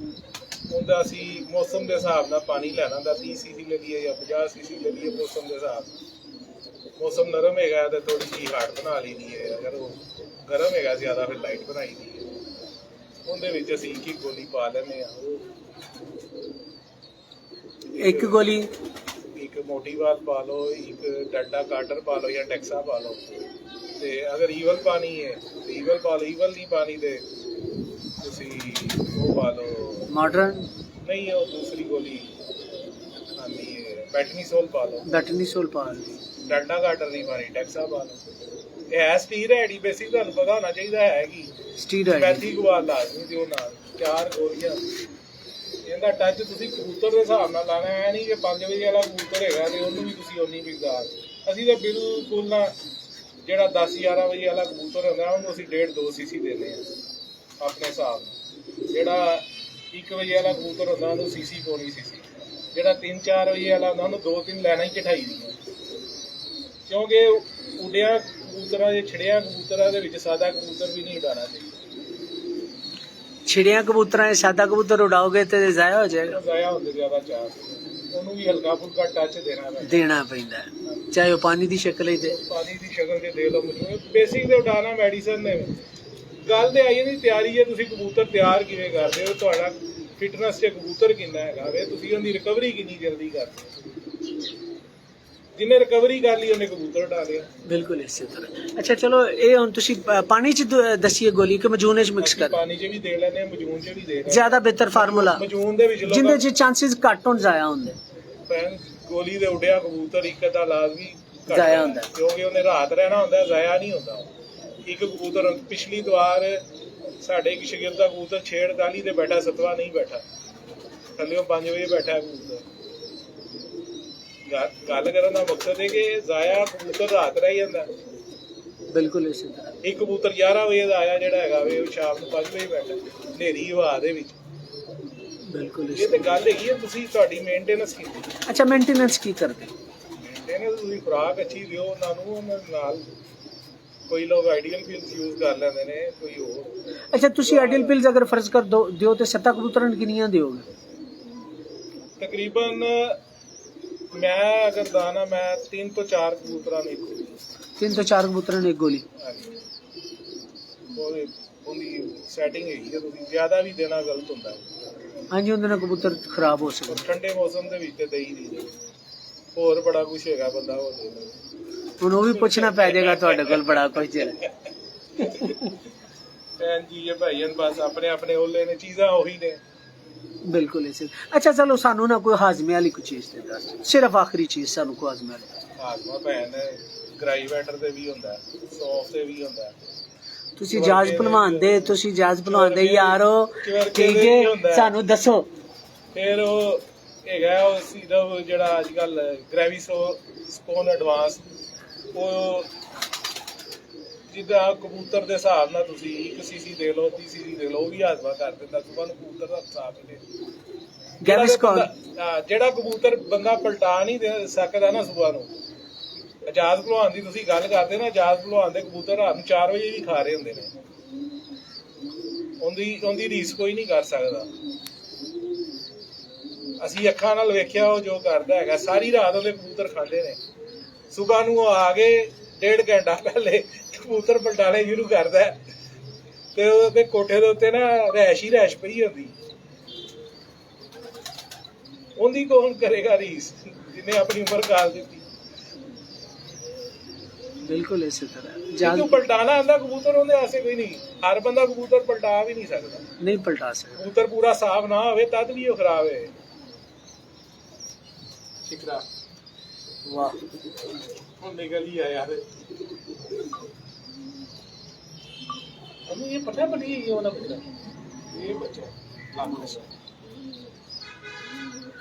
ਉਹਦਾ ਅਸੀਂ ਮੌਸਮ ਦੇ ਹਿਸਾਬ ਨਾਲ ਪਾਣੀ ਲੈਣਾ ਹੁੰਦਾ। 30 ਸੀਸੀ ਲੈ ਲਈਏ ਜਾਂ 50 ਸੀਸੀ ਲੈ ਲਈਏ ਮੌਸਮ ਦੇ ਹਿਸਾਬ ਨਾਲ। ਮੌਸਮ ਨਰਮ ਹੈਗਾ ਤਾਂ ਥੋੜੀ ਜਿਹੀ ਹਾਰਡ ਬਣਾ ਲਈਦੀ ਹੈ, ਅਗਰ ਉਹ ਗਰਮ ਹੈਗਾ ਜ਼ਿਆਦਾ ਫਿਰ ਲਾਈਟ ਬਣਾਈ ਦੀ ਹੈ। ਉਹਦੇ ਵਿੱਚ ਅਸੀਂ ਇੱਕ ਗੋਲੀ ਪਾ ਲੈਂਦੇ ਹਾਂ। ਉਹ एक गोली ਇੱਕ ਮੋਟੀਵਾਲ ਪਾ ਲਓ, ਇੱਕ ਡੰਡਾ ਕਾਟਰ ਪਾ ਲਓ ਜਾਂ ਟੈਕਸਾ ਪਾ ਲਓ। ਤੇ ਅਗਰ ਈਵਲ ਪਾਣੀ ਹੈ ਤੇ ਈਵਲ ਪਾ ਲਓ, ਈਵਲ ਨਹੀਂ ਪਾਣੀ ਤੇ ਤੁਸੀਂ ਉਹ ਪਾ ਲਓ, मॉडर्न ਨਹੀਂ ਉਹ ਦੂਸਰੀ ਗੋਲੀ ਆਉਂਦੀ ਹੈ ਬੈਟਨੀਸੋਲ ਪਾ ਲਓ। बैटनीसोल पाल ਡੰਡਾ ਕਾਟਰ ਨਹੀਂ ਪਾਣੀ, ਟੈਕਸਾ ਪਾ ਲਓ। ਇਹ ਹੈ ਸਟੀਰੋਇਡ ਹੀ ਬੇਸਿਕ, ਤੁਹਾਨੂੰ ਪਤਾ ਹੋਣਾ ਚਾਹੀਦਾ ਹੈ ਕਿ स्टीरॉइड ਮੈਥੀ ਗਵਾ ਲਾਜ਼ਮੀ ਦਿਓ ਨਾਲ 4 ਗੋਲੀਆਂ। ਇਹਦਾ ਟੱਚ ਤੁਸੀਂ ਕਬੂਤਰ ਦੇ ਹਿਸਾਬ ਨਾਲ ਲਾਣਾ ਹੈ, ਨਹੀਂ ਕਿ 5 ਵਜੇ ਵਾਲਾ ਕਬੂਤਰ ਹੈਗਾ ਤੇ ਉਹਨੂੰ ਵੀ ਤੁਸੀਂ ਓਨੀ ਮਿਕਦਾਰ। ਅਸੀਂ ਤਾਂ ਬਿਲਕੁਲ ਨਾ, ਜਿਹੜਾ 10-11 ਵਜੇ ਵਾਲਾ ਕਬੂਤਰ ਹੁੰਦਾ ਉਹਨੂੰ ਅਸੀਂ 1.5-2 ਸੀਸੀ ਦਿੰਦੇ ਹਾਂ ਆਪਣੇ ਹਿਸਾਬ ਨਾਲ। ਜਿਹੜਾ 1 ਵਜੇ ਵਾਲਾ ਕਬੂਤਰ ਹੁੰਦਾ ਉਹਨੂੰ ਸੀਸੀ ਪੌਣੀ ਸੀਸੀ। ਜਿਹੜਾ 3-4 ਵਜੇ ਵਾਲਾ ਹੁੰਦਾ ਉਹਨੂੰ 2-3 ਲੈਣਾ ਹੀ ਚੜਾਈ ਦੀਆਂ, ਕਿਉਂਕਿ ਉੱਡਿਆ ਕਬੂਤਰਾਂ ਦੇ ਛੜਿਆ ਕਬੂਤਰਾਂ ਦੇ ਵਿੱਚ ਸਾਦਾ ਕਬੂਤਰ ਵੀ ਨਹੀਂ ਉਡਾਉਣਾ ਚਾਹੀਦਾ। चिड़िया कबूतर है, सादा कबूतर उड़ाओगे तो जाया हो जाएगा। ਜ਼ਾਇਆ ਹੁੰਦੇ ਜ਼ਿਆਦਾ ਚਾਹ, ਉਹਨੂੰ ਵੀ ਹਲਕਾ ਫੁਲਕਾ ਟੱਚ ਦੇਣਾ ਪੈਂਦਾ। देना पैंदा है, चाहे वो पानी की शक्ल ही दे। ਪਾਣੀ ਦੀ ਸ਼ਕਲ 'ਚ ਦੇ ਲਓ ਮੈਨੂੰ। ਬੇਸਿਕ ਤੇ ਉਡਾਣਾ ਮੈਡੀਸਨ ਨੇ। ਗੱਲ ਤੇ ਆਈ ਨਹੀਂ ਤਿਆਰੀ ਹੈ, ਤੁਸੀਂ ਕਬੂਤਰ ਤਿਆਰ ਕਿਵੇਂ ਕਰਦੇ ਹੋ, ਤੁਹਾਡਾ ਫਿਟਨੈਸ 'ਚ ਕਬੂਤਰ ਕਿੰਨਾ ਹੈਗਾ ਵੇ, ਤੁਸੀਂ ਉਹਦੀ ਰਿਕਵਰੀ ਕਿੰਨੀ ਜਲਦੀ ਕਰਦੇ ਹੋ। ਜਿਹਨੇ ਰਿਕਵਰੀ ਕਰ ਲਈ ਉਹਨੇ ਕਬੂਤਰ ਉਡਾ ਲਿਆ। बिल्कुल इसी तरह। अच्छा चलो, ये हुण तुसी पानी च दसिए गोली कि मजून च मिक्स कर, ਪਾਣੀ 'ਚ ਵੀ ਦੇ ਲੈਂਦੇ, ਮਜੂਨ 'ਚ ਵੀ ਦੇ ਲੈਂਦੇ। ज्यादा बेहतर फार्मूला ਮਜੂਨ ਦੇ ਵਿੱਚ जिंदे च चांसेस घट होण जाया हुंदे। ਪੈਨ ਗੋਲੀ ਦੇ ਉੱਡਿਆ ਕਬੂਤਰ ਇੱਕ ਅੱਧਾ ਲਾਜ਼ਮੀ ਘੱਟ ਜ਼ਾਇਆ ਹੁੰਦਾ, ਕਿਉਂਕਿ ਉਹਨੇ ਰਾਤ ਰਹਿਣਾ ਹੁੰਦਾ, ਜ਼ਾਇਆ ਨਹੀਂ ਹੁੰਦਾ। ਇੱਕ ਕਬੂਤਰ ਪਿਛਲੀ ਵਾਰ ਸਾਡੇ ਇੱਕ ਸ਼ਾਗਿਰਦ ਦਾ ਕਬੂਤਰ 6:48 ਤੇ ਬੈਠਾ, 7ਵਾਂ ਨਹੀਂ ਬੈਠਾ, ਥੱਲਿਓਂ 5 ਵਜੇ ਬੈਠਾ ਕਬੂਤਰ। ਗੱਲ ਕਰਨ ਦਾ ਮਕਸਦ ਹੈ ਕਿ ਜ਼ਾਇਆ ਕਬੂਤਰ ਰਾਤ ਰਹਿ ਜਾਂਦਾ। बिल्कुल इसी तरह। ਇੱਕ ਕਬੂਤਰ 11 ਵਜੇ ਦਾ ਆਇਆ ਜਿਹੜਾ ਹੈਗਾ ਵੇ, ਉਹ ਸ਼ਾਮ ਨੂੰ 5 ਵਜੇ ਬੈਠਾ ਹਨੇਰੀ ਹਵਾ ਦੇ ਵਿੱਚ। बिल्कुल ਇਹ ਤੇ ਗੱਲ ਹੈਗੀ ਹੈ, ਤੁਸੀਂ ਤੁਹਾਡੀ ਮੇਨਟੇਨੈਂਸ ਕੀਤੀ। अच्छा मेंटेनेंस की करते? ਮੇਨਟੇਨੈਂਸ ਤੁਸੀਂ ਖੁਰਾਕ ਅੱਛੀ ਦਿਓ ਉਹਨਾਂ ਨੂੰ, ਉਹਨਾਂ ਨਾਲ ਕੋਈ ਲੋਕ ਆਈਡੀਅਲ ਪਿਲਸ ਯੂਜ਼ ਕਰ ਲੈਂਦੇ ਨੇ, ਕੋਈ ਹੋਰ। अच्छा तुसी आइडियल पिल्स अगर फर्ज कर दो दियो तो 7 कबूतरां नूं किन्नियां दिओगे? ਤਕਰੀਬਨ ਮੈਂ ਅਗਰ ਦਾਣਾ ਮੈਂ 3 ਤੋਂ 4 ਕਬੂਤਰਾਂ ਨੂੰ ਇੱਕ 3 ਤੋਂ 4 ਕਬੂਤਰਾਂ ਨੂੰ ਇੱਕ ਗੋਲੀ। ਉਹਦੀ ਸੈਟਿੰਗ ਹੈਗੀ ਹੈ, ਤੁਸੀਂ ਜ਼ਿਆਦਾ ਵੀ ਦੇਣਾ ਗਲਤ ਹੁੰਦਾ ਹੈ। ਹਾਂਜੀ, ਉਹਦੇ ਨਾਲ ਕਬੂਤਰ ਖਰਾਬ ਹੋ ਸਕਦੇ। ਠੰਡੇ ਮੌਸਮ ਦੇ ਵਿੱਚ ਤੇ ਦਈ ਨਹੀਂ, ਹੋਰ ਬੜਾ ਕੁਝ ਹੈਗਾ ਬੰਦਾ ਉਹ ਦੇ ਦੇ। ਹੁਣ ਉਹ ਵੀ ਪੁੱਛਣਾ ਪੈ ਜਾਏਗਾ ਤੁਹਾਡੇ ਕੋਲ ਬੜਾ ਕੁਝ ਜਿਹੜਾ। ਭੈਣ ਜੀ ਇਹ ਭਾਈਆਂ ਬਸ ਆਪਣੇ ਆਪਣੇ ਓਲੇ ਨੇ, ਚੀਜ਼ਾਂ ਉਹੀ ਨੇ। ਬਿਲਕੁਲ ਇਸੇ। ਅੱਛਾ ਚਲੋ, ਸਾਨੂੰ ਨਾ ਕੋਈ ਹਾਜ਼ਮੇ ਵਾਲੀ ਕੋਈ ਚੀਜ਼ ਤੇ ਦੱਸ, ਸਿਰਫ ਆਖਰੀ ਚੀਜ਼ ਸਾਨੂੰ ਕੋਈ ਹਾਜ਼ਮੇ ਵਾਲੀ। ਹਾਜ਼ਮਾ ਭੈਣ ਗ੍ਰਾਈਵੈਟਰ ਤੇ ਵੀ ਹੁੰਦਾ, ਸੌਫ ਤੇ ਵੀ ਹੁੰਦਾ। ਤੁਸੀਂ ਜਾਜ ਭਲਵਾਨ ਦੇ, ਤੁਸੀਂ ਜਾਜ ਭਲਵਾਨ ਦੇ ਯਾਰੋ, ਠੀਕ ਹੈ, ਸਾਨੂੰ ਦੱਸੋ। ਫਿਰ ਉਹ ਹੈਗਾ ਉਹ ਸਿਰਫ ਜਿਹੜਾ ਅੱਜ ਕੱਲ ਗ੍ਰੈਵਿਸੋ ਸਪੋਨ ਐਡਵਾਂਸ, ਉਹ ਜਿੱਦਾਂ ਕਬੂਤਰ ਦੇ ਹਿਸਾਬ ਨਾਲ ਤੁਸੀਂ 1 ਸੀਸੀ ਦੇ ਲਓ, 30 ਸੀਸੀ ਦੇ ਲਓ, ਉਹ ਵੀ ਹਾਜ਼ਮਾ ਕਰ ਦਿੰਦਾ। ਤੁਹਾਨੂੰ ਕਬੂਤਰ ਦਾ ਹਿਸਾਬ ਮਿਲੇ। ਜਿਹੜਾ ਕਬੂਤਰ ਬੰਦਾ ਪਲਟਾ ਨਹੀਂ ਦੇ ਸਕਦਾ ਨਾ ਸੁਬਹ ਨੂੰ, ਆਜ਼ਾਦ ਭਲਵਾਨ ਦੀ ਤੁਸੀਂ ਗੱਲ ਕਰਦੇ ਨਾ, ਆਜ਼ਾਦ ਭਲਵਾਨ ਦੇ ਕਬੂਤਰ ਰਾਤ ਨੂੰ 4 ਵਜੇ ਵੀ ਖਾ ਰਹੇ ਹੁੰਦੇ ਨੇ। ਉਹਦੀ ਰੀਸ ਕੋਈ ਨਹੀਂ ਕਰ ਸਕਦਾ। ਅਸੀਂ ਅੱਖਾਂ ਨਾਲ ਵੇਖਿਆ ਉਹ ਜੋ ਕਰਦਾ ਹੈਗਾ, ਸਾਰੀ ਰਾਤ ਉਹਦੇ ਕਬੂਤਰ ਖਾਂਦੇ ਨੇ। ਸੁਬਹ ਨੂੰ ਉਹ ਆ ਕੇ 1.5 ਘੰਟਾ ਪਹਿਲੇ ਕਬੂਤਰ ਪਲਟਾਣੇ ਸ਼ੁਰੂ ਕਰਦਾ ਤੇ ਉਹਦੇ ਕੋਠੇ ਦੇ ਉੱਤੇ ਨਾ ਰਹਿਸ਼ ਹੀ ਰਹਿਸ਼ ਪਈ ਹੁੰਦੀ। ਉਹਦੀ ਕੌਣ ਕਰੇਗਾ ਰੀਸ, ਜਿਹਨੇ ਆਪਣੀ ਉਮਰ ਕਾਲ ਦਿੱਤੀ। ਬਿਲਕੁਲ ਇਸੇ ਤਰ੍ਹਾਂ ਜਦੋਂ ਪਲਟਾਣਾ ਆਂਦਾ ਕਬੂਤਰ, ਉਹਦੇ ਆਸੇ ਕੋਈ ਨਹੀਂ। ਹਰ ਬੰਦਾ ਕਬੂਤਰ ਪਲਟਾ ਵੀ ਨਹੀਂ ਸਕਦਾ, ਨਹੀਂ ਪਲਟਾ ਸਕਦਾ। ਕਬੂਤਰ ਪੂਰਾ ਸਾਫ਼ ਨਾ ਹੋਵੇ ਤਦ ਵੀ ਉਹ ਖਰਾਬ ਹੈ। ਸ਼ਿਕਰਾ ਵਾਹ, ਹੁਣ ਨਿਕਲ ਹੀ ਆਇਆ ਯਾਰ। ਉਹਨੂੰ ਇਹ ਪਤਾ ਬਣੀ ਹੈ ਉਹਦਾ ਬੱਚਾ, ਇਹ ਬੱਚਾ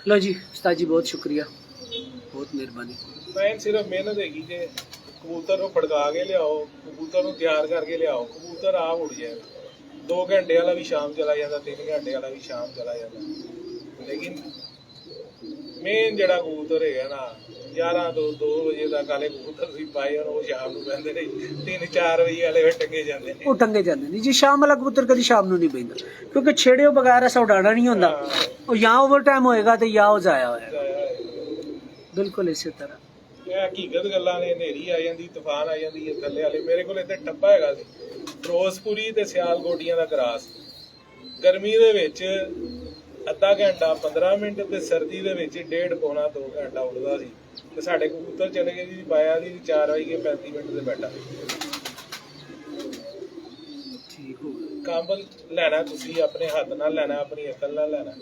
लो जी उस्ताद जी, बहुत शुक्रिया, बहुत मेहरबानी। ਮੈਂ ਸਿਰਫ ਮਿਹਨਤ ਹੈਗੀ ਕਿ ਕਬੂਤਰ ਨੂੰ ਫੜਕਾ ਕੇ ਲਿਆਓ, ਕਬੂਤਰ ਨੂੰ ਤਿਆਰ ਕਰਕੇ ਲਿਆਓ, ਕਬੂਤਰ ਆਪ ਉੱਡ ਜਾਏ। 2 ਘੰਟੇ ਵਾਲਾ ਵੀ ਸ਼ਾਮ ਚਲਾ ਜਾਂਦਾ, 3 ਘੰਟੇ ਵਾਲਾ ਵੀ ਸ਼ਾਮ ਚਲਾ ਜਾਂਦਾ। ਲੇਕਿਨ ਮੇਨ ਜਿਹੜਾ ਕਬੂਤਰ ਹੈਗਾ ਨਾ, 11 ਤੋਂ 2 ਵਜੇ ਤੱਕ ਵਾਲੇ ਕਬੂਤਰ ਵੀ ਪਾਏ ਉਹ ਸ਼ਾਮ ਨੂੰ ਪੈਂਦੇ ਨੇ, 3-4 ਵਜੇ ਵਾਲੇ ਵੀ ਟੰਗੇ ਜਾਂਦੇ ਨੇ। ਉਹ ਟੰਗੇ ਜਾਂਦੇ ਨੇ ਜੀ। ਸ਼ਾਮ ਵਾਲਾ ਕਬੂਤਰ ਕਦੀ ਸ਼ਾਮ ਨੂੰ ਨਹੀਂ ਪੈਂਦਾ, ਕਿਉਂਕਿ ਛੇੜਿਓ ਬਗੈਰ ਐਸਾ ਉਡਾਣਾ ਨਹੀਂ ਹੁੰਦਾ। ਉਹ ਜਾਂ ਓਵਰ ਟਾਈਮ ਹੋਏਗਾ ਤੇ ਜਾਂ ਉਹ ਜ਼ਾਇਆ ਹੋਏਗਾ। ਬਿਲਕੁਲ ਇਸੇ ਤਰ੍ਹਾਂ ਇਹ ਹਕੀਕਤ ਗੱਲਾਂ ਨੇ। ਹਨੇਰੀ ਆ ਜਾਂਦੀ, ਤੂਫਾਨ ਆ ਜਾਂਦੀ ਹੈ ਥੱਲੇ ਵਾਲੇ। ਮੇਰੇ ਕੋਲ ਇੱਥੇ ਟੱਪਾ ਹੈਗਾ ਸੀ, ਫਿਰੋਜ਼ਪੁਰੀ ਤੇ ਸਿਆਲਕੋਟੀਆਂ ਦਾ ਕਰਾਸ। ਗਰਮੀ ਦੇ ਵਿੱਚ ਅੱਧਾ ਘੰਟਾ 15 ਮਿੰਟ ਤੇ ਸਰਦੀ ਦੇ ਵਿੱਚ 1.5 ਪੌਣਾ 2 ਘੰਟਾ ਉੱਡਦਾ ਸੀ ਤੇ ਸਾਡੇ ਕਬੂਤਰ ਚਲੇ ਗਏ ਜੀ ਪਾਇਆ ਦੀ 4:35 ਮਿੰਟ ਤੇ ਬੈਠਾ ठीक हो गया। ਕੰਬਲ ਲੈਣਾ ਤੁਸੀਂ ਆਪਣੇ ਹੱਥ ਨਾਲ ਲੈਣਾ ਆਪਣੀ ਅਕਲ ਨਾਲ ਲੈਣਾ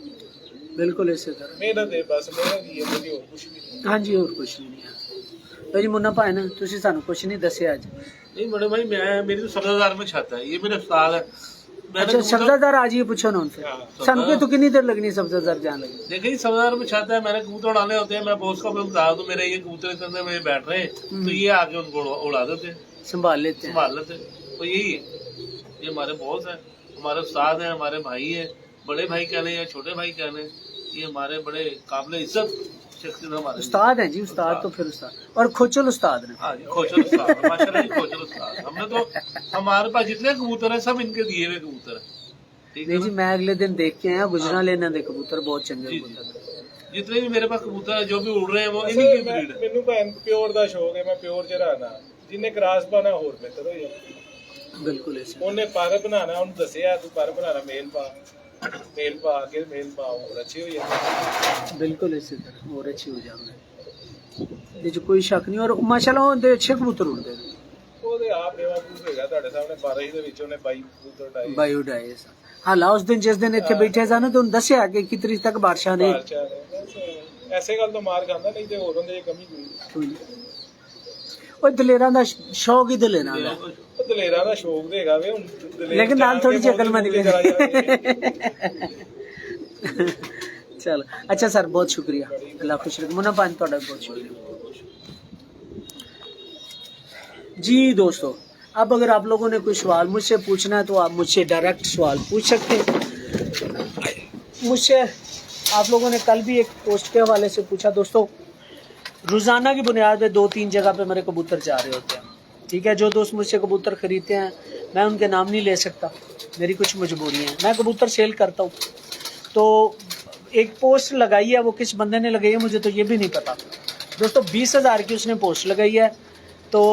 बिल्कुल इसी तरह। ਮਿਹਨਤ ਹੈ ਬਸ ਮਿਹਨਤ ਹੀ ਹੈ ਕੋਈ ਹੋਰ ਕੁਝ ਵੀ ਨਹੀਂ हाँ जी और कुछ नहीं है भाई मुन्ना भाई ना तुसी सानू कुछ नहीं दसिया आज। नहीं बड़े भाई मैं मेरी तो सब्जादार में छत है, ये मेरा उस्ताद है। मैंने अच्छा कबूतर- सब्जादार आज ये पूछो ना उनसे हाँ, सानू के तो कितनी देर लगनी सब्जादार जाने लगी। देखिए जी, सब्जादार में छत है, मैंने कबूतर उड़ाने होते हैं, मैं बॉस को अपने बता दूं मेरे ये कबूतर इस अंदर में बैठ रहे हैं, तो ये आके उनको उड़ा देते हैं, संभाल लेते हैं। संभाल लेते हैं। तो यही है, ये हमारे बॉस है, हमारे उस्ताद हैं, हमारे भाई है, बड़े भाई कहने या छोटे भाई कहने, ये हमारे बड़े काबिल इज्जत शख्सियत हमारे। उस्ताद है जी उस्ताद तो फिर उस्ताद और खोचल उस्ताद ने। हाँ जी, खोचल उस्ताद, माशाल्लाह जी, खोचल उस्ताद। हमने तो हमारे पास जितने कबूतर है सब इनके दिए हुए कबूतर है, ठीक है नहीं जी ना? मैं अगले दिन देख के आया गुजरा लेना दे कबूतर बहुत चंगे जी, कबूतर। जितने भी मेरे पास कबूतर है जो भी उड़ रहे हैं वो इन्हीं की ब्रीड है। ਮੈਨੂੰ ਭੈਣ ਪਿਓਰ ਦਾ ਸ਼ੌਕ ਹੈ ਮੈਂ ਪਿਓਰ ਚ ਰਹਿਣਾ ਜਿਹਨੇ ਕ੍ਰਾਸ ਪਾਣਾ ਹੋਰ ਬਿਹਤਰ ਹੋ ਜਾਂਦਾ बिल्कुल ऐसे ਉਹਨੇ ਪਰ ਬਣਾਣਾ ਉਹਨੂੰ ਦੱਸਿਆ ਤੂੰ ਪਰ ਬਣਾਣਾ ਮੇਲ ਪਾ ਕੇ ਮੇਲ ਪਾ ਹੋਰ ਅੱਛੇ ਹੋ ਜਾਂਦੇ बिल्कुल इसी तरह और अच्छी हो जाए ये जो कोई शक नहीं और माशाल्लाह उनके अच्छे कबूतर उड़ते हैं ਉਹਦੇ ਆਪ ਬੇਵਕੂਫ ਹੈਗਾ ਤੁਹਾਡੇ ਸਾਹਮਣੇ 12 ਦੇ ਵਿੱਚ ਉਹਨੇ 22 ਕਬੂਤਰ ਉਡਾਏ बायो डाइस हाँ ला उस दिन जिस दिन इतने बैठे जाने तो दसिया कि कितनी तरीक तक बारिशां ने ਬਾਦਸ਼ਾਹ ਨੇ ਬਸ ਐਸੇ ਗੱਲ ਤੋਂ ਮਾਰ ਖਾਂਦਾ ਨਹੀਂ ਤੇ ਹੋਰ ਹੁੰਦੇ ਕਮੀ ਕੋਈ ਉਹ ਦਲੇਰਾਂ ਦਾ ਸ਼ੌਕ ਹੀ ਦਲੇਰਾਂ ਦਾ ਉਹ ਦਲੇਰਾਂ ਦਾ ਸ਼ੌਕ ਦੇਗਾ ਵੇ ਹੁਣ ਦਲੇਰ लेकिन नाल थोड़ी सी अकल मंद चल अच्छा सर बहुत शुक्रिया अल्लाह खुश रखे मुन्ना भाई ਤੁਹਾਡਾ बहुत शुक्रिया जी दोस्तों अब अगर आप लोगों ने कोई सवाल मुझसे पूछना है तो आप मुझसे डायरेक्ट सवाल पूछ सकते हैं मुझसे आप लोगों ने कल भी एक पोस्ट के हवाले से पूछा दोस्तों रोज़ाना की बुनियाद पे 2-3 जगह पे मेरे कबूतर जा रहे होते हैं ठीक है जो दोस्त मुझसे कबूतर खरीदते हैं मैं उनके नाम नहीं ले सकता मेरी कुछ मजबूरियाँ हैं मैं कबूतर सेल करता हूँ तो एक पोस्ट लगाई है वो किस बंदे ने लगाई है मुझे तो ये भी नहीं पता दोस्तों 20,000 की उसने पोस्ट लगाई है तो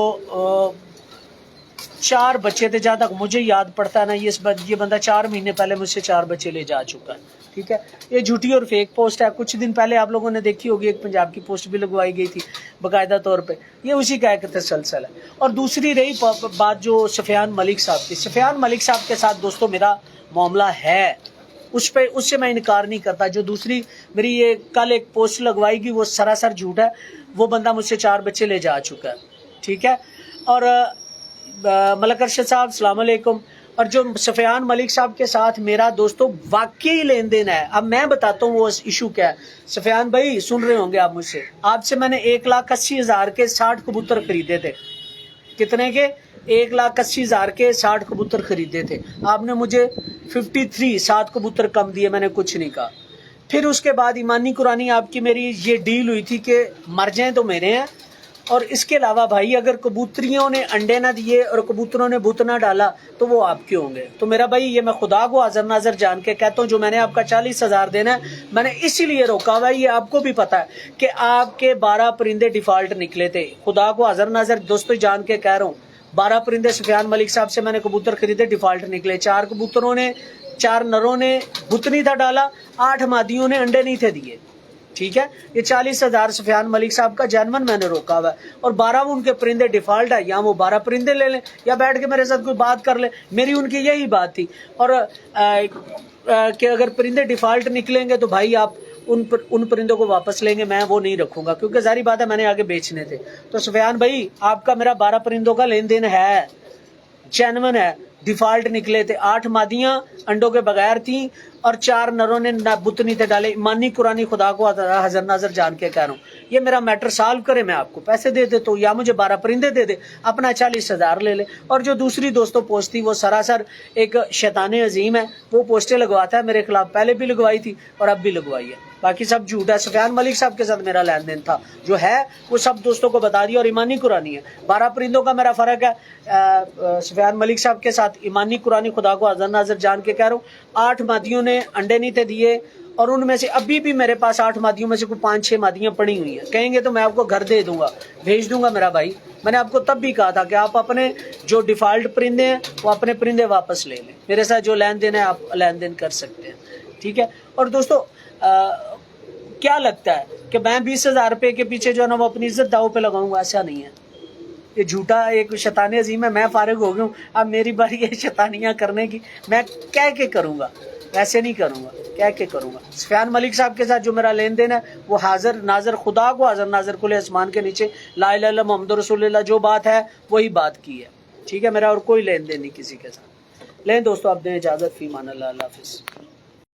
4 बच्चे थे जहाँ तक मुझे याद पड़ता है ना ये बंदा 4 महीने पहले मुझसे 4 बच्चे ले जा चुका है ठीक है ये झूठी और फेक पोस्ट है कुछ दिन पहले आप लोगों ने देखी होगी एक पंजाब की पोस्ट भी लगवाई गई थी बाकायदा तौर पे ये उसी का एक तसलसल है और दूसरी रही बात जो सफियान मलिक साहब की सफियान मलिक साहब के साथ दोस्तों मेरा मामला है उससे मैं इनकार नहीं करता जो दूसरी मेरी ये कल एक पोस्ट लगवाई गई वो सरासर झूठ है वो बंदा मुझसे 4 बच्चे ले जा चुका है ठीक है और मलक अरशद साहब अस्सलाम वालेकुम और जो सफियान मलिक साहब के साथ मेरा दोस्तों वाकई लेन देन है अब मैं बताता हूँ वो इशू क्या है सफियान भाई सुन रहे होंगे आप मुझसे आपसे मैंने 1,80,000 के 60 कबूतर खरीदे थे कितने के 1,80,000 के 60 कबूतर खरीदे थे आपने मुझे 53 7 कबूतर कम दिए मैंने कुछ नहीं कहा फिर उसके बाद ईमानी कुरानी आपकी मेरी ये डील हुई थी कि मर जाएं तो मेरे हैं और इसके अलावा भाई अगर कबूतरियों ने अंडे ना दिए और कबूतरों ने बुत ना डाला तो वो आपके होंगे तो मेरा भाई ये मैं खुदा को हाज़र नाज़र जान के कहता हूँ जो मैंने आपका 40,000 देना है मैंने इसीलिए रोका भाई ये आपको भी पता है कि आपके 12 परिंदे डिफॉल्ट निकले थे खुदा को हाज़र नाज़र दोस्तों जान के कह रहा हूँ 12 परिंदे सफियान मलिक साहब से मैंने कबूतर खरीदे डिफॉल्ट निकले 4 कबूतरों ने 4 नरों ने बुत नहीं था डाला 8 मादियों ने अंडे नहीं थे दिए ठीक है ये 40,000 सफियान मलिक साहब का जानवन मैंने रोका हुआ है और 12 उनके परिंदे डिफॉल्ट है या वो 12 परिंदे ले लें या बैठ के मेरे साथ कोई बात कर ले मेरी उनकी यही बात थी और कि अगर परिंदे डिफॉल्ट निकलेंगे तो भाई आप उन परिंदों को वापस लेंगे मैं वो नहीं रखूंगा क्योंकि जारी बात है मैंने आगे बेचने थे तो सफियान भाई आपका मेरा 12 परिंदों का लेन देन है जेन्युइन है डिफॉल्ट निकले थे 8 मादियां अंडों के बगैर थी और 4 नरों ने बुत नहीं थे डाले ईमानी कुरानी खुदा को हाज़र नाज़र जान के कह रहा हूँ ये मेरा मैटर सॉल्व करे मैं आपको पैसे दे दे तो या मुझे 12 परिंदे दे दे अपना 40,000 ले ले और जो दूसरी दोस्तों पोस्ट थी वो सरासर एक शैतान अजीम है वो पोस्टें लगवाता है मेरे खिलाफ पहले भी लगवाई थी और अब भी लगवाई है बाकी सब झूठ है सफियान मलिक साहब के साथ मेरा लेन देन था जो है वो सब दोस्तों को बता दिया और ईमानी कुरानी है 12 परिंदों का मेरा फ़र्क है सफियान मलिक साहब के साथ ईमानी कुरानी खुदा को हाज़र नाज़र जान के कह रहा हूँ 8 मादियों ने अंडे नहीं थे दिए और उनमें से अभी भी मेरे पास 8 मादियों में से कोई 5-6 मादियाँ पड़ी हुई हैं कहेंगे तो मैं आपको घर दे दूंगा भेज दूंगा मेरा भाई मैंने आपको तब भी कहा था कि आप अपने जो डिफ़ॉल्ट परिंदे हैं वो अपने परिंदे वापस ले लें मेरे साथ जो लेन देन है आप लेन देन कर सकते हैं ठीक है। और दोस्तों क्या लगता है कि मैं 20,000 रुपये के पीछे जो है ना वो अपनी इज्जत दाव पे लगाऊंगा? ऐसा नहीं है, ये झूठा एक शैतानी अजीम है। मैं फारिग हो गया हूँ, अब मेरी बारी है शैतानियाँ करने की। मैं कह के करूँगा, वैसे नहीं करूँगा, कह के करूँगा। सुफियान मलिक साहब के साथ जो मेरा लेन देन है वो हाजिर नाजर, खुदा को हाजिर नाजर कुल आसमान के नीचे ला इलाहा इल्लल्लाह मोहम्मद रसूलुल्लाह जो बात है वही बात की है, ठीक है। मेरा और कोई लेन देन नहीं किसी के साथ। लें दोस्तों, आप दें इजाज़त, फी मान अल्लाह, अल्लाह हाफिज़।